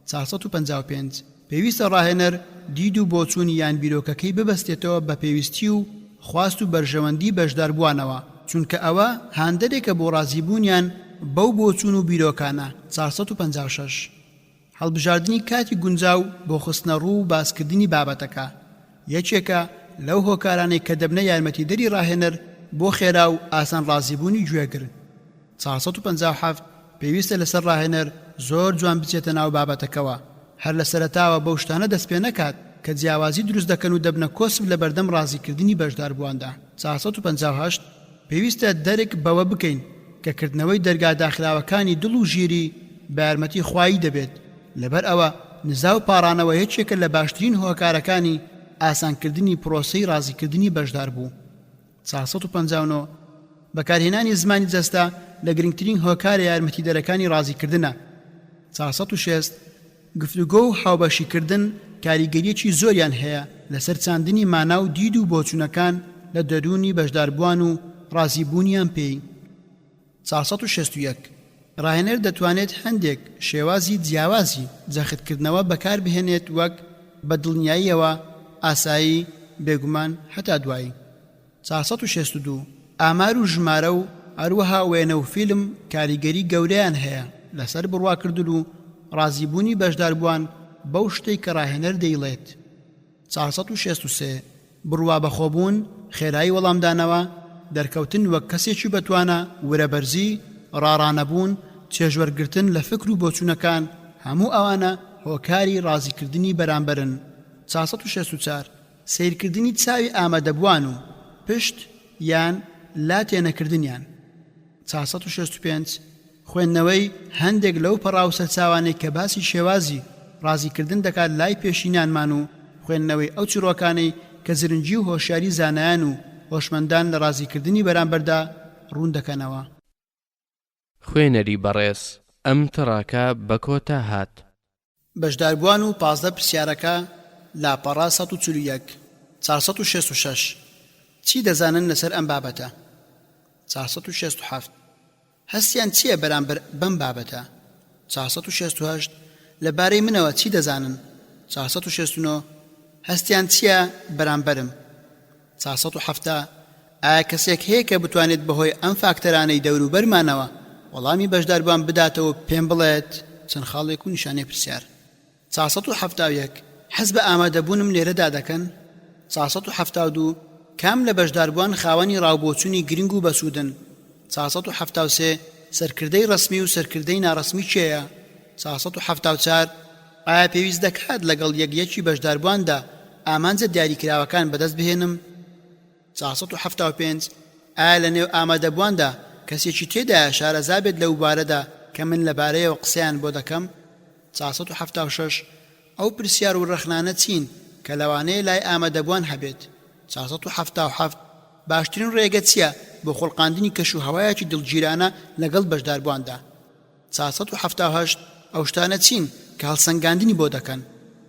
455 پێویستە ڕاهێنەر دید و بۆچوونی یان بیرۆکەکەی ببەستێتەوە بە پێویستی و خواست و بەرژەوەندی بەشداربووانەوە چونکە ئەوە هاندەرێکە بۆ ڕازیبوونیان بەو بۆچوون و بیرۆکانە. 456 هەڵبژاردننی کاتی گونجاو بۆ خستنە ڕوو و باسکردنی بابەتەکە یەکێکە لەو هۆکارانەی کە دەبنە یارمەتیدەری ڕاهێنەر بۆ خێرا و ئاسان ڕازیبوونی گوێگرن. 457 پێویستە لەسەر ڕاهێنەر زۆر جوان بچێتە ناو بابەتەکەوە، هەر لە سەرەتاوە بەو شتانە دەست پێ نەکات کە جیاوازی دروست دەکەن و دەبنە کۆسب لە بەردەم ڕازیکردنی بەشداربوواندا. 458 پێویستە دەرک بەوە بکەین کە کردنەوەی دەرگا داخلاوەکانی دڵ و ژیری بە یارمەتی خوایی دەبێت، لەبەر ئەوە نزا و پاڕانەوە یەکێکە لە باشترین هۆکارەکانی ئاسانکردنی پرۆسەی ڕازیکردنی بەشدار بوو. 459 بەکارهێنانی زمانی جەستە لە گرنگترین هۆکارە یارمەتی دەرەکانی ڕازیکردنە. 460 گفتوگۆ و هاوبەشیکردن کاریگەریەکی زۆریان هەیە لەسەر چاندنی مانا و دید و بۆچوونەکان لە دەرونی بەشداربووان و ڕازیبوونیان پێی. 461 ڕاهێنەر دەتوانێت هەندێک شێوازی جیاوازی جەختکردنەوە بەکار بهێنێت وەک بەدڵنیاییەوە، ئاسایی، بێگومان هەتا دوایی. 462 ئامار و ژمارە و هەروەها وێنە و فیلم کاریگەری گەورەیان هەیە لەسەر بڕواکردن و ڕازیبوونی بەشداربووان بەو شتەی کە ڕاهێنەر دەیڵێت. 463 بڕوا بەخۆبوون، خێرایی وەڵامدانەوە، دەرکەوتن وەک کەسێکی بەتوانە، وەرەبەرزی، ڕاڕانەبوون، چێژوەرگرتن لە فکر و بۆچوونەکان، هەموو ئەوانە هۆکاری ڕازیکردنی بەرامبەرن. 464 سیرکردنی چاوی ئامادەبووان و پشت یان لا تێنەکردنیان. 465 خوێندنەوەی هەندێک لەو پەڕاو سەرچاوانەی کە باسی شێوازی ڕازیکردن دەکات لای پێشینیانمان و خوێندنەوەی ئەو چیرۆکانەی کە زرنجی و هۆشیاری زانایان و هۆشمەندان لە ڕازیکردنی بەرامبەردا ڕوون دەکەنەوە. خوێنەری بەڕێز، ئەم تڕاکە بە کۆتا هات. بەشداربووان و 15 پرسیارەکە لاپەڕا 141. 466 چی دەزانن لەسەر ئەم بابەتە؟ 467 هەستیان چییە بەرامبەر بەم بابەتە؟ 468 لەبارەی منەوە چی دەزانن؟ 469 هەستیان چییە بەرامبەرم؟ 470 ئایا کەسێک هەیە کە بتوانێت بەهۆی ئەم فاکتەرانەی دەوروبەرمانەوە وەڵامی بەشداربووان بداتەوە پێم بڵێت چەند خاڵێک و نیشانەی پرسیار. 471 حەز بە ئامادەبوونم لێرەدا دەکەن؟ 472 کام لە بەشداربووان خاوەنی ڕاوبۆچوونی گرنگ و بەسوودن؟ 473 سەرکردەی ڕسمی و سەرکردەی ناڕسمی چێیە؟ 474 ئایا پێویست دەکات لەگەڵ یەکیەکی بەشداربوواندا ئامانجە دیاریکراوەکان بەدەست بهێنم؟ 475 ئایا لە نێو ئامادەبوواندا کەسێکی تێدایە شارەزا بێت لەو بارەدا کە من لەبارەیەوە قسەیان بۆ دەکەم؟ 476 ئەو پرسیار و ڕەخنانە چین کە لەوانەیە لای ئامادەبووان هەبێت؟ 477 باشترین ڕێگە چییە بۆ خۆڵقاندنی کەش و هەوایەکی دڵگیرانە لەگەڵ بەشداربوواندا؟ 478 ئەو شتانە چین کە هەڵسەنگاندنی بۆ دەکەن؟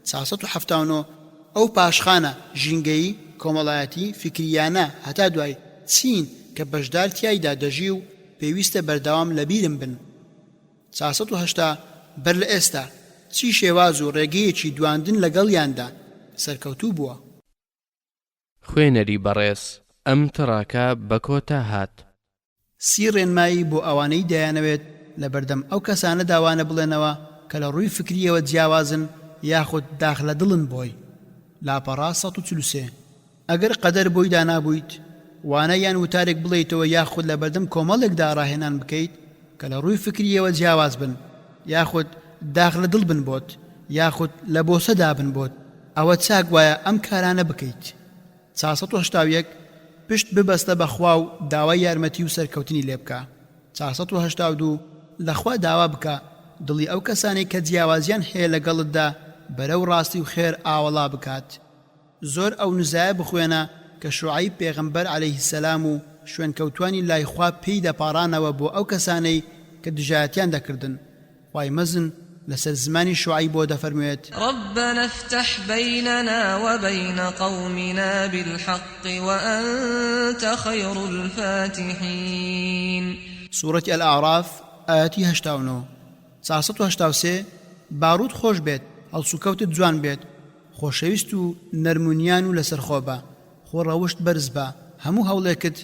479 ئەو پاشخانە ژینگەیی، کۆمەڵایەتی، فکریانە هەتا دوای چین کە بەشدار تیایدا دەژی و پێویستە بەردەوام لە بیرم بن؟ 480 بەر لە ئێستا چی شێواز و ڕێگەیەکی دواندن لەگەڵیاندا سەرکەوتوو بووە؟ خوێنەری بەڕێز، ئەم تڕاکە بە کۆتا هات. سی ڕێنمایی بۆ ئەوانەی دەیانەوێت لە بەردەم ئەو کەسانە داوانە بڵێنەوە کە لە ڕووی فکریەوە جیاوازن یاخود داخلە دڵن بۆی. لاپەڕا 143 ئەگەر قەدەر بۆی دانابوویت وانە یان وتارێک بڵێیتەوە یاخود لە بەردەم کۆمەڵێکدا ڕاهێنان بکەیت کە لە ڕووی فکریەوە جیاواز بن یاخود داخلە دڵ بن بۆت یاخود لە بۆسەدا بن بۆت، ئەوە چاک وایە ئەم کارانە بکەیت. 481 پشت ببەستە بەخوا و داوای یارمەتی و سەرکەوتنی لێ بکە. 482 لەخوا داوا بکە دڵی ئەو کەسانەی کە جیاوازیان هەیە لەگەڵتدا بەرەو ڕاستی و خێر ئاوەڵا بکات. زۆر ئەو نزایە بخوێنە کە شوعەیب پێغەمبەر عەلەیهی سەلام و شوێنکەوتوانی لای خوا پێی دەپاڕانەوە بۆ ئەو کەسانەی کە دژایەتیان دەکردن. وای مەزن لەسەر زمانی شوعەیب بۆ دەفەرموێت: ربنا افتح بيننا وبين قومنا بالحق وأنت خير الفاتحين. سورة الأعراف آياتی 89. 483 بارود خۆش بێت، هەڵسوکەوتت جوان بێت، خۆشەویست و نەرمونیان و لەسەرخۆ بە، خۆڕەوشت بەرز بە، هەموو هەوڵێکت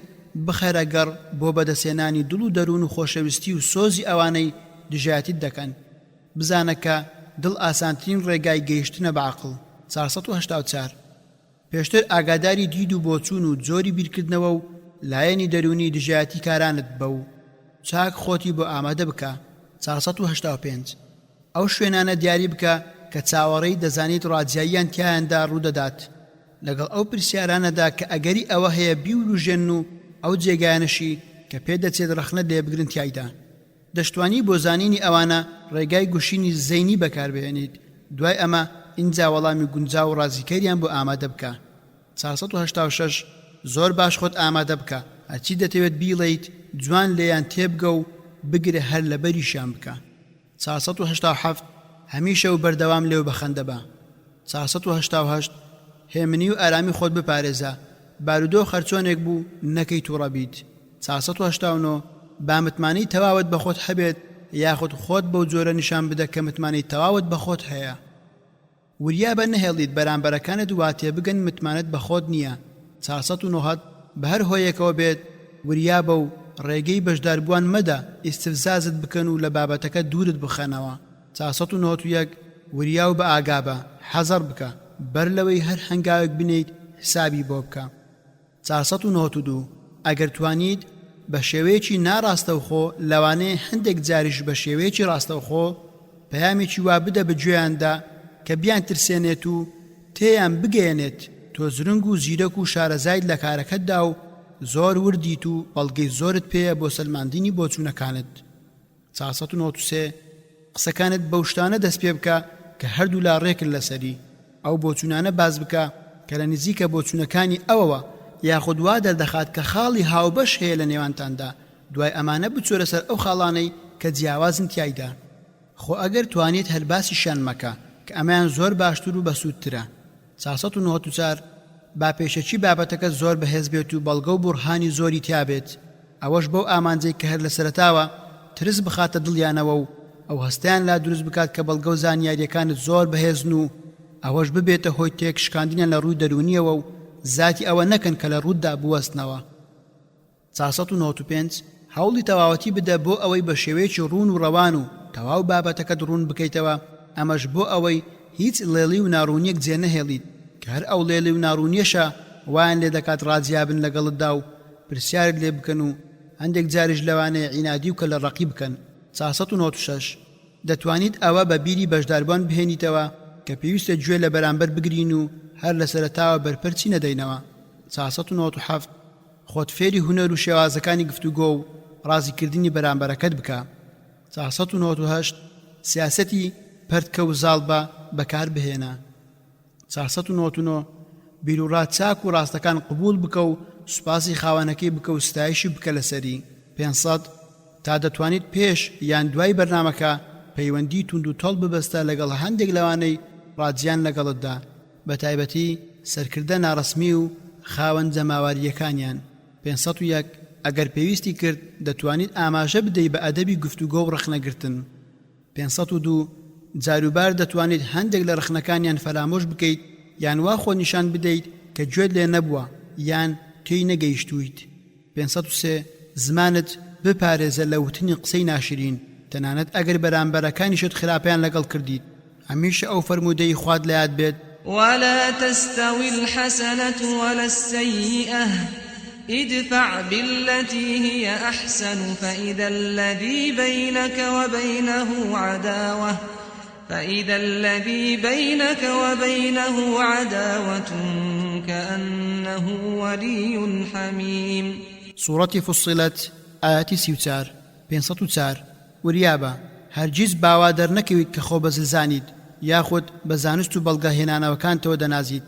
بخەرە گەڕ بۆ بەدەسێنانی دڵ و دەروون و خۆشەویستی و سۆزی ئەوانەی دژایەتیت دەکەن. بزانە کە دڵ ئاسانترین ڕێگای گەیشتنە بە عەقڵ. 484 پێشتر ئاگاداری دید و بۆچوون و جۆری بیرکردنەوە و لایەنی دەرونی دژایەتی کارانت بە و چاک خۆتی بۆ ئامادە بکە. 485 ئەو شوێنانە دیاری بکە کە چاوەڕێی دەزانیت ڕاجاییان تیایاندا ڕوودەدات لەگەڵ ئەو پرسیارانەدا کە ئەگەری ئەوە هەیە بیوروژێن و ئەو جێگایانەشی کە پێدەچێت ڕەخنە لێبگرن تیایدا. دەشتوانی بۆ زانینی ئەوانە ڕێگای گوشینی زەینی بەکاربهێنیت. دوای ئەمە ئینجا وەڵامی گونجاو و ڕازیکەریان بۆ ئامادە بکە. 486 زۆر باش خۆت ئامادە بکە، هەرچی دەتەوێت بیڵێیت جوان لێیان تێبگە و بگرە هەر لەبەریشیان بکە. 487 هەمیشە و بەردەوام لێو بەخەندە بە. 488 هێمنی و ئارامی خۆت بپارێزە، بارودۆ خەرچۆنێک بوو نەکەی تووڕە بیت. 489 با متمانی تەواوت بە خۆت هەبێت یاخود خۆت بەو جۆرە نیشان بدە کە متمانی تەواوت بە خۆت هەیە. وریا بە نەهێڵیت بەرامبەرەکانت واتێ بگەن متمانت بە خۆت نییە. 490 بە هەر هۆیەکەوە بێت وریا بە و ڕێگەی بەشداربووان مەدە ئیستفزازت بکەن و لە بابەتەکە دوورت بخەنەوە. 491 وریا و بە ئاگابە حەزەر بکە بەر لەوەی هەر هەنگاوێک بنیت حسابی بۆ بکە. 492 ئەگەر توانیت بە شێوەیەکی ناڕاستەوخۆ لەوانەیە هەندێک جاریش بە شێوەیەکی ڕاستەوخۆ پەیامێکی وا بدە بەگوێیاندا کە بیان ترسێنێت و تێیان بگەێنێت تۆ زرنگ و زیرەک و شارەزایت لە کارەکەتدا و زۆر وردیت و بەڵگەی زۆرت پێیە بۆ سەلماندنی بۆچوونەکانت. 493 قسەکانت بەو شتانە دەست پێ بکە کە هەردوو لا ڕێکن لەسەری، ئەو بۆچوونانە باز بکە کە لە نزیکە بۆچوونەکانی ئەوەوە یاخود وا دەردەخات کە خاڵی هاوبەش هەیە لە نێوانتاندا، دوای ئەمانە بچۆرە سەر ئەو خاڵانەی کە جیاوازن تیایدا. خۆ ئەگەر توانیت هەرباسیشان مەکە کە ئەمەیان زۆر باشتر و بەسوودترە. 494 با پێشەچی بابەتەکە زۆر بەهێز بێت و بەڵگە و بورهانی زۆری تیابێت، ئەوەش بەو ئامانجەی کە هەر لە سەرەتاوە ترس بخاتە دڵیانەوە و ئەو هەستیان لا دروست بکات کە بەڵگە و زانیاریەکانت زۆر بەهێزن و ئەوەش ببێتە هۆی تێکشکاندنیان لە ڕووی دەرونیەوە و ذاتی ئەوە نەکەن کە لە ڕوودا بوەستنەوە. 495 هەوڵی تەواوەتی بدە بۆ ئەوەی بە شێوەیەکی ڕوون و ڕەوان و تەواو بابەتەکەت ڕوون بکەیتەوە، ئەمەش بۆ ئەوەی هیچ لێڵی و ناڕوونیەک جێ نەهێڵیت کە هەر ئەو لێڵی و ناڕوونیەشە وایان لێ دەکات ڕازیابن لەگەڵتدا و پرسیارت لێ بکەن و هەندێک جاریش لەوانەیە عینادی و کە لە ڕەقی بکەن. 496 دەتوانیت ئەوە بە بیری بەشداربوان بهێنیتەوە کە پێویستە گوێ لە بەرامبەر بگرین و هەر لە سەرەتاوە بەرپەرچی نەدەینەوە. 497 خۆت فێری هونەر و شێوازەکانی گفتوگۆ و ڕازیکردنی بەرامبەرەکەت بکە. 498 سیاسەتی پەرتکە و زاڵبە بەکار بهێنە. 499 بیرروڕات چاک و ڕاستەکان قبول بکە و سوپاسی خاوەنەکەی بکە و ستایشی بکە لەسەری. 500 تا دەتوانیت پێش یان دوای بەرنامەکە پەیوەندی توند و تۆڵ ببەستە لەگەڵ هەندێک لەوانەی ڕاجیان لەگەڵتدا، بە تایبەتی سەرکردە ناڕەسمی و خاوەن جەماواریەکانیان. 501 ئەگەر پێویستی کرد دەتوانیت ئاماژە بدەیت بە ئەدەبی گفتوگۆ و ڕخنەگرتن. 502 جاروبار دەتوانیت هەندێک لە ڕخنەکانیان فەرامۆش بکەیت یان وا خۆ نیشان بدەیت کە گوێت لێ نەبووە یان تێی نەگەیشتوویت. 503 زمانت بپارێزە لە وتنی قسەی ناشرین، تەنانەت ئەگەر بەرامبەرەکانیشت خراپیان لەگەڵ کردیت. هەمیشە ئەو فەرموودەی خواد لە یاد بێت: ولا تستوي الحسنة ولا السيئة ادفع بالتي هي أحسن فإذا الذي بينك وبينه عداوة كأنه ولي حميم. سورة فصلت آيات 34 504 وریابە هەرگیز باوادەر نەکەویت کە خۆ بەزلزانیت یاخود بە زانست و بەڵگەهێنانەوەکانتەوە دەنازیت.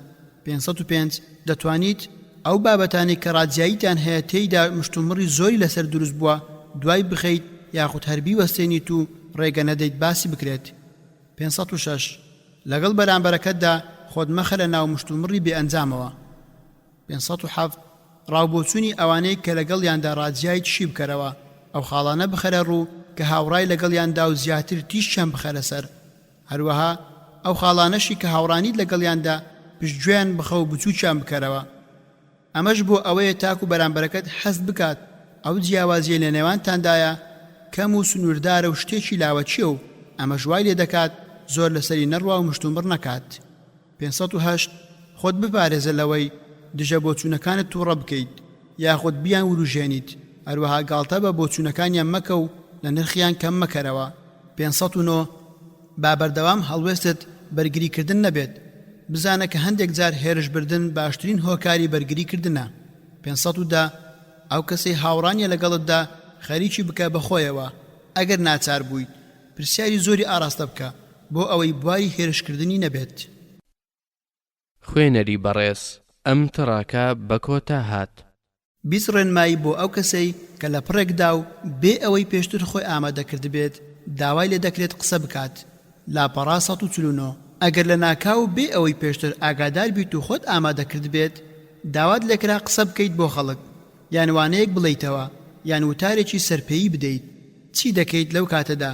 505 دەتوانیت ئەو بابەتانی کە ڕاجاییتان هەیە تێیدا مشتومڕی زۆری لەسەر دروست بووە دوای بخەیت یاخود هەربی وەستێنیت و ڕێگە نەدەیت باسی بکرێت. 506 لەگەڵ بەرامبەرەکەتدا خۆت مەخە لە ناو مشتومڕی بێئەنجامەوە. 507 ڕاوبۆچوونی ئەوانەی کە لەگەڵیاندا ڕاجایی تشی بکەرەوە، ئەو خاڵانە بخەرە ڕوو کە هاوڕای لەگەڵیاندا و زیاتر تیشیان بخەرە سەر، هەروەها ئەو خاڵانەشی کە هاوڕانیت لەگەڵیاندا پشتگوێیان بخە و بچووکیان بکەرەوە. ئەمەش بۆ ئەوەیە تاکو بەرامبەرەکەت حەست بکات ئەو جیاوازیە لە نێوانتاندایە کەم و سنووردارە و شتێکی لاوەچیە و ئەمەش وای لێ دەکات زۆر لەسەری نەڕوا و مشتومڕ نەکات. 508 خۆت بپارێزە لەوەی دژە بۆچوونەکانت تووڕە بکەیت یاخود بیان وروژێنیت هەروەها گاڵتە بە بۆچوونەکانیان مەکە و لە نرخیان کەم مەکەرەوە 509 با بەردەوام هەڵوێستت بەرگریکردن نەبێت بزانە کە هەندێک جار هێرشبردن باشترین هۆکاری بەرگریکردنە 510 ئەو کەسەی هاوڕانیە لەگەڵتدا خەریکی بکە بەخۆیەوە ئەگەر ناچار بوویت پرسیاری زۆری ئاراستە بکە بۆ ئەوەی بواری هێرشکردنی نەبێت خوێنەری بەڕێز ئەم تڕاکە بە کۆتا هات بیست ڕێنمایی بۆ ئەو کەسەی کە لە پڕێکدا و بێ ئەوەی پێشتر خۆی ئامادەکرد بێت داوای لێ دەکرێت قسە بکات لاپەڕا 149 ئەگەر لە ناکاو بێ ئەوەی پێشتر ئاگادار بیت و خۆت ئامادەکرد بێت داوات لێکرا قسە بکەیت بۆ خەڵک یان وانەیەک بڵیتەوە یان وتارێکی سەرپێیی بدەیت چی دەکەیت لەو کاتەدا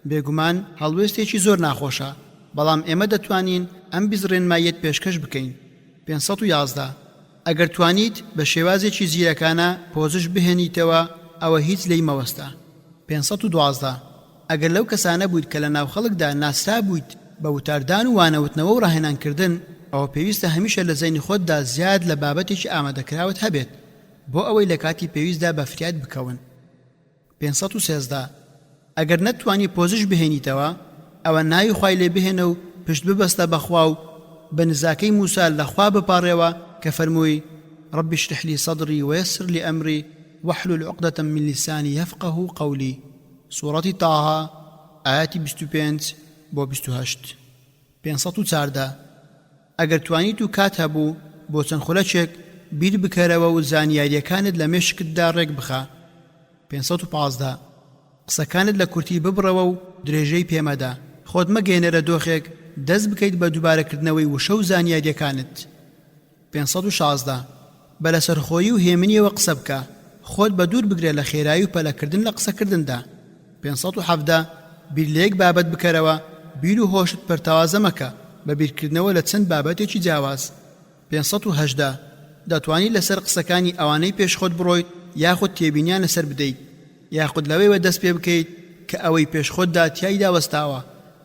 بێگومان هەڵوێستێکی زۆر ناخۆشە بەڵام ئێمە دەتوانین ئەم بیست ڕێنماییەت پێشکەش بکەین 511 ئەگەر توانیت بە شێوازێکی زیرەکانە پۆزش بهێنیتەوە ئەوە هیچ لێی مەوەستە 512 ئەگەر لەو کەسانە بوویت کە لە ناو خەڵکدا ناسرا بوویت بە وتاردان و وانەوتنەوە و ڕاهێنانکردن ئەوە پێویستە هەمیشە لە زەینی خۆتدا زیاد لە بابەتێکی ئامادەکراوت هەبێت بۆ ئەوەی لە کاتی پێویستدا بە فریاد بکەون 513 ئەگەر نەتوانی پۆزش بهێنیتەوە ئەوە ناوی خوای لێ بهێنە و پشت ببەستە بەخوا و بە نزاکەی موسا لەخوا بپاڕێەوە کە فەرمووی رب اشرح لي صدري ويسر لي أمري واحلل عقدة من لساني يفقه قولي سورة طه آيات 25 بۆ 28 514 ئەگەر توانیت و کات هەبوو بۆ چەند خولەکێک بیر بکەرەوە و زانیاریەکانت لە مێشکتدا ڕێک بخە 515 قسەکانت لە کورتی ببڕەوە و درێژەی پێمەدا خۆت مەگەێنەرە دۆخێک دەست بکەیت بە دووبارەکردنەوەی وشە و زانیاریەکانت 516 بە لەسەرخۆیی و هێمنیەوە قسە بکە خۆت بە دوور بگرێت لە خێرایی و پەلەکردن لە قسەکردندا 517 بیر لە یەک بابەت بکەرەوە بیر و هۆشت پەرتەوازە مەکە بە بیرکردنەوە لە چەند بابەتێکی جیاواز 518 دەتوانیت لەسەر قسەکانی ئەوانەی پێشخۆت بڕۆیت یاخود تێبینیان لەسەر بدەیت یاخود لەوەیەوە دەست پێ بکەیت کە ئەوەی پێشخۆتدا تیایدا وەستاوە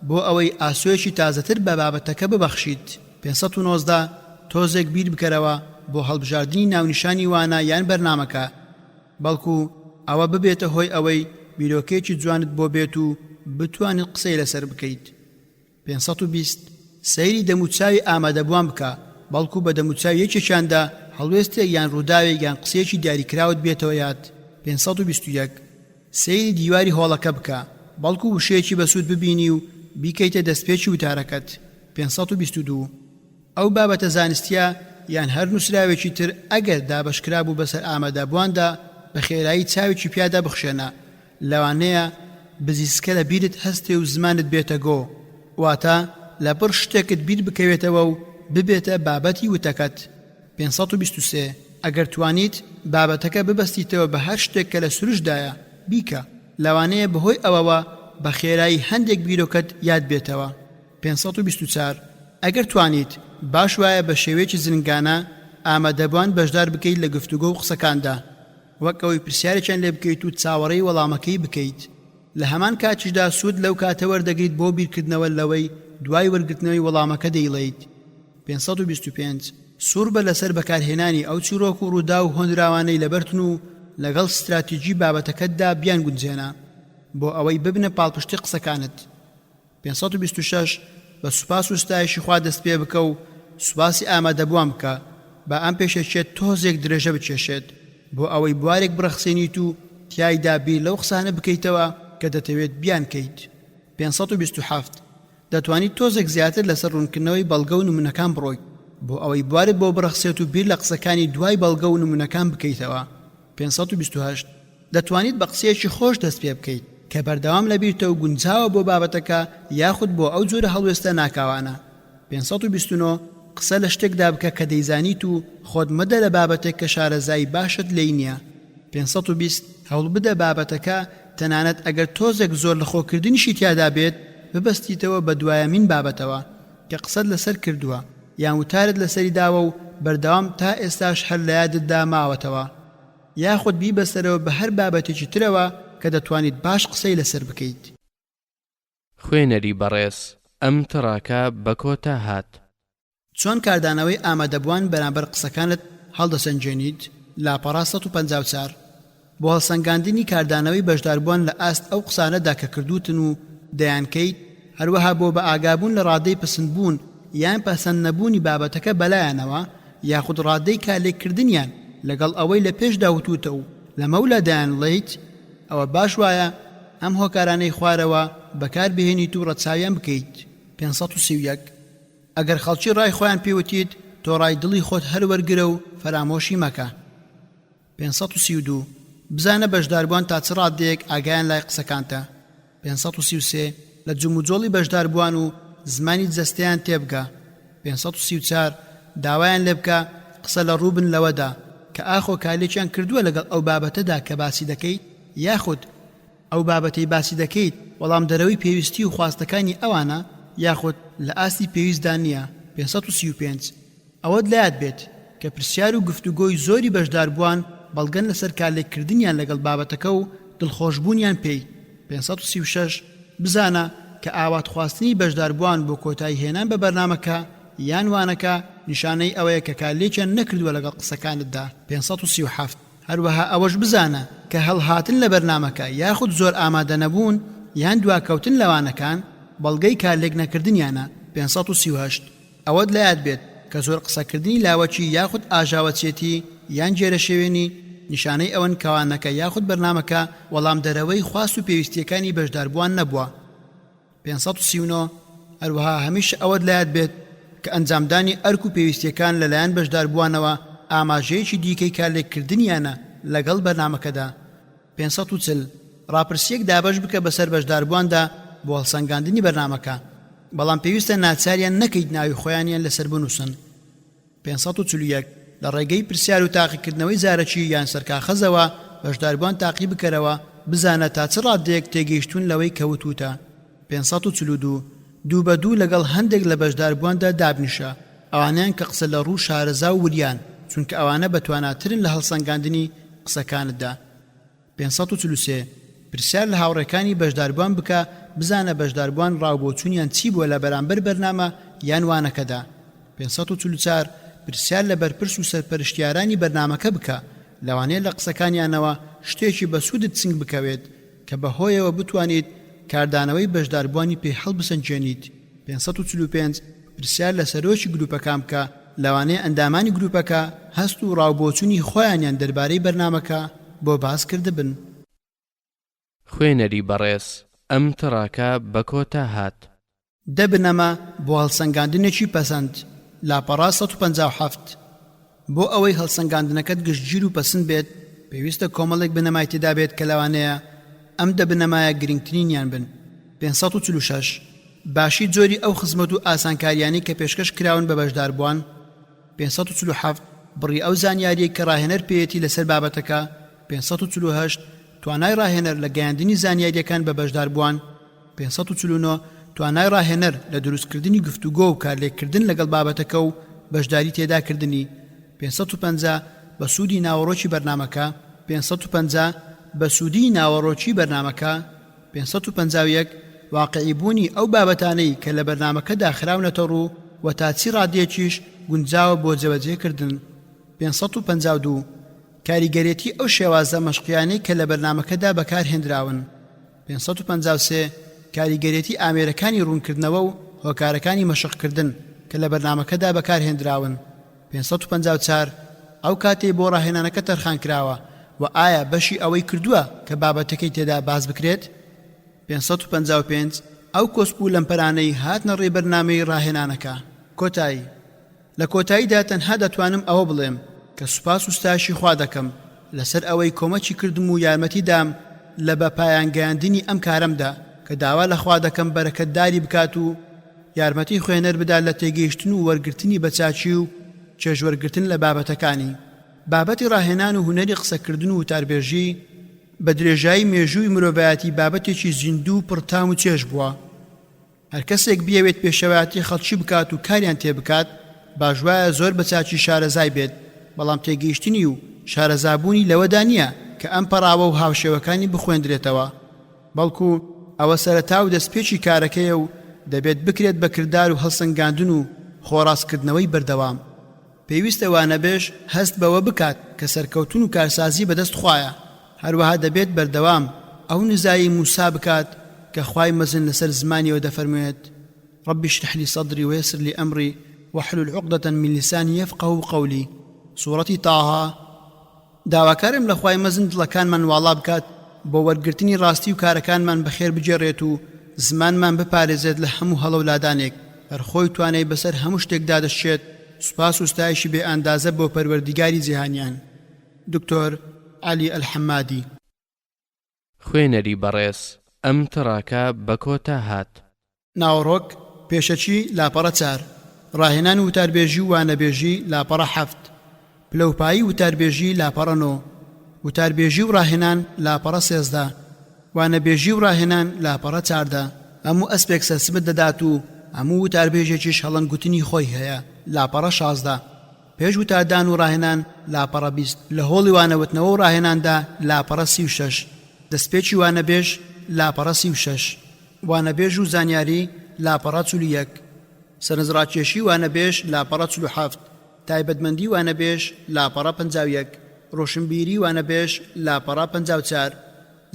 بۆ ئەوەی ئاسوێکی تازەتر بە بابەتەکە ببەخشیت 519 تۆزێک بیر بکەرەوە بۆ هەڵبژاردننی ناونیشانی وانە یان بەرنامەکە بەڵکو ئەوە ببێتە هۆی ئەوەی بیرۆکێکی جوانت بۆ بێت و بتوانیت قسەی لەسەر بکەیت 520 سەیری دەموچاوی ئامادەبوان بکە بەڵکو بە دەموچاویەکێکیاندا هەڵوێستێک یان ڕووداوێک یان قسەیەکی دیاریکراوت بێتەوە یاد 521 سەیری دیواری هۆڵەکە بکە بەڵکو وشەیەکی بەسوود ببینی و بیکەیتە دەستپێکی وتارەکەت 522 ئەو بابەتە زانستیە یان هەر نووسراوێکی تر ئەگەر دابەشکرا بوو بەسەر ئامادەبواندا بە خێرایی چاوێکی پیادا بخشێنە لەوانەیە بزیسکە لە بیرت هەستێ و زمانت بێتە گۆ واتە لەبڕ شتێکت بیر بکەوێتەوە و ببێتە بابەتی وتەکەت 523 ئەگەر توانیت بابەتەکە ببەستیتەوە بە هەر شتێک کە لە سروشدایە بیکە لەوانەیە بەهۆی ئەوەوە بە خێرایی هەندێک بیرۆکەت یاد بێتەوە 524 ئەگەر توانیت باش وایە بە شێوەیەکی زنگانە ئامادەبوان بەشدار بکەیت لە گفتوگۆ و قسەکاندا وەک ئەوەی پرسیارێکیان لێ بکەیت و چاوەڕێی وەڵامەکەی بکەیت لە هەمان کاتیشدا سوود لەو کاتە وەردەگریت بۆ بیرکردنەوە لەوەی دوای وەرگرتنەوەی وەڵامەکە دەیڵێیت 525 سوور بە لەسەر بەکارهێنانی ئەو چیرۆک و ڕوودا و هۆنراوانەی لەبەرتن و لەگەڵ ستراتیژی بابەتەکەتدا بیان گونجێنە بۆ ئەوەی ببنە پاڵپشتی قسەکانت 526 بە سوپاس و ستایشی خوا دەست پێ بکە و سوپاسی ئامادەبوان بکە بە ئەم پێشەچێت تۆزێک درێژە بچێشێت بۆ ئەوەی بوارێک بڕەخسێنیت و تیایدا بیر لەو قسانە بکەیتەوە کە دەتەوێت بیان کەیت 527 دەتوانیت تۆزێک زیاتر لەسەر ڕوونکردنەوەی بەڵگە و نمونەکان بڕۆیت بۆ ئەوەی بوارت بۆ بڕەخسێت و بیر لە قسەکانی دوای بەڵگە و نمونەکان بکەیتەوە 528 دەتوانیت بە قسەیەکی خۆش دەست پێ بکەیت کە بەردەوام لەبیرتە و گونجاوە بۆ بابەتەکە یاخود بۆ ئەو جۆرە هەڵوێستە ناکاوانە 529 قسە لە شتێکدا بکە کە دەیزانیت و خۆت مەدە لە بابەتێک کە شارەزای باشت لێی نییە 520 هەوڵ بدە بابەتەکە تەنانەت ئەگەر تۆزێک زۆر لە خۆکردنیشی تیادا بێت ببەستیتەوە بە دوایەمین بابەتەوە کە قسەت لەسەر کردووە یان وتارت لەسەری داوە و بەردەوام تا ئێستاش هەر لە یادتدا ماوەتەوە یاخود بی بەسەرەوە بە هەر بابەتێکی ترەوە کە دەتوانیت باش قسەی لەسەر بکەیت خوێنەری بەڕێز ئەم تڕاکە بە کۆتا هات چۆن کاردانەوەی ئامادەبوان بەرامبەر قسەکانت هەڵدەسەنجێنیت لاپەڕا 154 بۆ هەڵسەنگاندنی کاردانەوەی بەشداربووان لە ئاست ئەو قسانەدا کە کردوتن و دەیانکەیت، هەروەها بۆ بە ئاگابوون لە ڕادەی پسندبوون یان پەسەند نەبوونی بابەتەکە بەلایەنەوە یاخود ڕادەی کارلێککردنیان لەگەڵ ئەوەی لە پێشدا وتوتە و لەمەولا دەیانڵێیت، ئەوە باش وایە ئەم هۆکارانەی خوارەوە بەکار بهێنیت و ڕەچاویان بکەیت. 531 ئەگەر خەڵکی ڕای خۆیان پێوتیت تۆ ڕای دڵی خۆت هەروەرگرە و فەرامۆشی مەکە. 532 بزانە بەشداربووان تا چ ڕادەیەک ئاگایان لای قسەکانتە. 533 لە جوم و جۆڵی بەشداربووان و زمانی جەستەیان تێبگە. 534 داوایان لێ بکە قسە لە ڕووبن لەوەدا کە ئاخۆ کالێکیان کردووە لەگەڵ ئەو بابەتەدا کە باسی دەکەیت، یاخود ئەو بابەتەی باسی دەکەیت وەڵام دەرەوەی پێویستی و خواستەکانی ئەوانە یاخود لە ئاستی پێویستدا نییە. 535 ئەوەت لایەت بێت کە پرسیار و گفتوگۆی زۆری بەشداربووان بەڵگەن لەسەر کارلێککردنیان لەگەڵ بابەتەکە و دڵخۆشبوونیان پێی. 536 بزانە کە ئاوات خواستنی بەشداربووان بۆ کۆتایی هێنان بە بەرنامەکە یان وانەکە نیشانەی ئەوەیە کە کارلێکیان نەکردووە لەگەڵ قسەکانتدا. 537 هەروەها ئەوەش بزانە کە هەڵهاتن لە بەرنامەکە یاخود زۆر ئامادە نەبوون یان دواکەوتن لەوانەکان بەڵگەی کارلێک نەکردنیانە. 538 ئەوەت لایەت بێت کە زۆر قسەکردنی لاوەچی یاخود ئاژاوەچێتی یان جێرە شێوێنی نیشانەی ئەوەن کەوانەکە یاخود بەرنامەکە وەڵام دەرەوەی خواست و پێویستیەکانی بەشداربووان نەبووە. 539 هەروەها هەمیشە ئەوەت لایەت بێت کە ئەنجامدانی ئەرک و پێویستیەکان لەلایەن بەشداربووانەوە ئاماژەیەکی دیکەی کارلێککردنیانە لەگەڵ بەرنامەکەدا. 540 ڕاپرسیەک دابەش بکە بەسەر بەشداربوواندا بۆ هەڵسەنگاندنی بەرنامەکە، بەڵام پێویستە ناچاریان نەکەیت ناوی خۆیانیان لەسەر بنووسن. 541 لە ڕێگەی پرسیار و تاقیکردنەوەی زارەکی یان سەرکاخەزەوە بەشداربووان تاقی بکەرەوە بزانە تا چ ڕادەیەک تێگەیشتون لەوەی کەوتوتە. 542 دوو بە دوو لەگەڵ هەندێک لە بەشداربوواندا دابنیشە، ئەوانیان کە قسە لە ڕوو شارەزا و وریان، چونکە ئەوانە بەتواناترن لە هەڵسەنگاندنی قسەکانتدا. 543 پرسیار لە هاوڕێکانی بەشداربووان بکە بزانە بەشداربووان ڕاوبۆچوونیان چی بووە لە بەرامبەر بەرنامە یان وانەکەدا. 544 پرسیار لە بەرپرس و سەرپەرشتیارانی بەرنامەکە بکە لەوانەیە لە قسەکانیانەوە شتێکی بەسوودت چنگ بکەوێت کە بەهۆیەوە بتوانیت کاردانەوەی بەشداربووانی پێی هەڵبسەنجێنیت. 545 پرسیار لە سەرۆکی گروپەکان بکە لەوانەیە ئەندامانی گروپەکە هەست و ڕاوبۆچوونی خۆیانیان دەربارەی بەرنامەکە بۆ باس کرده بن. خوێنەری بەڕێز ئەم تڕاکە بە کۆتا هات. دەبنەمە بۆ هەڵسەنگاندنێکی پەسەند لاپەڕا 157 بۆ ئەوەی هەڵسەنگاندنەکەت گشتگیر و پەسەند بێت پێویستە کۆمەڵێک بنەمای تێدا بێت کە لەوانەیە ئەم دەبنەمایە گرنگترینیان بن. 546 باشی جۆری ئەو خزمەت و ئاسانکاریانی کە پێشکەش کراون بە بەشداربووان. 547 بڕی ئەو زانیاریە کە ڕاهێنەر پێیەتی لەسەر بابەتەکە. 548 توانای ڕاهێنەر لە گەیاندنی زانیاریەکان بە بەشداربووان. 549 توانای ڕاهێنەر لە دروستکردنی گفتوگۆ و کارلێککردن لەگەڵ بابەتەکە و بەشداری تێداکردنی. 550 بە سوودی ناوەڕۆکی بەرنامەکە. 550 بە سوودی ناوەڕۆکی بەرنامەکە. 551 واقعیبوونی ئەو بابەتانەی کە لە بەرنامەکەدا خراونەتە ڕوو و تا چی ڕادیەکیش گونجاوە بۆ جێبەجێکردن. 552 کاریگەرێتی ئەو شێوازە مەشقیانەی کە لە بەرنامەکەدا بەکارهێنراون. 553 کاریگەرێتی ئامێرەکانی ڕوونکردنەوە و هۆکارەکانی مەشقکردن کە لە بەرنامەکەدا بەکارهێنراون. 554 ئەو کاتێ بۆ ڕاهێنانەکە تەرخان کراوە و ئایا بەشی ئەوەی کردووە کە بابەتەکەی تێدا باز بکرێت. 555 ئەو کۆسپوو لەمپەرانەی هاتنە ڕێ بەرنامەی ڕاهێنانەکە. کۆتایی لە کۆتاییدا تەنها دەتوانم ئەوە بڵێم کە سوپاس و ستایشی خوا دەکەم لەسەر ئەوەی کۆمەکی کردم و یارمەتی دام لە بە پایانگەیاندنی ئەم کارەمدا کە داوا لە خوا دەکەم بەرەکەتداری بکات و یارمەتی خوێنەر بدات لە تێگەیشتن و وەرگرتنی بەچاچی و چێژوەرگرتن لە بابەتەکانی. بابەتی ڕاهێنان و هونەری قسەکردن و وتاربێژی بە درێژایی مێژووی مرۆڤایەتی بابەتێکی زیندوو پڕتام و چێژ بووە. هەر کەسێک بیەوێت پێشەوەتی خەڵکی بکات و کاریان تێ بکات باشوایە زۆر بەچاچی شارەزای بێت، بەڵام تێگەیشتنی و شارەزابوونی لەوەدا نییە کە ئەم پەراوە و هاوشێوەکانی بخوێندرێتەوە، بەڵکو ئەوە سەرەتا و دەستپێکی کارەکەیە و دەبێت بکرێت بە کردار و هەڵسەنگاندن و خۆڕاستکردنەوەی بەردەوام. پێویستە وانەبێژ هەست بەوە بکات کە سەرکەوتن و کارسازی بەدەست خوایە. هەروەها دەبێت بەردەوام ئەو نزایی موسا بکات کە خوای مەزن لەسەر زمانیەوە دەفەرموێت رب اشرح لي صدري ويسر لي أمري واحلل عقدة من لساني يفقهوا قولي. سوورەتی تاها. داواکارم لە خوای مەزن دڵەکانمان واڵا بکات بۆ وەرگرتنی ڕاستی و کارەکانمان بەخێر بجێڕێت و زمانمان بپارێزێت لە هەموو هەڵەولادانێک هەرخۆی توانای بەسەر هەموو شتێکدا دەشێت. سوپاس و ستایشی بێ ئەندازە بۆ پەروەردیگاری جیهانیان. دکتۆر علی ئەلحەمادی. خوێنەری بەڕێز ئەم تڕاکە بە کۆتا هات. ناوڕۆک پێشەچی لاپەڕە 4 ڕاهێنان وتاربێژی و وانەبێژی لاپەڕە 7 پلەپایی وتاربێژی لاپەڕە 9 وتاربێژی و ڕاهێنان لاپەڕە 13 وانەبێژی و ڕاهێنان لاپەڕە 14 هەموو ئەسپێک سەرسمت دەدات و هەموو وتاربێژێکیش هەڵەنگوتنی خۆی هەیە لاپەڕە 16 پێش وتاردان و ڕاهێنان لاپەڕە 20 لە هۆڵی وانەوتنەوە و ڕاهێناندا لاپەڕە 36 دەستپێکی وانەبێژ لاپەڕە 36 وانەبێژ و زانیاری لاپەڕە 41 سەرنجڕاکێشی وانەبێژ لاپەڕە 47 تایبەتمەندی وانەبێژ لاپەڕە 51 ڕۆشنبیری وانەبێژ لاپەڕە 54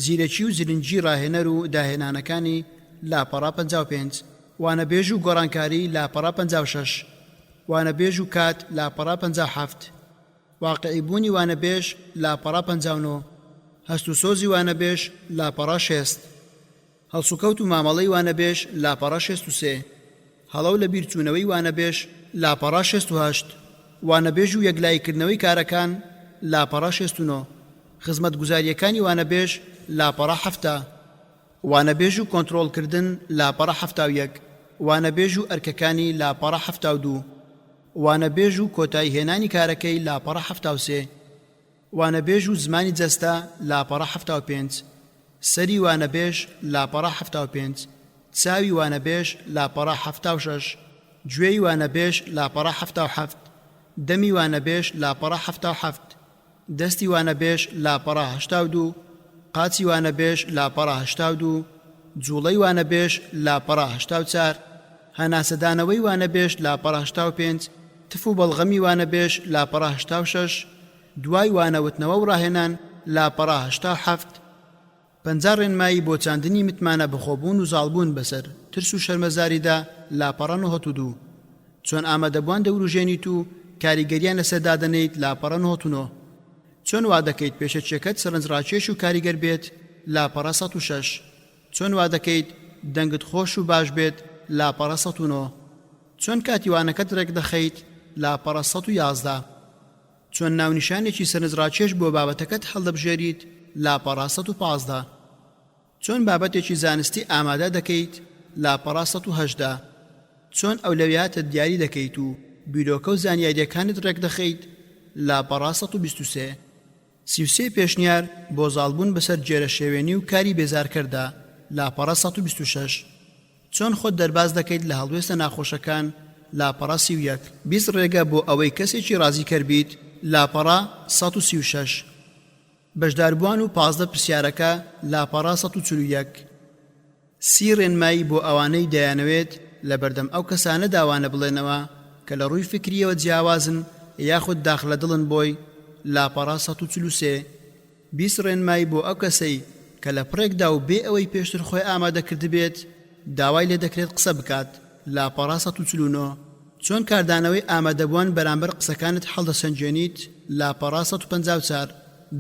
زیرەکی و زرنجی ڕاهێنەر و داهێنانەکانی لاپەڕە 55 وانەبێژ و گۆڕانکاری لاپەڕە 56 وانەبێژ و کات لاپەڕە 57 واقعیبوونی وانەبێژ لاپەڕە 59 هەست و سۆزی وانەبێژ لاپەڕە 6 هەڵسوکەوت و مامەڵەی وانەبێژ لاپەڕە 63 هەڵەو لە بیرچوونەوەی وانەبێژ لاپەڕە 68 وانەبێژ و یەکلایکردنەوەی کارەکان لاپەڕە 69 خزمەتگوزاریەکانی وانەبێژ لاپەڕە 7 وانەبێژ و کۆنتڕۆڵکردن لاپەڕە 71 وانەبێژ و ئەرکەکانی لاپەڕە 72 وانەبێژ و کۆتایی هێنانی کارەکەی لاپەڕە 73 وانەبێژ و زمانی جەستە لاپەڕە 75 سەری وانەبێژ لاپەڕە 75 چاوی وانەبێژ لاپەڕە 76 گوێی وانەبێژ لاپەڕە 77 دەمی وانەبێژ لاپەڕە 77 دەستی وانەبێژ لاپەڕە 82 قاچی وانەبێژ لاپەڕە 82 جوڵەی وانەبێژ لاپەڕە 84 هەناسەدانەوەی وانەبێژ لاپەڕە 85 تف و بەڵغەمی وانەبێژ لاپەڕە 86 دوای وانەوتنەوە و ڕاهێنان لاپەڕە 87 پەنجا ڕێنمایی بۆ چاندنی متمانە بخۆبوون و زاڵبوون بەسەر ترس و شەرمەزاریدا لاپەڕە 92 چۆن ئامادەبووان دەوروژێنیت و کاریگەریان لەسەردا دەنێیت لاپەڕە 99 چۆن وا دەکەیت پێشەچیەکەت سەرنجڕاکێش و کاریگەر بێت لاپەڕە 106 چۆن وا دەکەیت دەنگت خۆش و باش بێت لاپەڕە 109 چۆن کاتیوانەکەت ڕێک دەخەیت لاپەڕە 111 چۆن ناونیشانێکی سەرنجڕاکێش بۆ بابەتەکەت هەڵدەبژێریت لاپەڕە 115 چۆن بابەتێکی زانستی ئامادە دەکەیت لاپەڕە 118 چۆن ئەولەویاتت دیاری دەکەیت و بیرۆکە و زانیاریەکانت ڕێک دەخەیت لاپەڕە 123 33 پێشنیار بۆ زاڵبوون بەسەر جێرە شێوێنی و کاری بێزارکەردا لاپەڕە 126 چۆن خۆت دەرباز دەکەیت لە هەڵوێستە ناخۆشەکان لاپەڕە 31 20 ڕێگە بۆ ئەوەی کەسێکی ڕازیکەر بیت لاپەڕە 136 بەشداربووان و 15 پرسیارەکە لاپەڕە 141 30 ڕێنمایی بۆ ئەوانەی دەیانەوێت لە بەردەم ئەو کەسانە داوانە بڵێنەوە کە لە ڕووی فکریەوە جیاوازن یاخود داخلە دڵن بۆی لاپەڕە 143 20 ڕێنمایی بۆ ئەو کەسەی کە لە پڕێکدا و بێ ئەوەی پێشتر خۆی ئامادە کرد بێت داوای لێ دەکرێت قسە بکات لاپەڕە 149 چۆن کاردانەوەی ئامادەبووان بەرامبەر قسەکانت هەڵدەسەنجێنیت لاپەڕە 154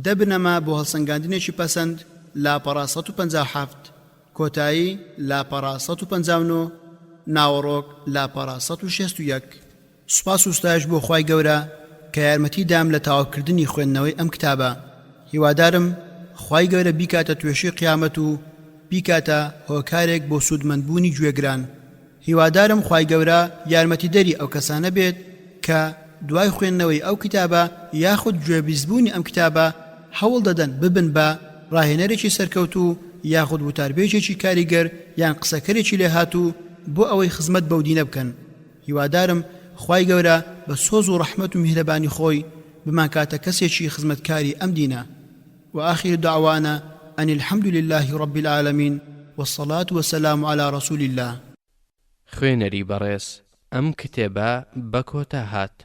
دەبنەما بۆ هەڵسەنگاندنێکی پەسەند لاپەڕە 157 کۆتایی لاپەڕە 159 ناوەڕۆک لاپەڕە 161 سوپاس و ستایش بۆ خوای گەورە کە یارمەتی دام لە تاواکردنی خوێندنەوەی ئەم کتابە هیوادارم خوای گەورە بیکاتە توێشی قیامەت و بیکاتە هۆکارێک بۆ سوودمەندبوونی گوێگران هیوادارم خوای گەورە یارمەتی دەری ئەو کەسانە بێت کە دوای خوێندنەوەی ئەو کتابە یاخود گوێبیستبوونی ئەم کتابە هەوڵ دەدەن ببن بە ڕاهێنەرێکی سەرکەوتوو یاخود وتاربێژێکی کاریگەر یان قسەکەرێکی لێهاتوو بۆ ئەوەی خزمەت بەو دینە بکەن هیوادارم خوای گەورە بە سۆز و ڕەحمەت و میهرەبانی خۆی بمان کاتە کەسێکی خزمەتکاری ئەم دینە وآخر دعوانا أن الحمد لله رب العالمين والصلاة والسلام على رسول الله خوێنەری بەڕێز ئەم کتێبە بە کۆتا هات